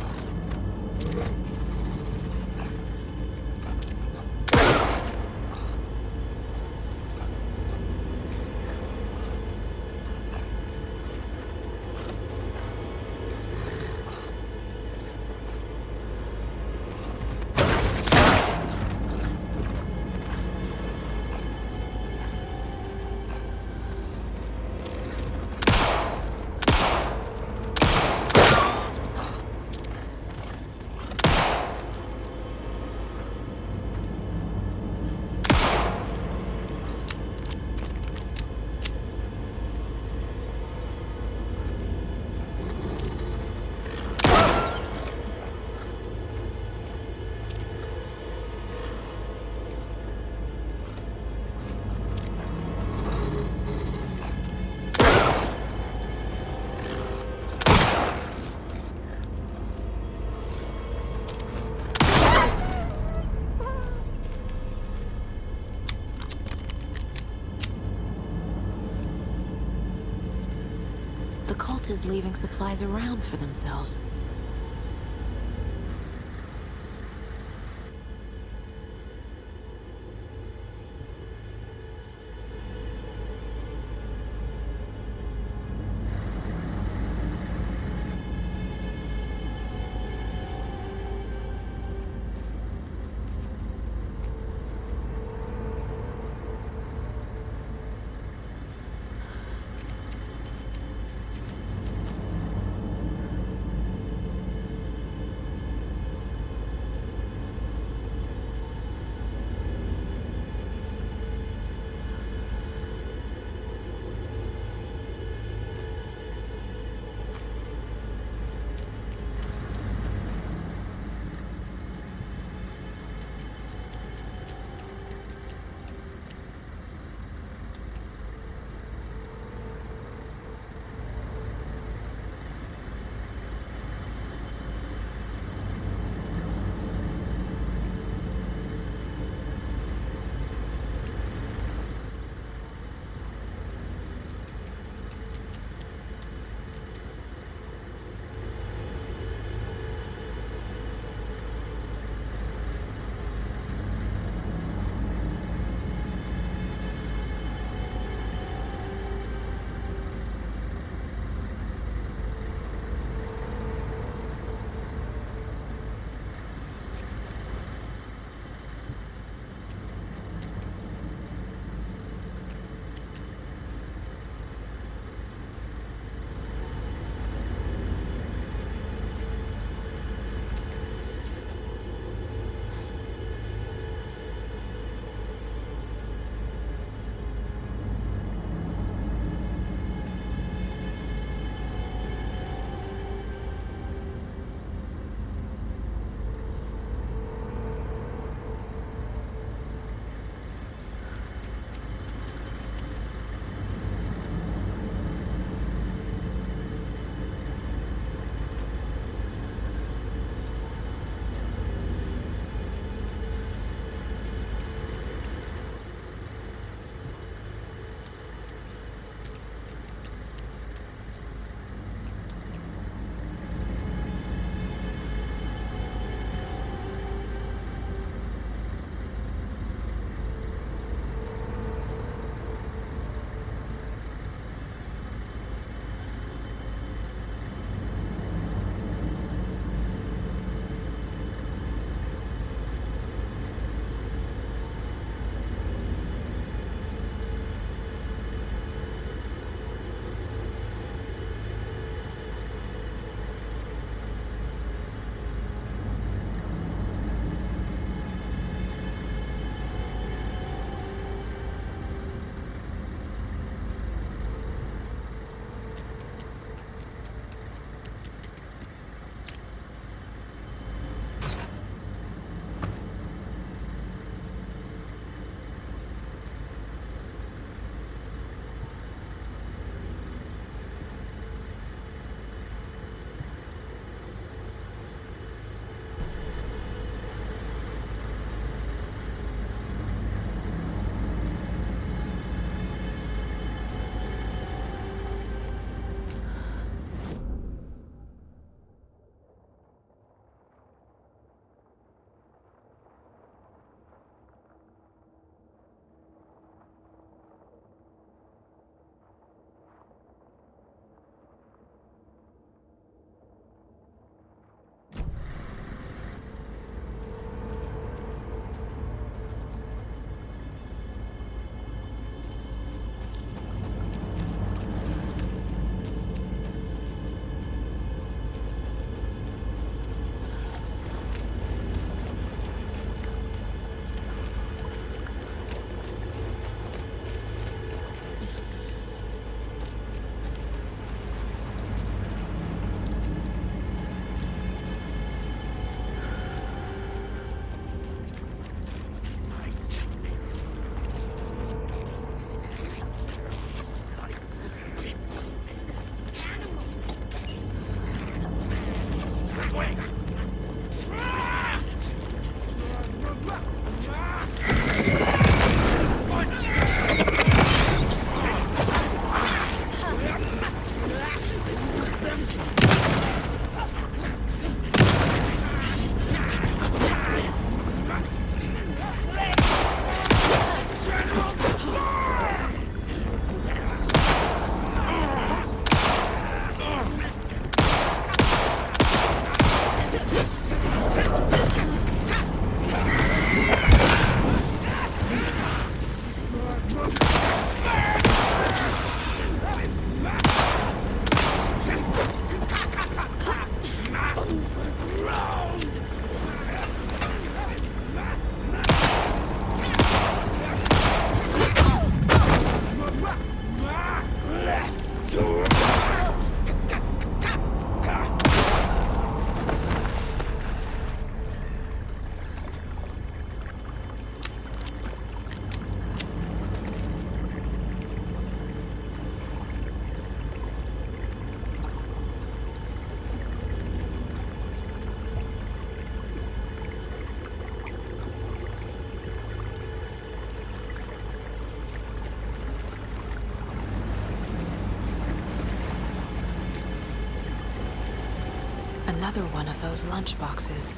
The cult is leaving supplies around for themselves. Another one of those lunchboxes.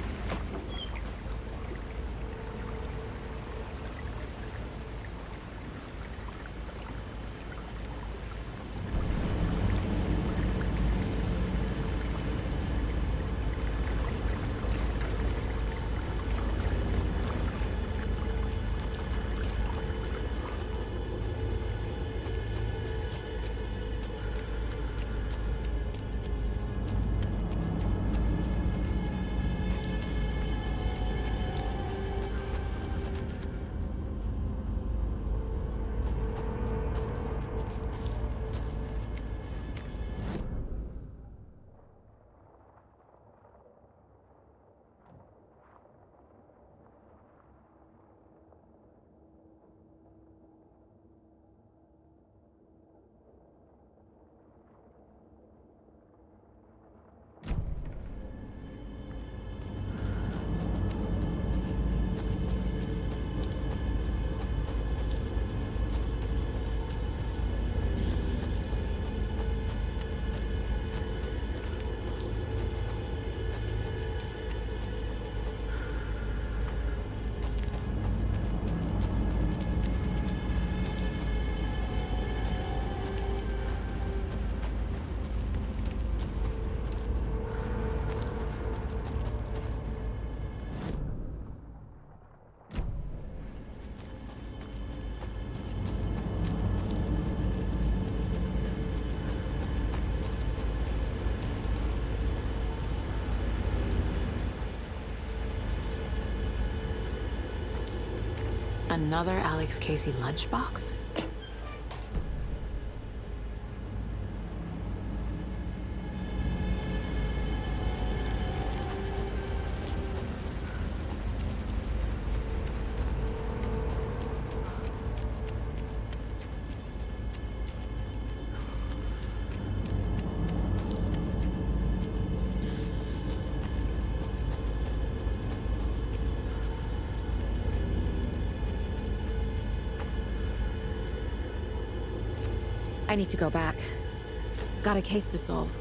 Another Alex Casey lunchbox? I need to go back. Got a case to solve.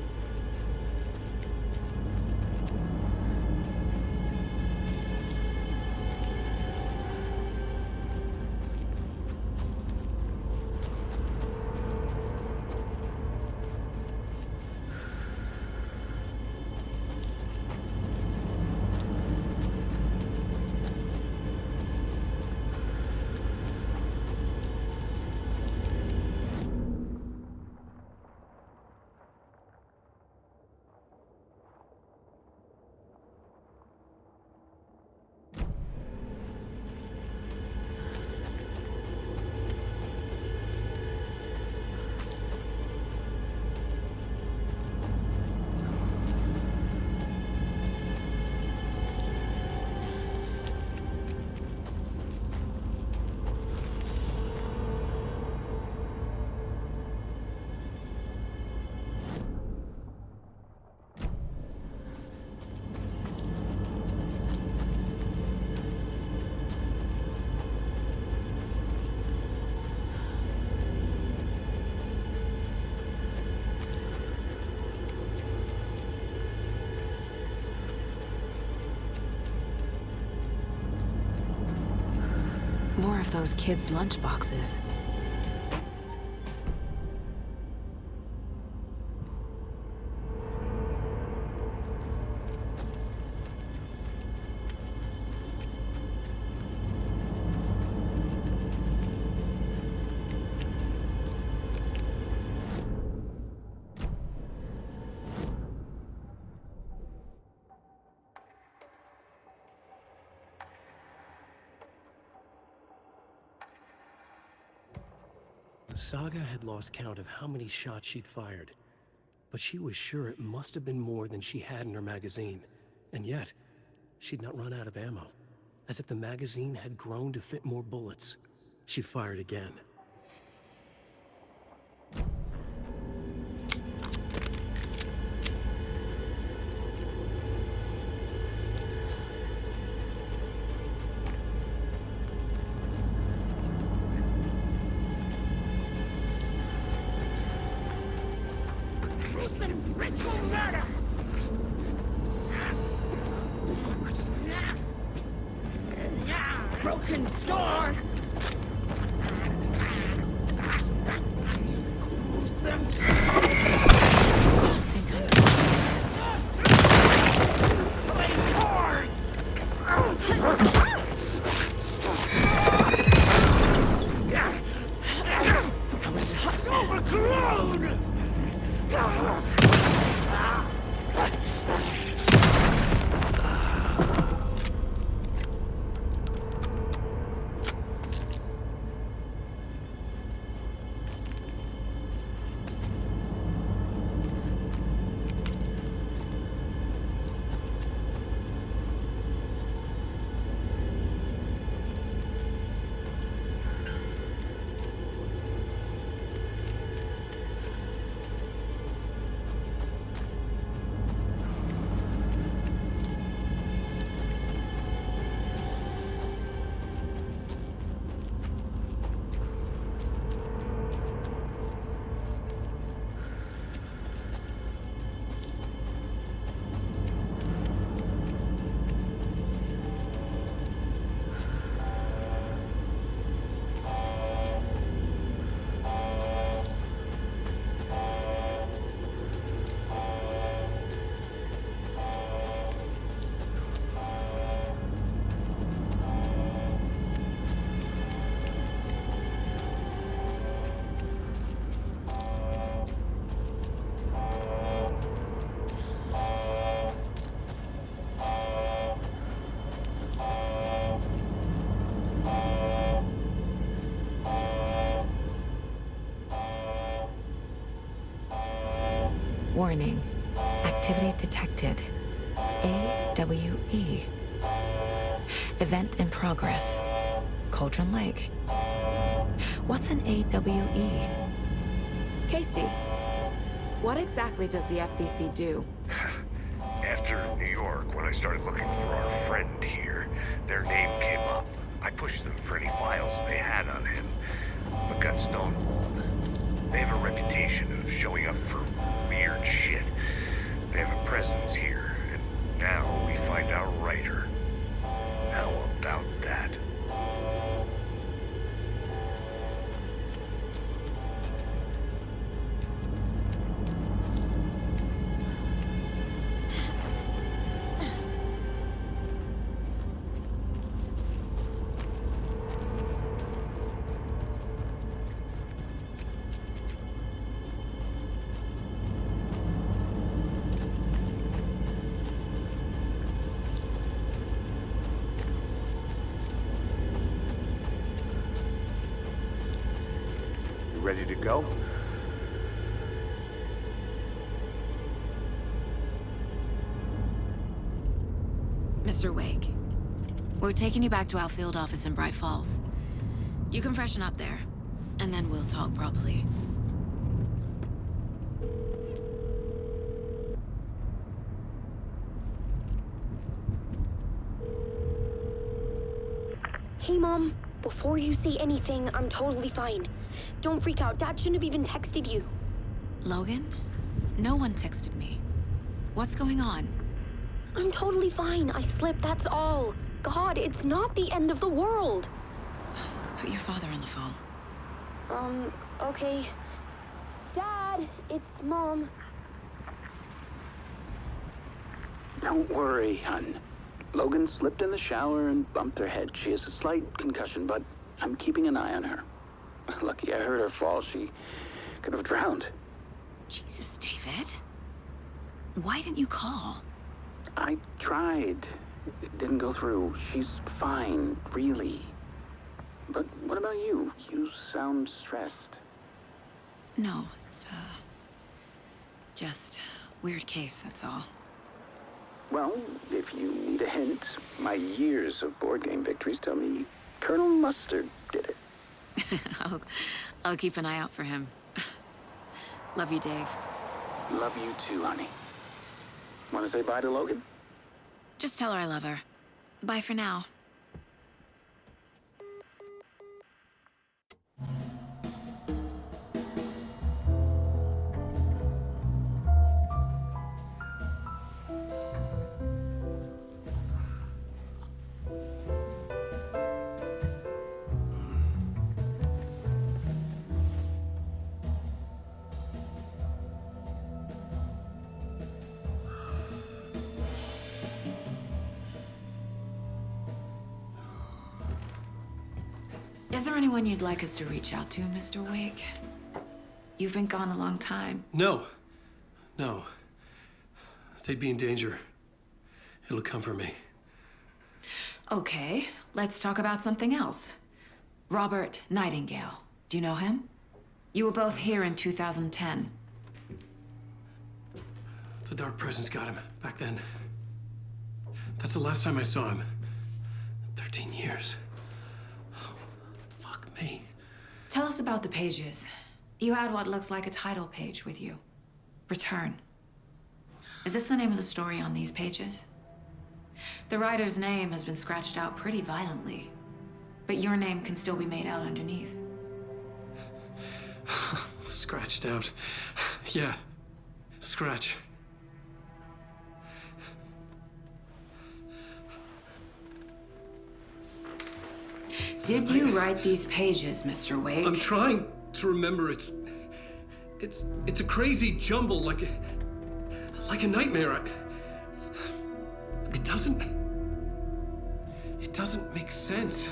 More of those kids' lunchboxes. Saga had lost count of how many shots she'd fired, but she was sure it must have been more than she had in her magazine. And yet, she'd not run out of ammo. As if the magazine had grown to fit more bullets. She fired again. Ritual murder! broken door! Warning. Activity detected. AWE. Event in progress. Cauldron Lake. What's an AWE? Casey, what exactly does the FBC do? After New York, when I started looking for our friend here, their name came up. I pushed them for any files they had on him, but got stonewalled. They have a reputation of showing up for weird shit. They have a presence here, and now we find our writer. How about that? Ready to go? Mr. Wake, we're taking you back to our field office in Bright Falls. You can freshen up there, and then we'll talk properly. Hey, Mom. Before you say anything, I'm totally fine. Don't freak out. Dad shouldn't have even texted you. Logan? No one texted me. What's going on? I'm totally fine. I slipped, that's all. God, it's not the end of the world. Put your father on the phone. Okay. Dad, it's Mom. Don't worry, hon. Logan slipped in the shower and bumped her head. She has a slight concussion, but I'm keeping an eye on her. Lucky I heard her fall. She could have drowned. Jesus, David. Why didn't you call? I tried. It didn't go through. She's fine, really. But what about you? You sound stressed. No, it's, just weird case, that's all. Well, if you need a hint, my years of board game victories tell me Colonel Mustard did it. I'll keep an eye out for him. Love you, Dave. Love you too, honey. Want to say bye to Logan? Just tell her I love her. Bye for now. Is there anyone you'd like us to reach out to, Mr. Wake? You've been gone a long time. No. No. They'd be in danger. It'll come for me. Okay, let's talk about something else. Robert Nightingale. Do you know him? You were both here in 2010. The Dark Presence got him back then. That's the last time I saw him. 13 years. Oh, fuck me. Tell us about the pages. You had what looks like a title page with you. Return. Is this the name of the story on these pages? The writer's name has been scratched out pretty violently, but your name can still be made out underneath. Scratched out. Yeah. Scratch. Did you write these pages, Mr. Wake? I'm trying to remember. It's a crazy jumble, like a nightmare. It doesn't make sense.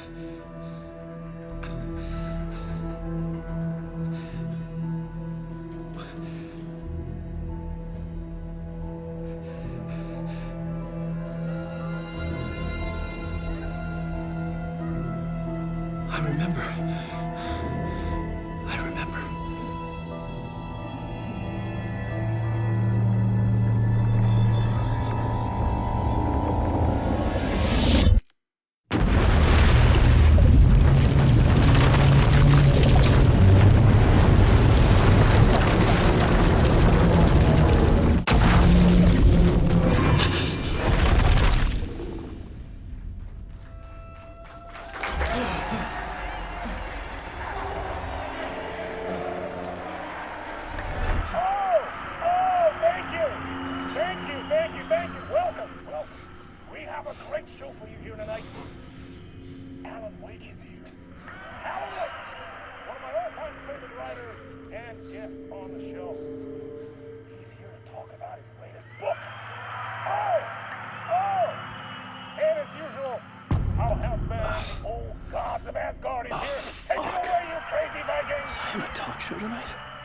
I remember.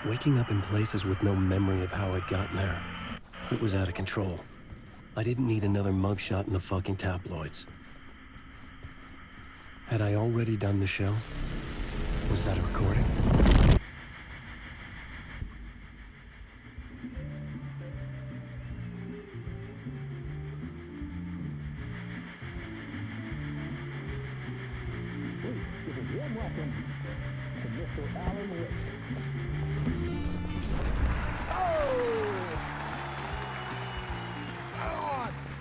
Waking up in places with no memory of how I'd gotten there. It was out of control. I didn't need another mugshot in the fucking tabloids. Had I already done the show? Was that a recording?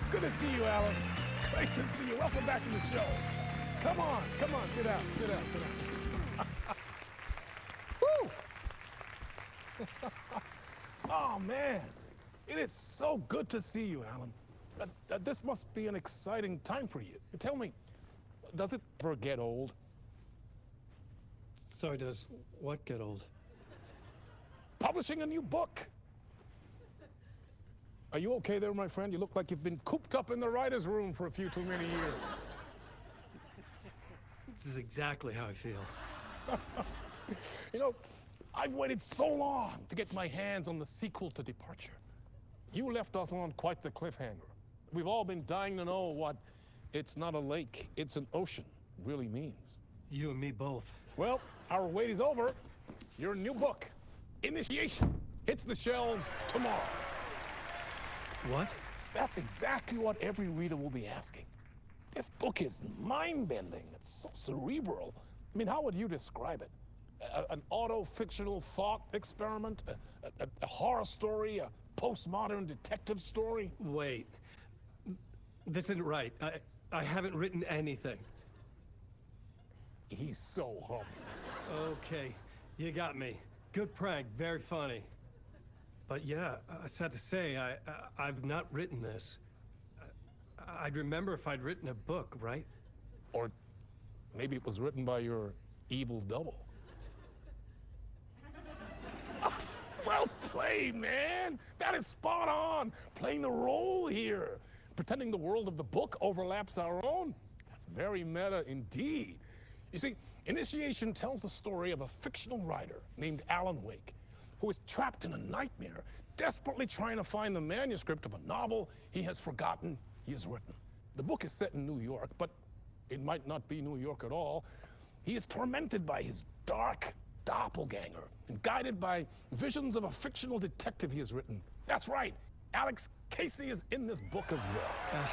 Good to see you, Alan. Great to see you. Welcome back to the show. Come on, sit down. Woo! Oh, man. It is so good to see you, Alan. This must be an exciting time for you. Tell me, does it ever get old? Sorry, does what get old? Publishing a new book. Are you okay there, my friend? You look like you've been cooped up in the writer's room for a few too many years. This is exactly how I feel. You know, I've waited so long to get my hands on the sequel to Departure. You left us on quite the cliffhanger. We've all been dying to know what "it's not a lake, it's an ocean" really means. You and me both. Well, our wait is over. Your new book, Initiation, hits the shelves tomorrow. What? That's exactly what every reader will be asking. This book is mind-bending. It's so cerebral. I mean, how would you describe it? An auto-fictional thought experiment? A horror story? A postmodern detective story? Wait. This isn't right. I haven't written anything. He's so humble. Okay, you got me. Good prank, very funny. But yeah, sad to say, I've not written this. I'd remember if I'd written a book, right? Or maybe it was written by your evil double. Well played, man! That is spot on! Playing the role here. Pretending the world of the book overlaps our own. That's very meta indeed. You see, Initiation tells the story of a fictional writer named Alan Wake, who is trapped in a nightmare, desperately trying to find the manuscript of a novel he has forgotten he has written. The book is set in New York, but it might not be New York at all. He is tormented by his dark doppelganger and guided by visions of a fictional detective he has written. That's right, Alex Casey is in this book as well.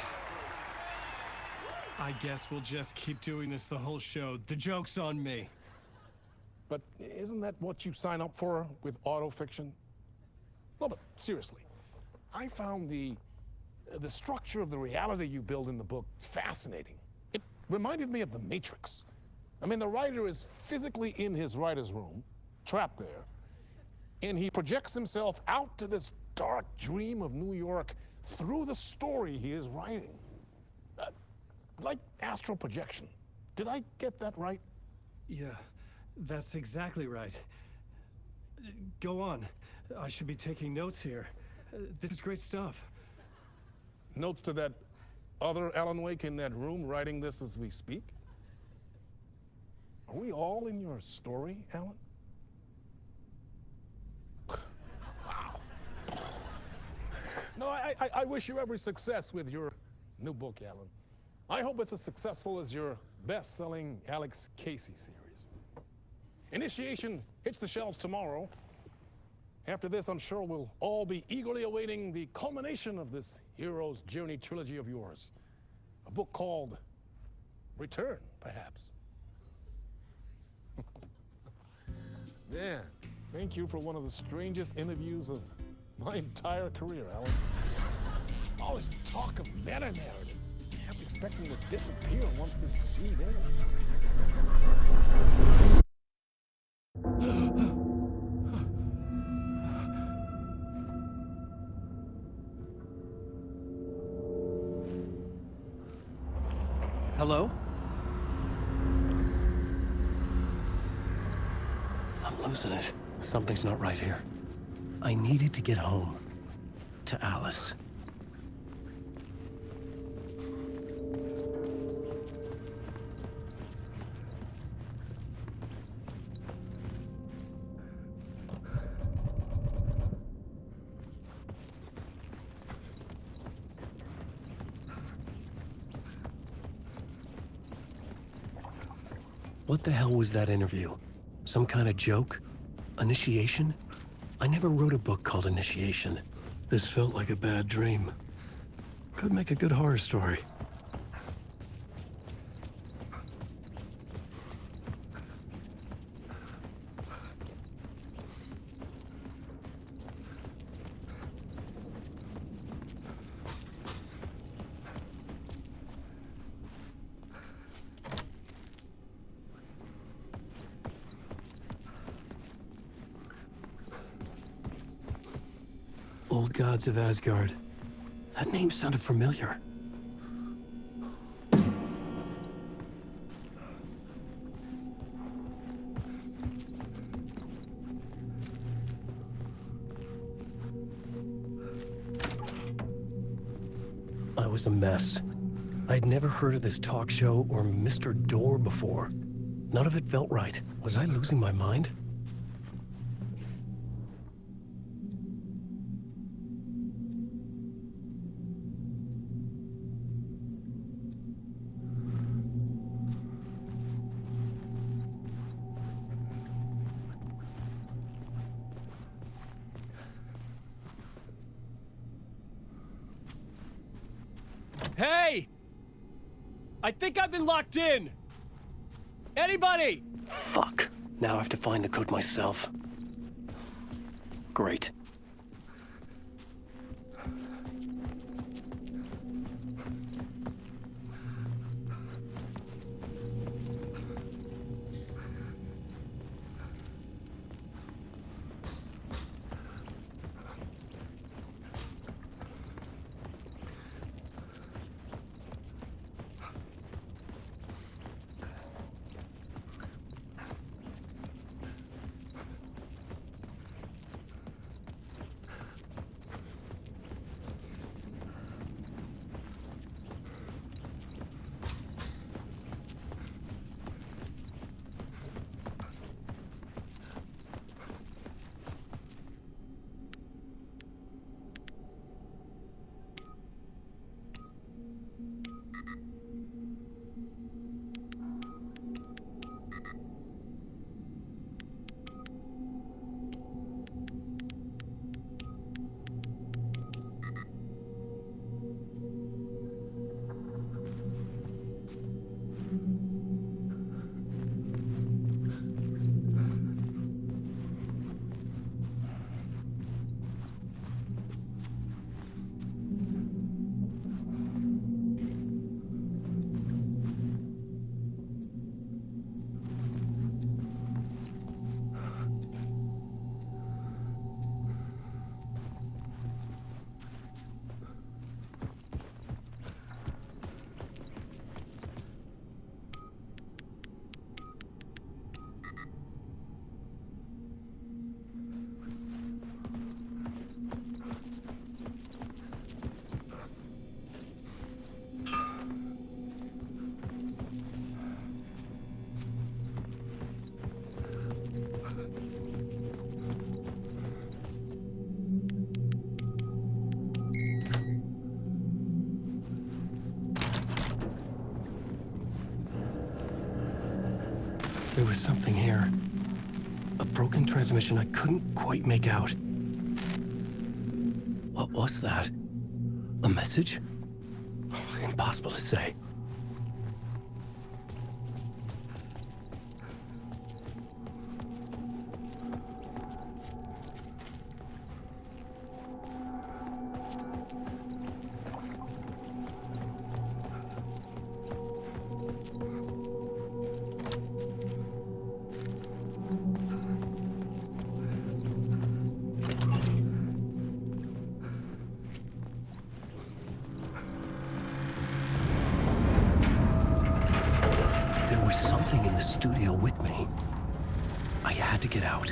I guess we'll just keep doing this the whole show. The joke's on me. But isn't that what you sign up for with autofiction? No, but seriously, I found the structure of the reality you build in the book fascinating. It reminded me of The Matrix. I mean, the writer is physically in his writer's room, trapped there, and he projects himself out to this dark dream of New York through the story he is writing. Like astral projection. Did I get that right? Yeah, that's exactly right. Go on. I should be taking notes here. This is great stuff. Notes to that other Alan Wake in that room writing this as we speak? Are we all in your story, Alan? Wow. No, I wish you every success with your new book, Alan. I hope it's as successful as your best-selling Alex Casey series. Initiation hits the shelves tomorrow. After this, I'm sure we'll all be eagerly awaiting the culmination of this hero's journey trilogy of yours. A book called Return, perhaps. Man, thank you for one of the strangest interviews of my entire career, Alan. All this talk of meta-narratives. I kept expecting to disappear once this scene ends. Hello? I'm losing it. Something's not right here. I needed to get home. To Alice. What the hell was that interview? Some kind of joke? Initiation? I never wrote a book called Initiation. This felt like a bad dream. Could make a good horror story. Old Gods of Asgard. That name sounded familiar. I was a mess. I'd never heard of this talk show or Mr. Door before. None of it felt right. Was I losing my mind? Hey! I think I've been locked in! Anybody? Fuck. Now I have to find the code myself. Great. There was something here. A broken transmission I couldn't quite make out. What was that? A message? Impossible to say. Studio with me. I had to get out.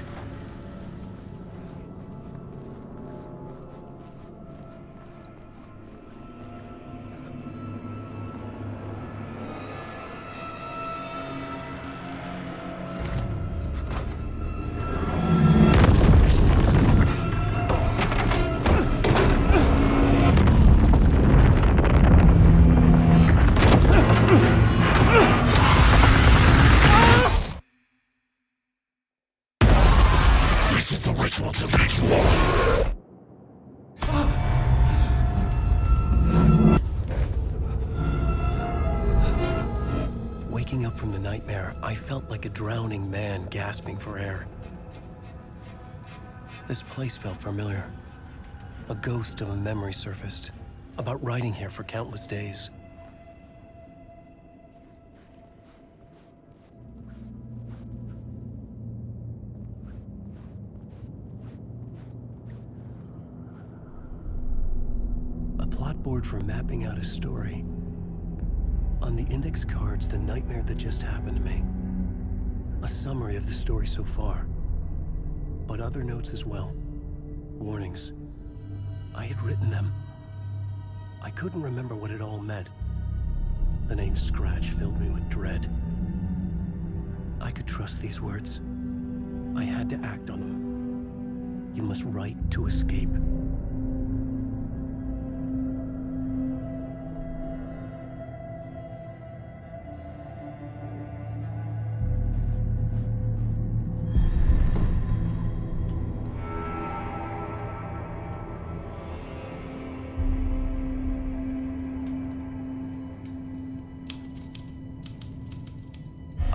Waking up from the nightmare, I felt like a drowning man gasping for air. This place felt familiar. A ghost of a memory surfaced, about riding here for countless days. A plot board for mapping out a story. On the index cards, the nightmare that just happened to me. A summary of the story so far. But other notes as well. Warnings. I had written them. I couldn't remember what it all meant. The name Scratch filled me with dread. I could trust these words. I had to act on them. You must write to escape.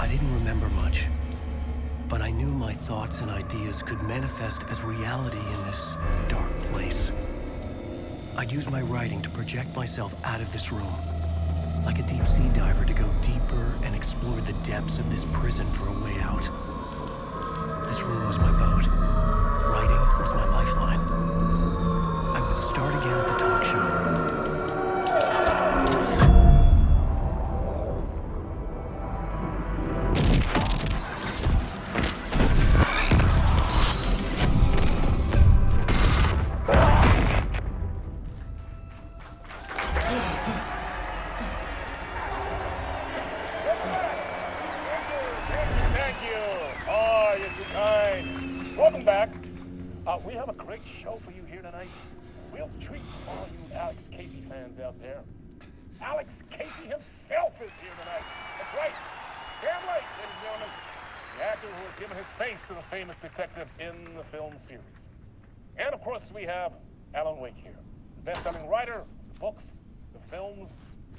I didn't remember much, but I knew my thoughts and ideas could manifest as reality in this dark place. I'd use my writing to project myself out of this room, like a deep sea diver to go deeper and explore the depths of this prison for a way out. This room was my boat. Writing was my lifeline. I would start again at the talk show. Welcome back. We have a great show for you here tonight. Real treat for all you Alex Casey fans out there. Alex Casey himself is here tonight. That's right. Sam Lake, ladies and gentlemen. The actor who has given his face to the famous detective in the film series. And of course, we have Alan Wake here. The best-selling writer, the books, the films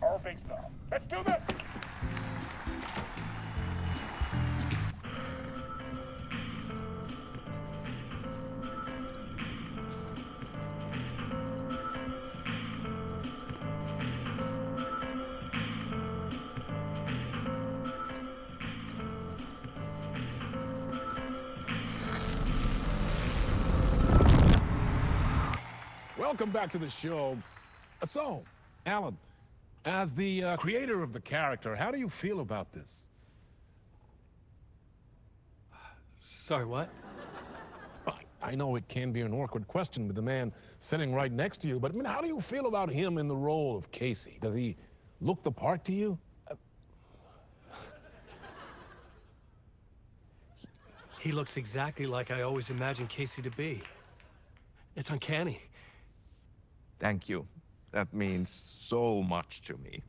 are based on. Let's do this! Welcome back to the show. So, Alan, as the creator of the character, how do you feel about this? Sorry, what? I know it can be an awkward question with the man sitting right next to you, but I mean, how do you feel about him in the role of Casey? Does he look the part to you? He looks exactly like I always imagined Casey to be. It's uncanny. Thank you. That means so much to me.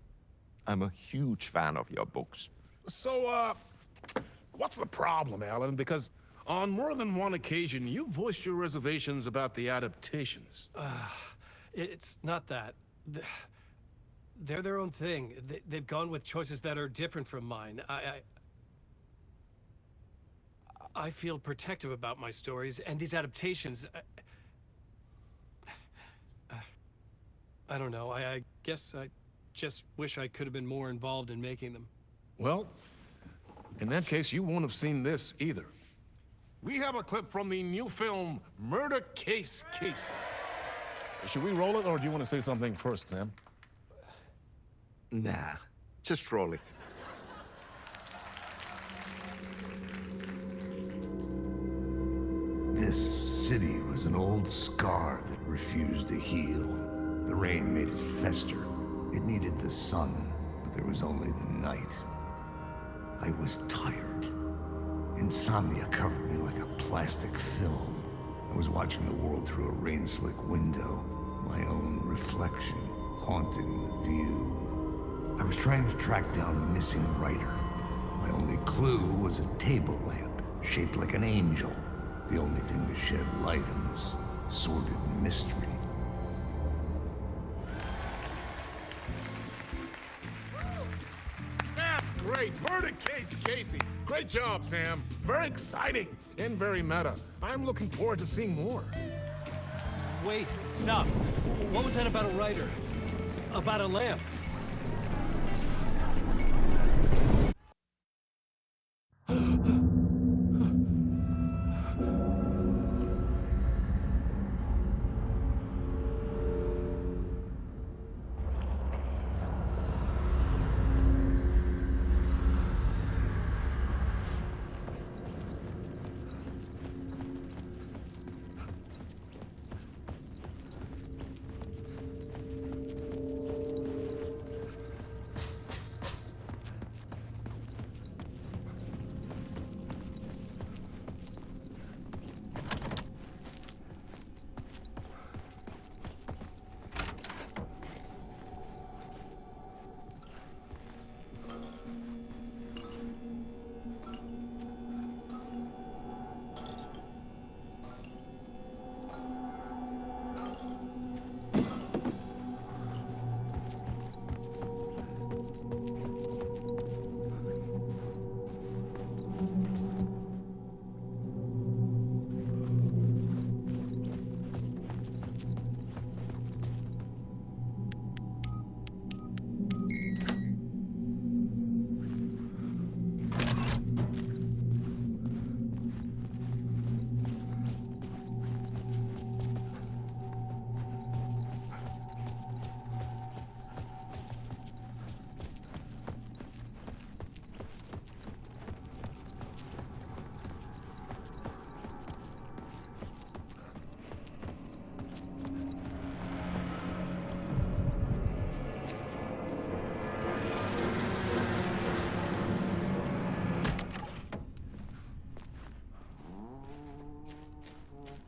I'm a huge fan of your books. So, What's the problem, Alan? Because on more than one occasion, you voiced your reservations about the adaptations. It's not that. They're their own thing. They've gone with choices that are different from mine. I feel protective about my stories, and these adaptations... I don't know. I guess I just wish I could have been more involved in making them. Well, in that case, you won't have seen this either. We have a clip from the new film, Murder Case Casey. Should we roll it, or do you want to say something first, Sam? Nah, just roll it. This city was an old scar that refused to heal. The rain made it fester. It needed the sun, but there was only the night. I was tired. Insomnia covered me like a plastic film. I was watching the world through a rain-slick window, my own reflection haunting the view. I was trying to track down a missing writer. My only clue was a table lamp, shaped like an angel. The only thing to shed light on this sordid mystery. That's great! Murder Case Casey! Great job, Sam. Very exciting and very meta. I'm looking forward to seeing more. Wait, stop. What was that about a writer? About a lamp?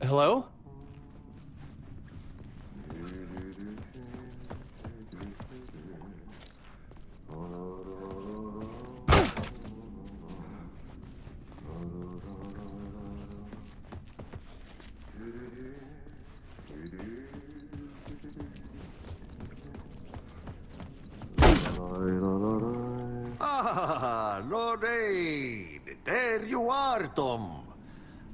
Hello? Ah, Lorraine! There you are, Tom.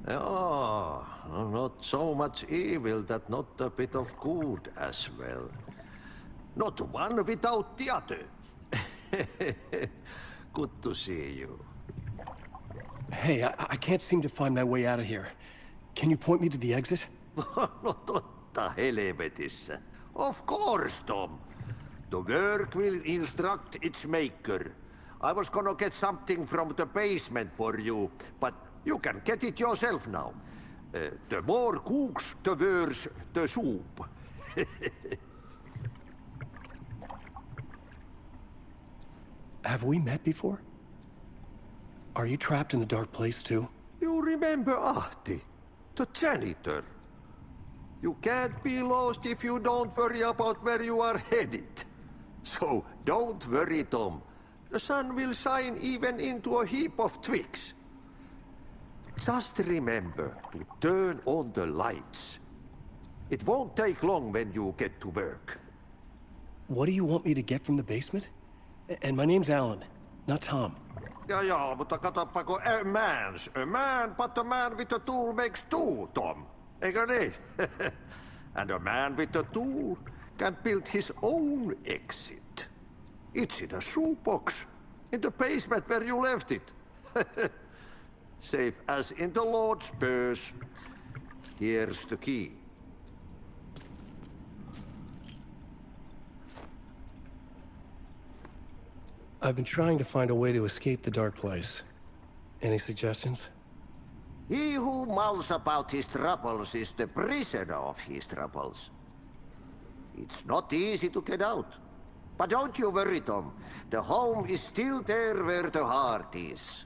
Oh, not so much evil that not a bit of good as well. Not one without the other. Good to see you. Hey, I can't seem to find my way out of here. Can you point me to the exit? No totta helvetissä. Of course, Tom. The work will instruct its maker. I was gonna get something from the basement for you, but you can get it yourself now. The more cooks, the worse the soup. Have we met before? Are you trapped in the dark place too? You remember Ahti, the janitor. You can't be lost if you don't worry about where you are headed. So don't worry, Tom. The sun will shine even into a heap of twigs. Just remember to turn on the lights. It won't take long when you get to work. What do you want me to get from the basement? And my name's Alan, not Tom. Ja, mutta katsoppa, a man, but a man with a tool makes two, Tom. Eikö niin? And a man with a tool can build his own exit. It's in a shoebox, in the basement where you left it. Safe as in the Lord's purse. Here's the key. I've been trying to find a way to escape the dark place. Any suggestions? He who mulls about his troubles is the prisoner of his troubles. It's not easy to get out. But don't you worry, Tom. The home is still there where the heart is.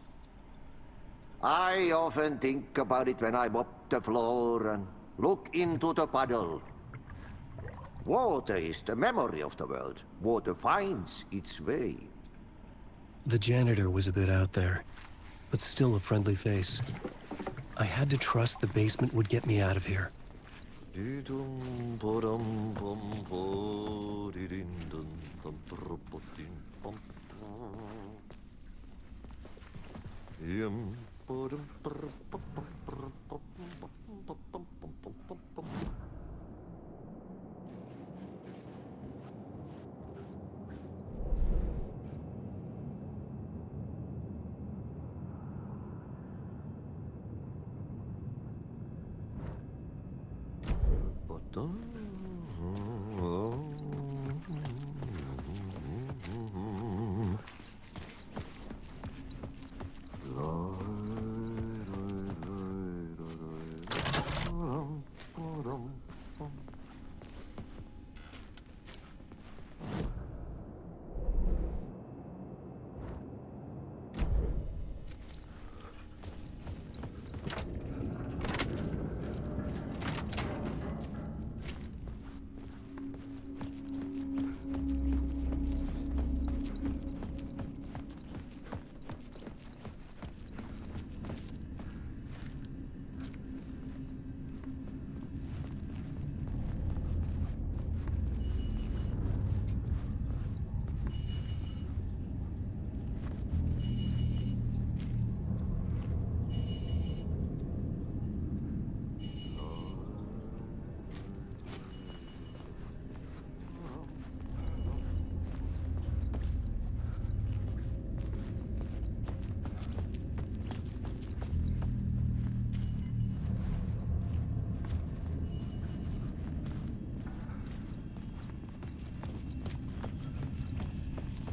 I often think about it when I mop the floor and look into the puddle. Water is the memory of the world. Water finds its way. The janitor was a bit out there, but still a friendly face. I had to trust the basement would get me out of here.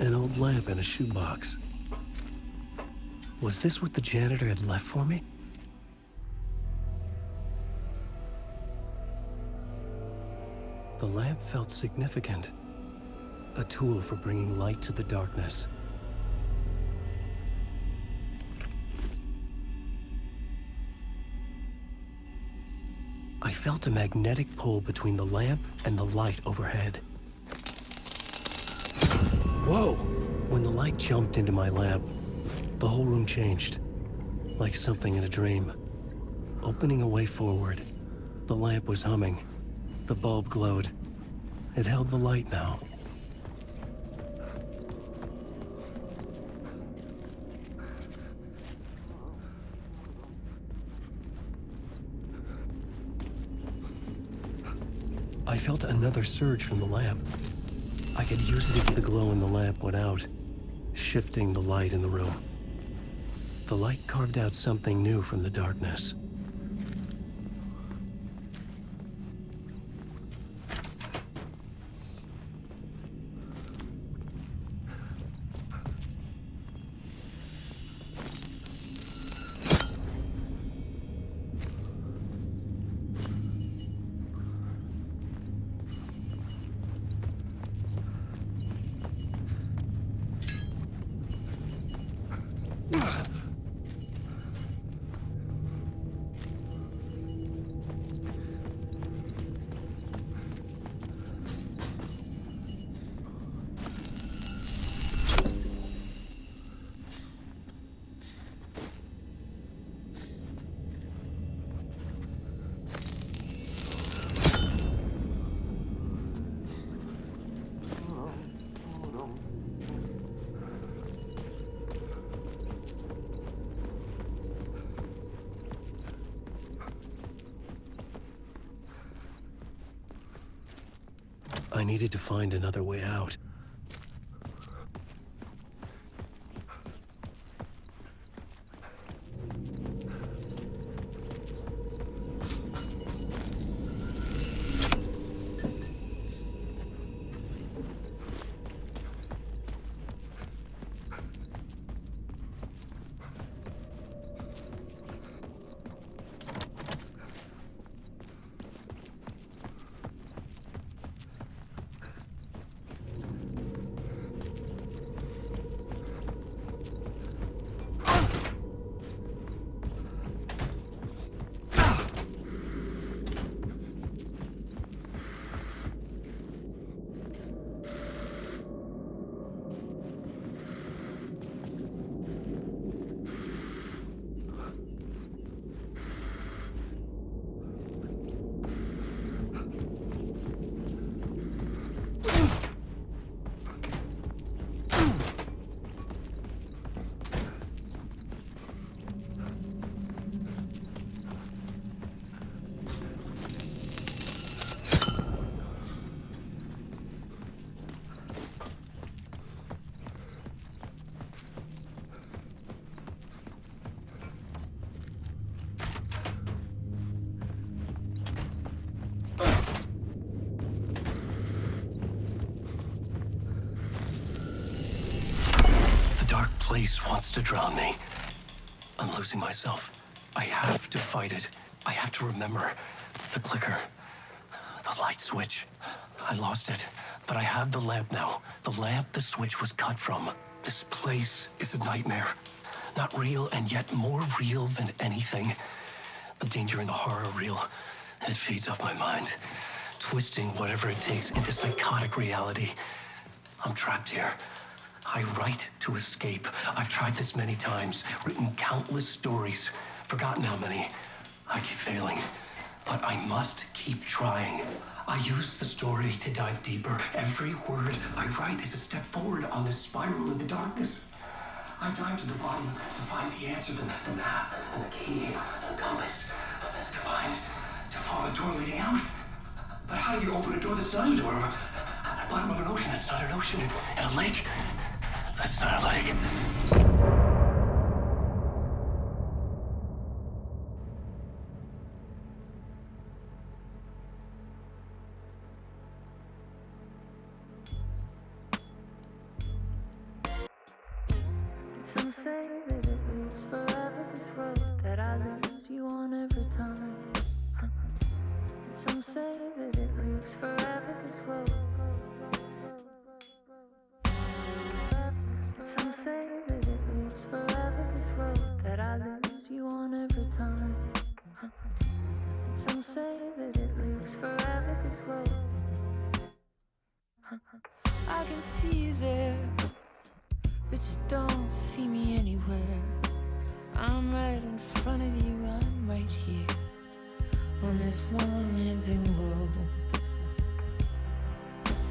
An old lamp in a shoebox. Was this what the janitor had left for me? The lamp felt significant. A tool for bringing light to the darkness. I felt a magnetic pull between the lamp and the light overhead. Whoa! When the light jumped into my lamp, the whole room changed, like something in a dream. Opening a way forward, the lamp was humming. The bulb glowed. It held the light now. I felt another surge from the lamp. I could use it if the glow in the lamp went out, shifting the light in the room. The light carved out something new from the darkness. I needed to find another way out. Place wants to drown me. I'm losing myself. I have to fight it. I have to remember the clicker, the light switch. I lost it, but I have the lamp now. The lamp the switch was cut from. This place is a nightmare. Not real, and yet more real than anything. The danger and the horror are real. It feeds off my mind, twisting whatever it takes into psychotic reality. I'm trapped here. I write to escape. I've tried this many times, written countless stories, forgotten how many. I keep failing, but I must keep trying. I use the story to dive deeper. Every word I write is a step forward on this spiral into darkness. I dive to the bottom to find the answer, the map, and the key, and the compass. It's combined to form a door leading out. But how do you open a door that's not a door? At the bottom of an ocean that's not an ocean, and a lake that's not a lake. Some say that it lives forever, this road that I lose you on every time. And some say that it lives forever, this road. Some say that it lives forever, this road that I lose you on every time. And some say that it lives forever, this road. I can see you there, but you don't see me anywhere. I'm right in front of you, I'm right here on this winding road.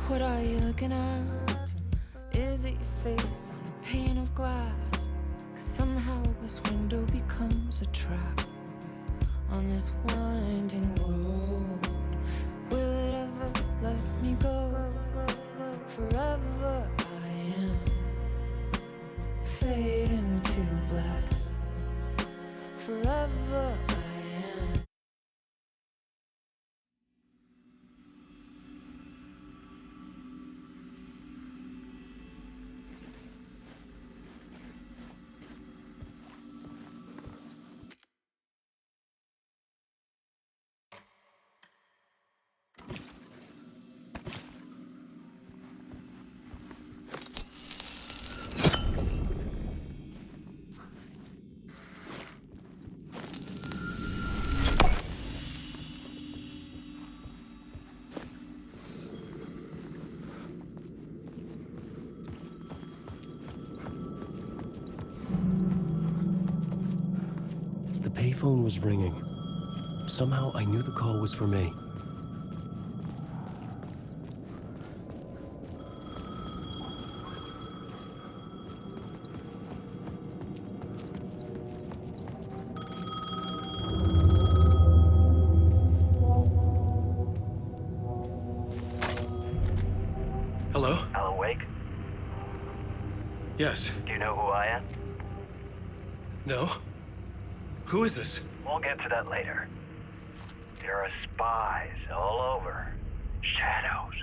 What are you looking at? Is it your face on a pane of glass? 'Cause somehow this window becomes a trap on this winding road. Will it ever let me go? Forever I am fading to black. Forever I am. The payphone was ringing. Somehow I knew the call was for me. Hello? Alan Wake? Yes. Do you know who I am? No? Who is this? We'll get to that later. There are spies all over. Shadows.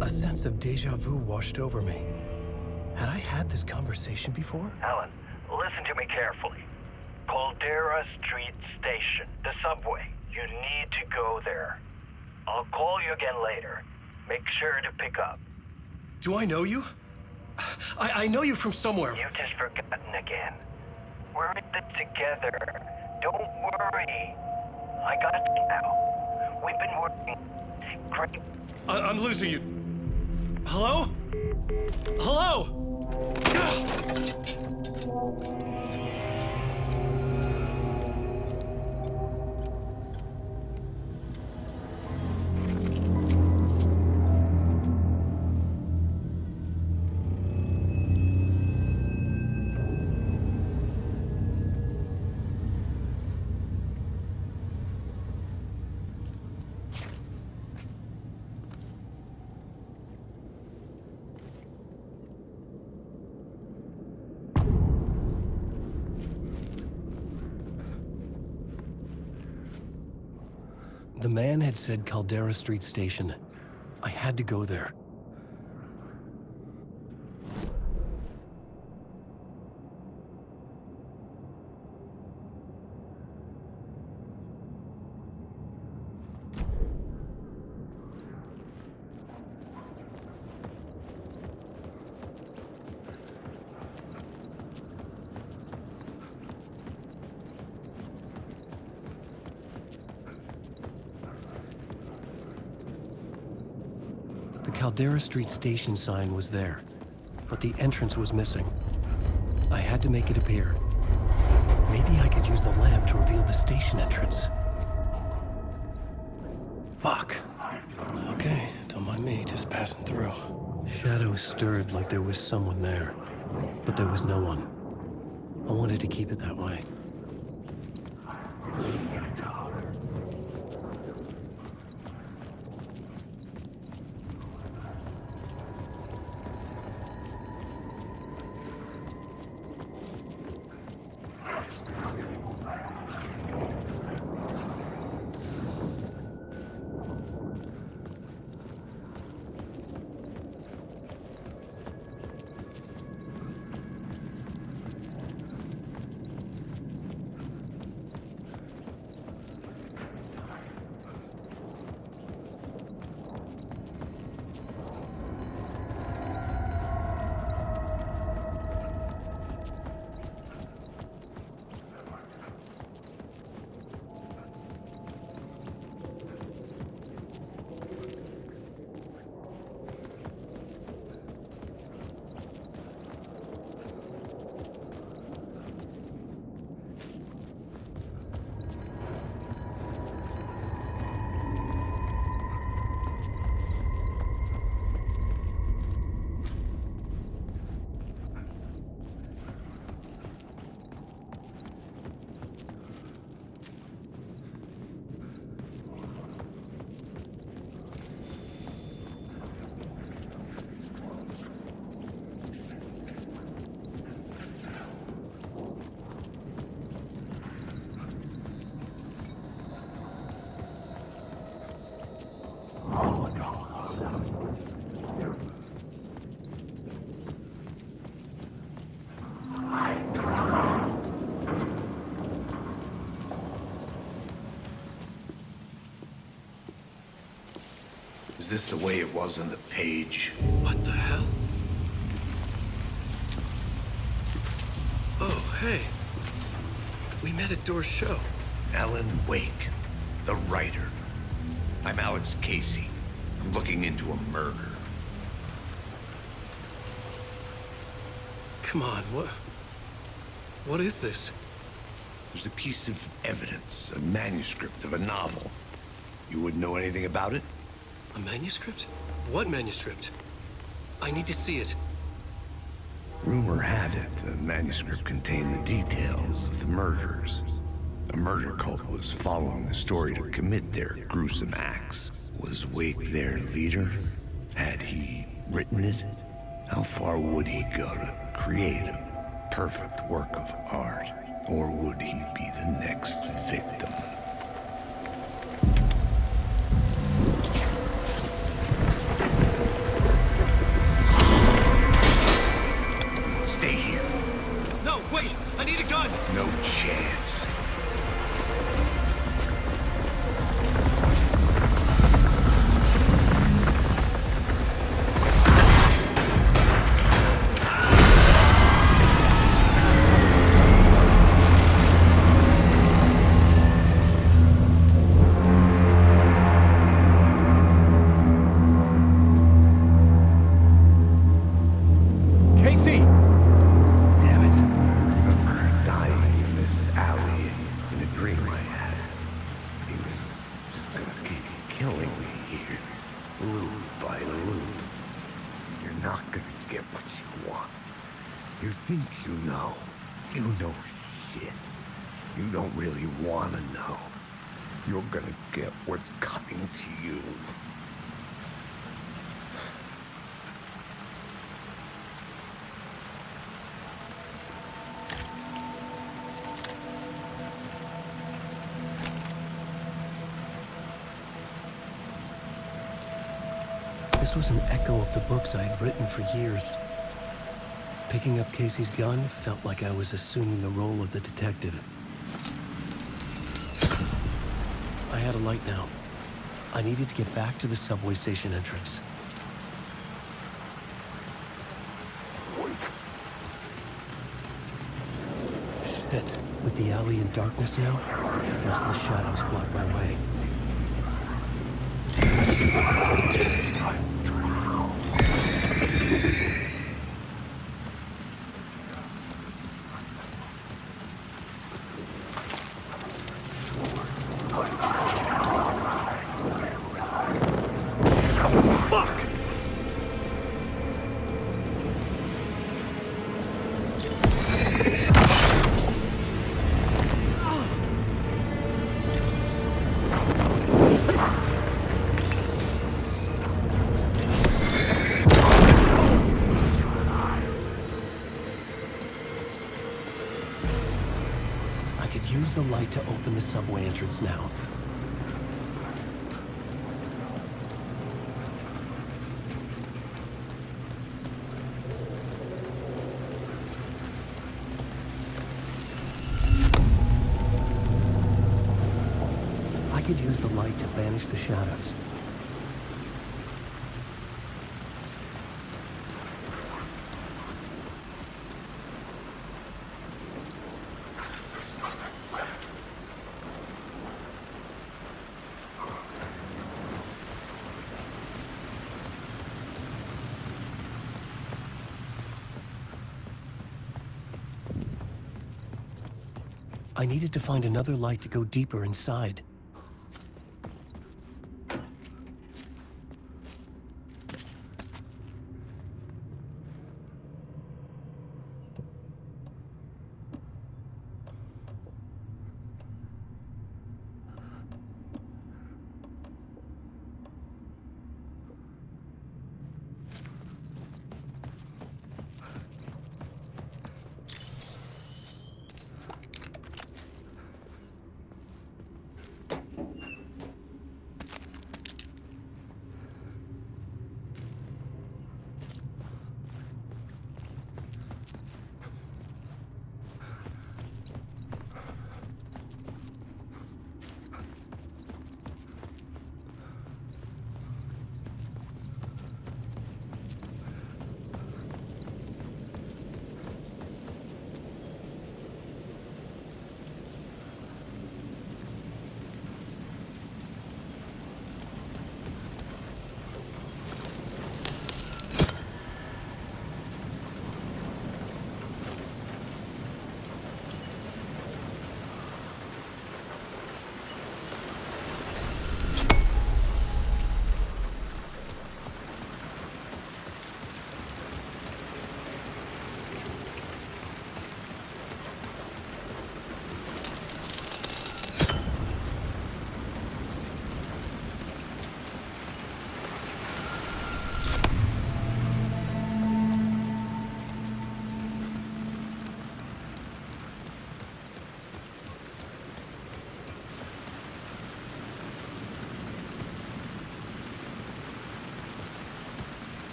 A sense of deja vu washed over me. Had I had this conversation before? Alan, listen to me carefully. Caldera Street Station, the subway. You need to go there. I'll call you again later. Make sure to pick up. Do I know you? I know you from somewhere. You've just forgotten again. We're in this together. Don't worry. I got you now. We've been working great. I'm losing you. Hello? Hello? The man had said Caldera Street Station. I had to go there. The Caldera Street Station sign was there, but the entrance was missing. I had to make it appear. Maybe I could use the lamp to reveal the station entrance. Fuck. Okay, don't mind me, just passing through. Shadows stirred like there was someone there, but there was no one. I wanted to keep it that way. Is this the way it was on the page? What the hell? Oh, hey. We met at Door's show. Alan Wake, the writer. I'm Alex Casey. I'm looking into a murder. Come on, what is this? There's a piece of evidence, a manuscript of a novel. You wouldn't know anything about it? A manuscript? What manuscript? I need to see it. Rumor had it the manuscript contained the details of the murders. A murder cult was following the story to commit their gruesome acts. Was Wake their leader? Had he written it? How far would he go to create a perfect work of art? Or would he be the next victim? Stay here. No, wait! I need a gun! No chance. Casey! Damn it. I remember dying in this alley in a dream I had. He was just gonna keep killing me here, loop by loop. You're not gonna get what you want. You think you know. You know shit. You don't really wanna know. You're gonna get what's coming to you. This was an echo of the books I had written for years. Picking up Casey's gun felt like I was assuming the role of the detective. I had a light now. I needed to get back to the subway station entrance. Shit. With the alley in darkness now, restless shadows block my way. Use the light to open the subway entrance now. I could use the light to banish the shadows. I needed to find another light to go deeper inside.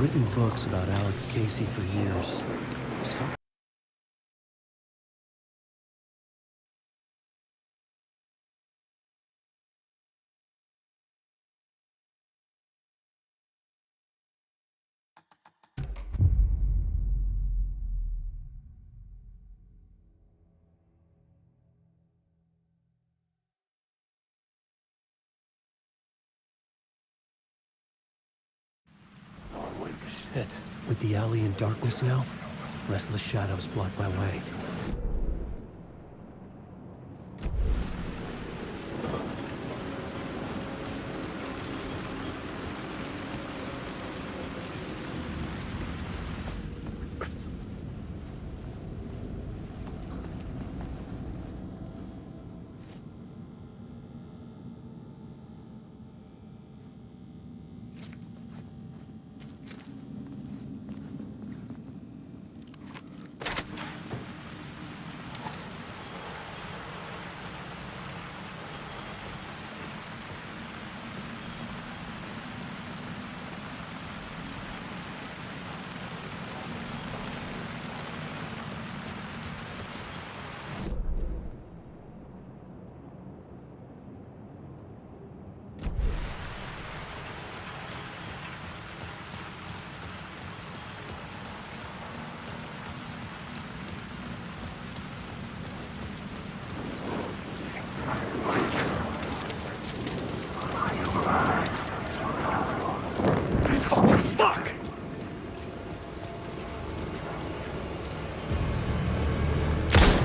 written books about Alex Casey for years. Shit. With the alley in darkness now, restless shadows block my way.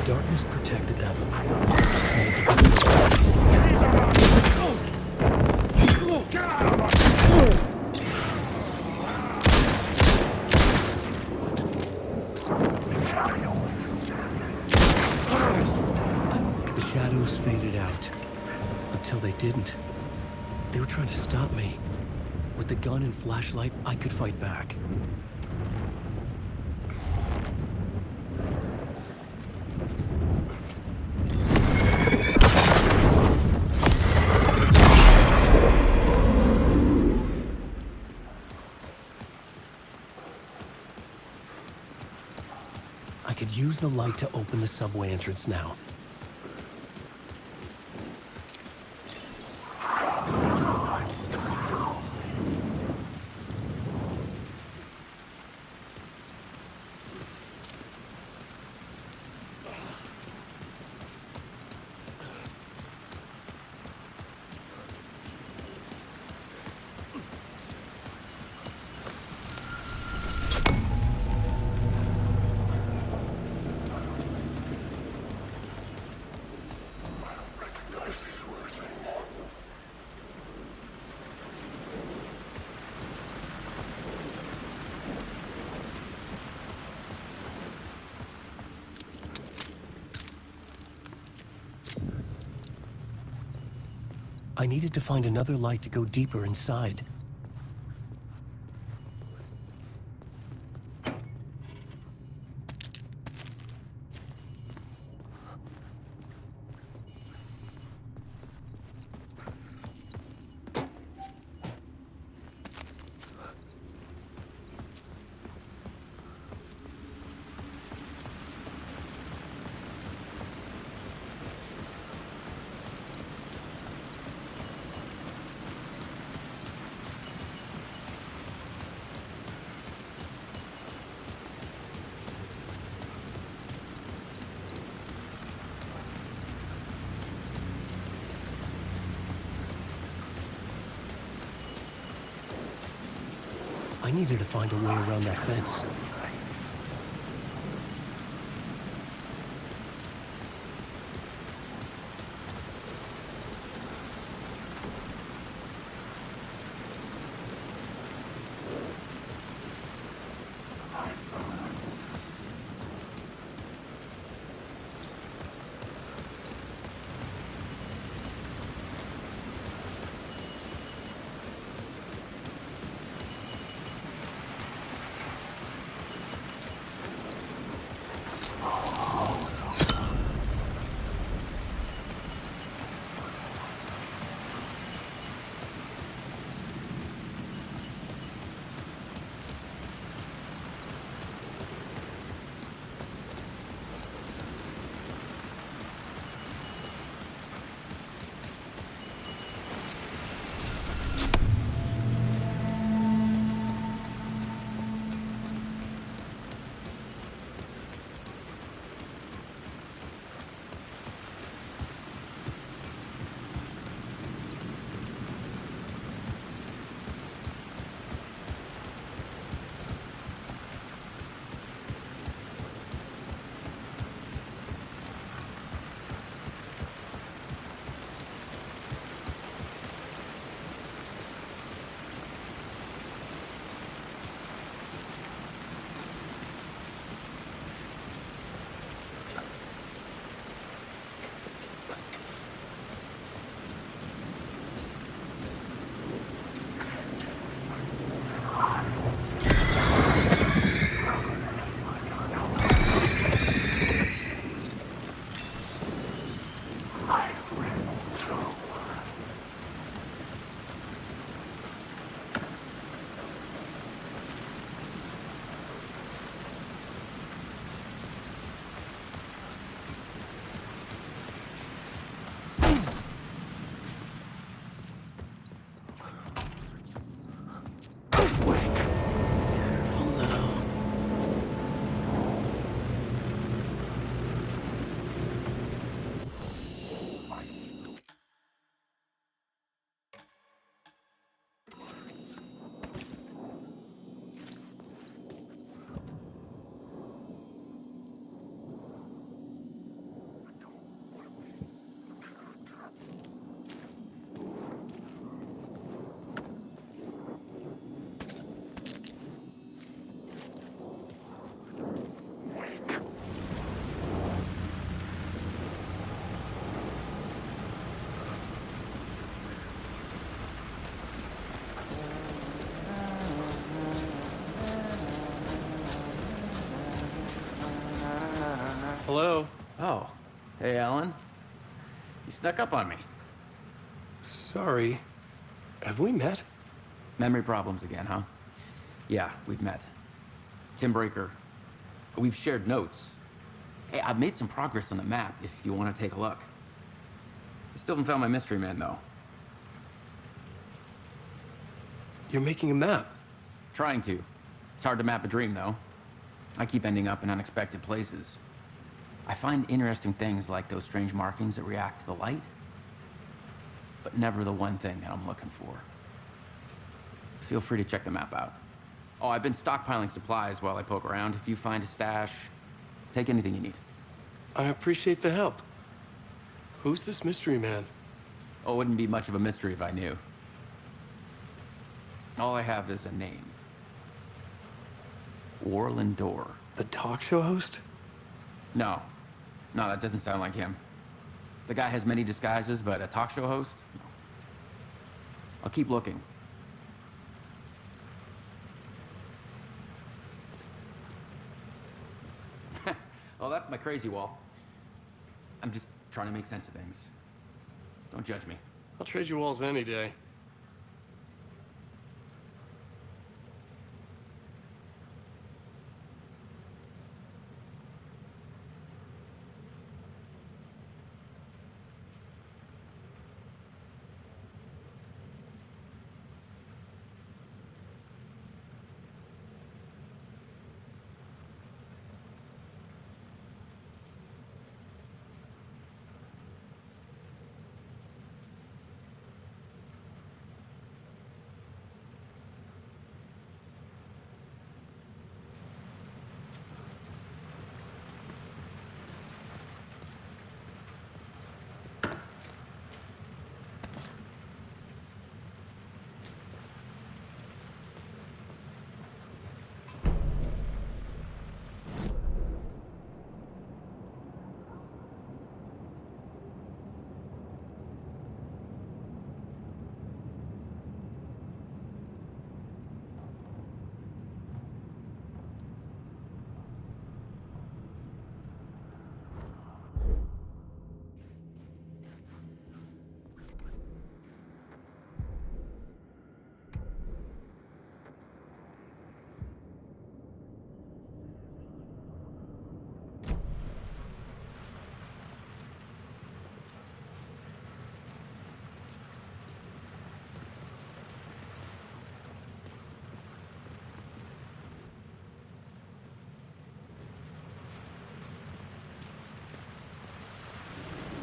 Darkness protected them. The shadows faded out. Until they didn't. They were trying to stop me. With the gun and flashlight, I could fight back. I could use the light to open the subway entrance now. I needed to find another light to go deeper inside. I needed to find a way around that fence. Hello? Oh. Hey, Alan. You snuck up on me. Sorry. Have we met? Memory problems again, huh? Yeah, we've met. Tim Breaker. We've shared notes. Hey, I've made some progress on the map if you want to take a look. I still haven't found my mystery man, though. You're making a map? Trying to. It's hard to map a dream, though. I keep ending up in unexpected places. I find interesting things like those strange markings that react to the light, but never the one thing that I'm looking for. Feel free to check the map out. Oh, I've been stockpiling supplies while I poke around. If you find a stash, take anything you need. I appreciate the help. Who's this mystery man? Oh, it wouldn't be much of a mystery if I knew. All I have is a name. Warlin Door. The talk show host? No. No, that doesn't sound like him. The guy has many disguises, but a talk show host? No. I'll keep looking. Oh, that's my crazy wall. I'm just trying to make sense of things. Don't judge me. I'll trade you walls any day.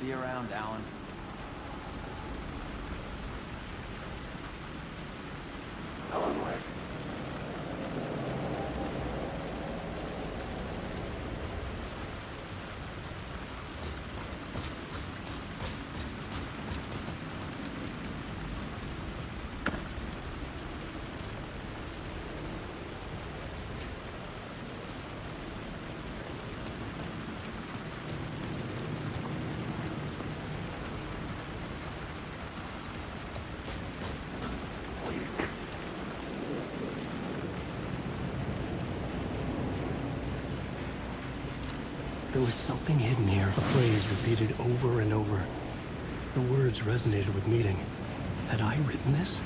See you around, Alan. Alan Wake. There was something hidden here, a phrase repeated over and over. The words resonated with meaning. Had I written this?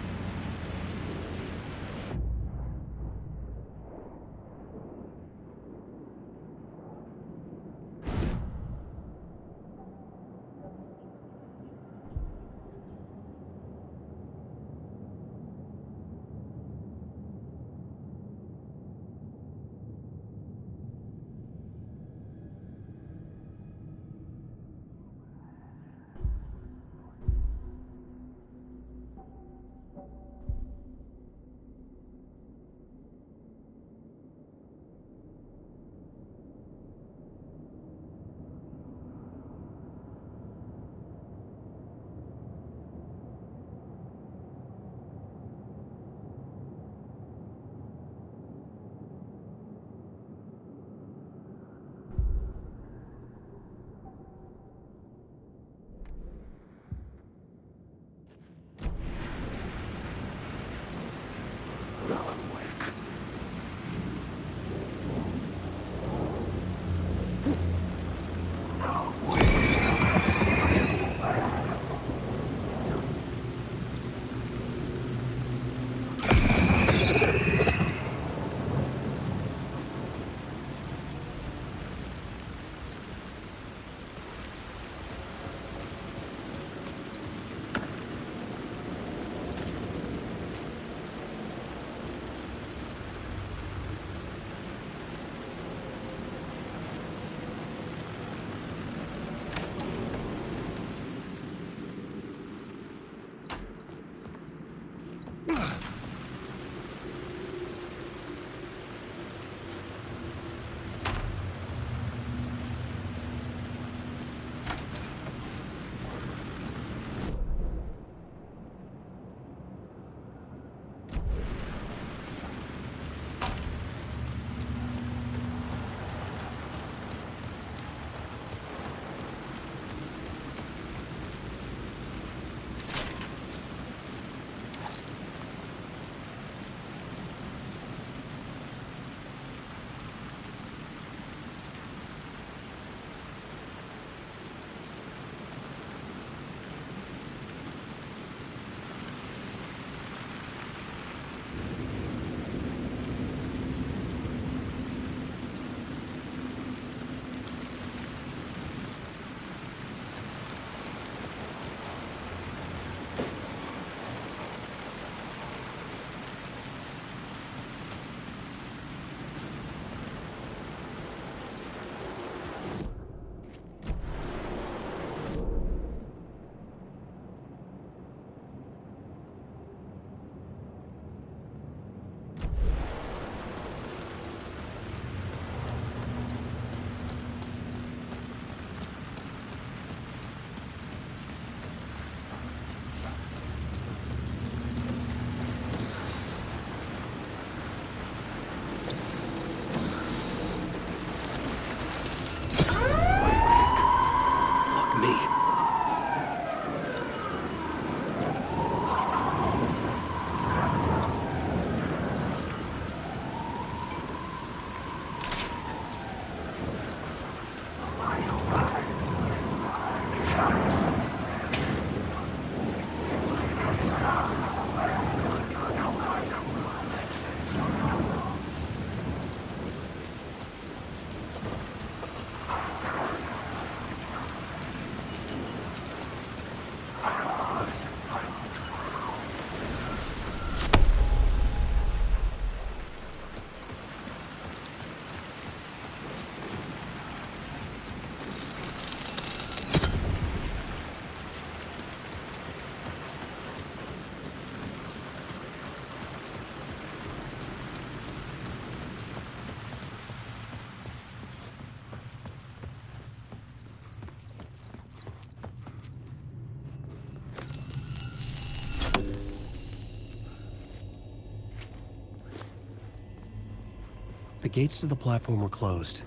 The gates to the platform were closed.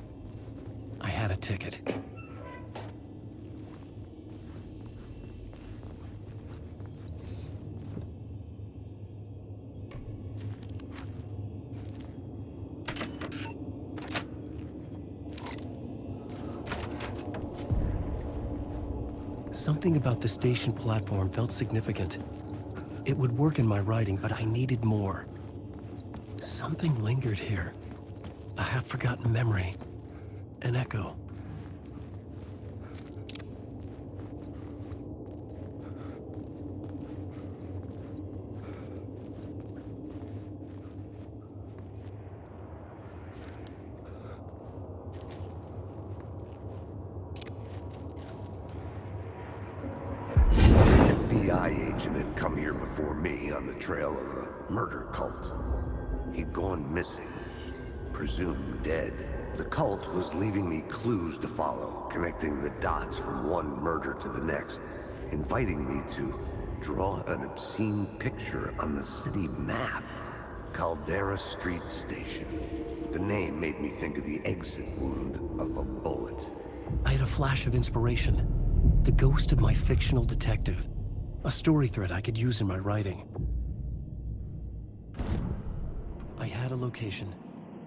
I had a ticket. Something about the station platform felt significant. It would work in my writing, but I needed more. Something lingered here. A half-forgotten memory. An echo. FBI agent had come here before me on the trail of a murder cult. He'd gone missing, presumed dead. The cult was leaving me clues to follow, connecting the dots from one murder to the next, inviting me to draw an obscene picture on the city map. Caldera Street Station. The name made me think of the exit wound of a bullet. I had a flash of inspiration. The ghost of my fictional detective. A story thread I could use in my writing. I had a location.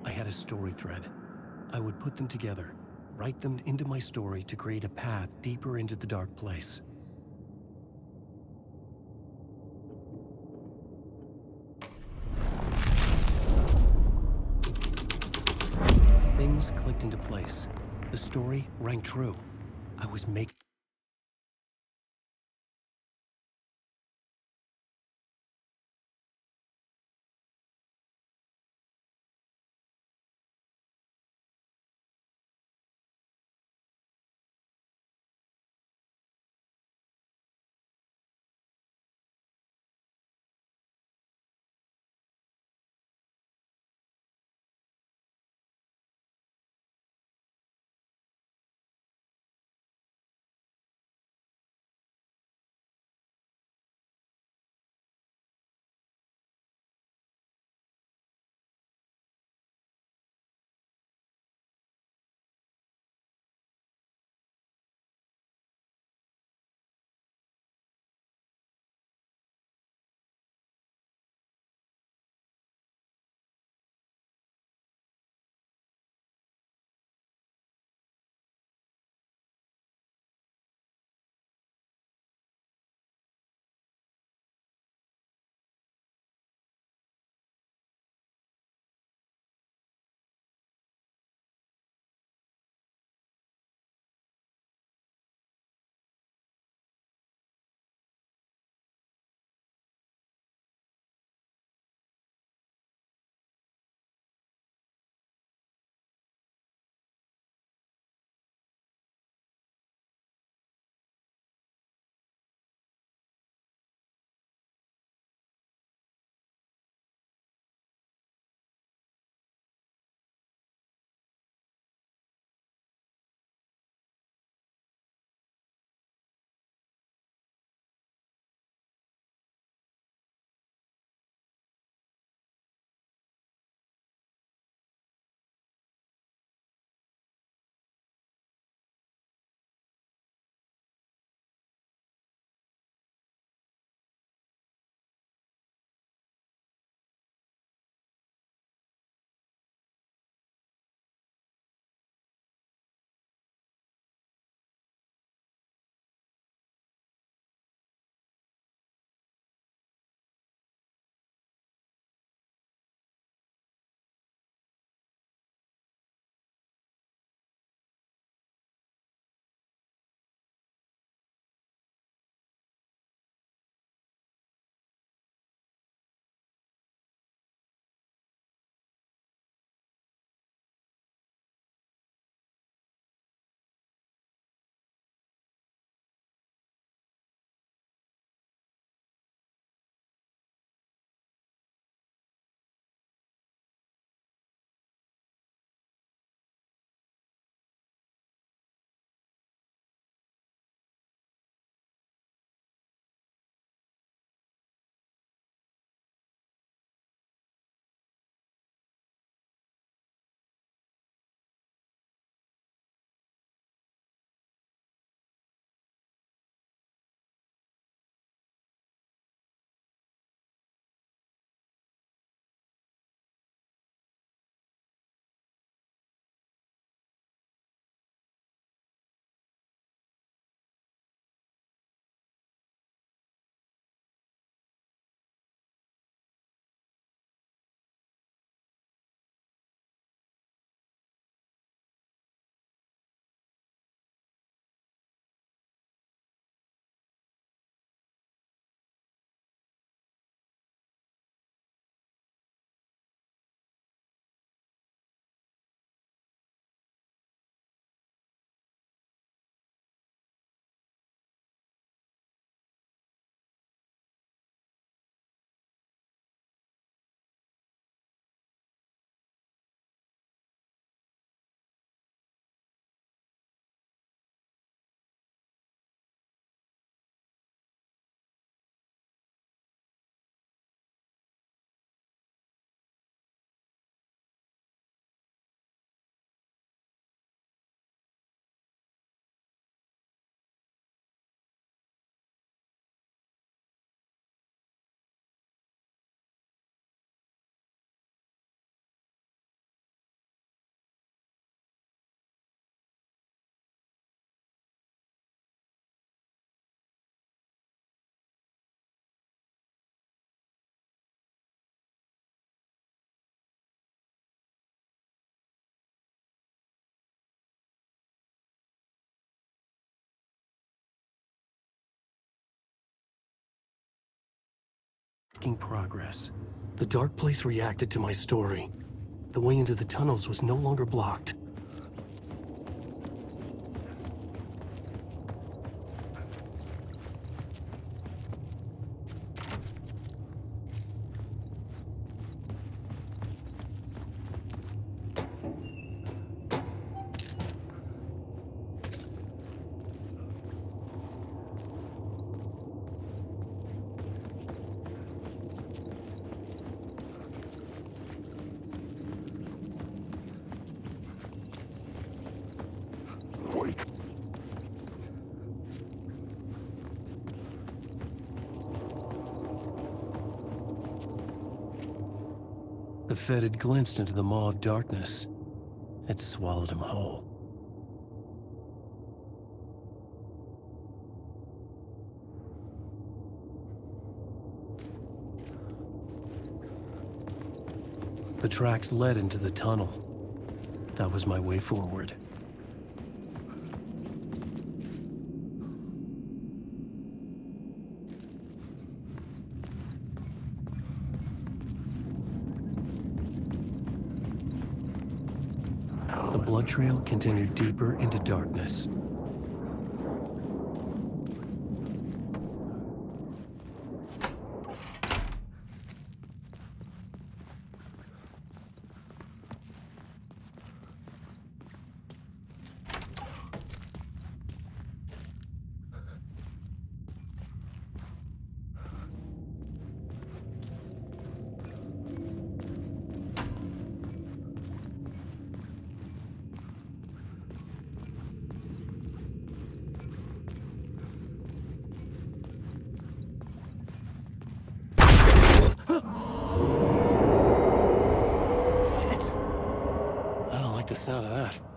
I had a story thread. I would put them together, write them into my story to create a path deeper into the dark place. Things clicked into place. The story rang true. I was making Making progress. The dark place reacted to my story. The way into the tunnels was no longer blocked. The Fed had glimpsed into the maw of darkness. It swallowed him whole. The tracks led into the tunnel. That was my way forward. The blood trail continued deeper into darkness. Shit. I don't like the sound of that.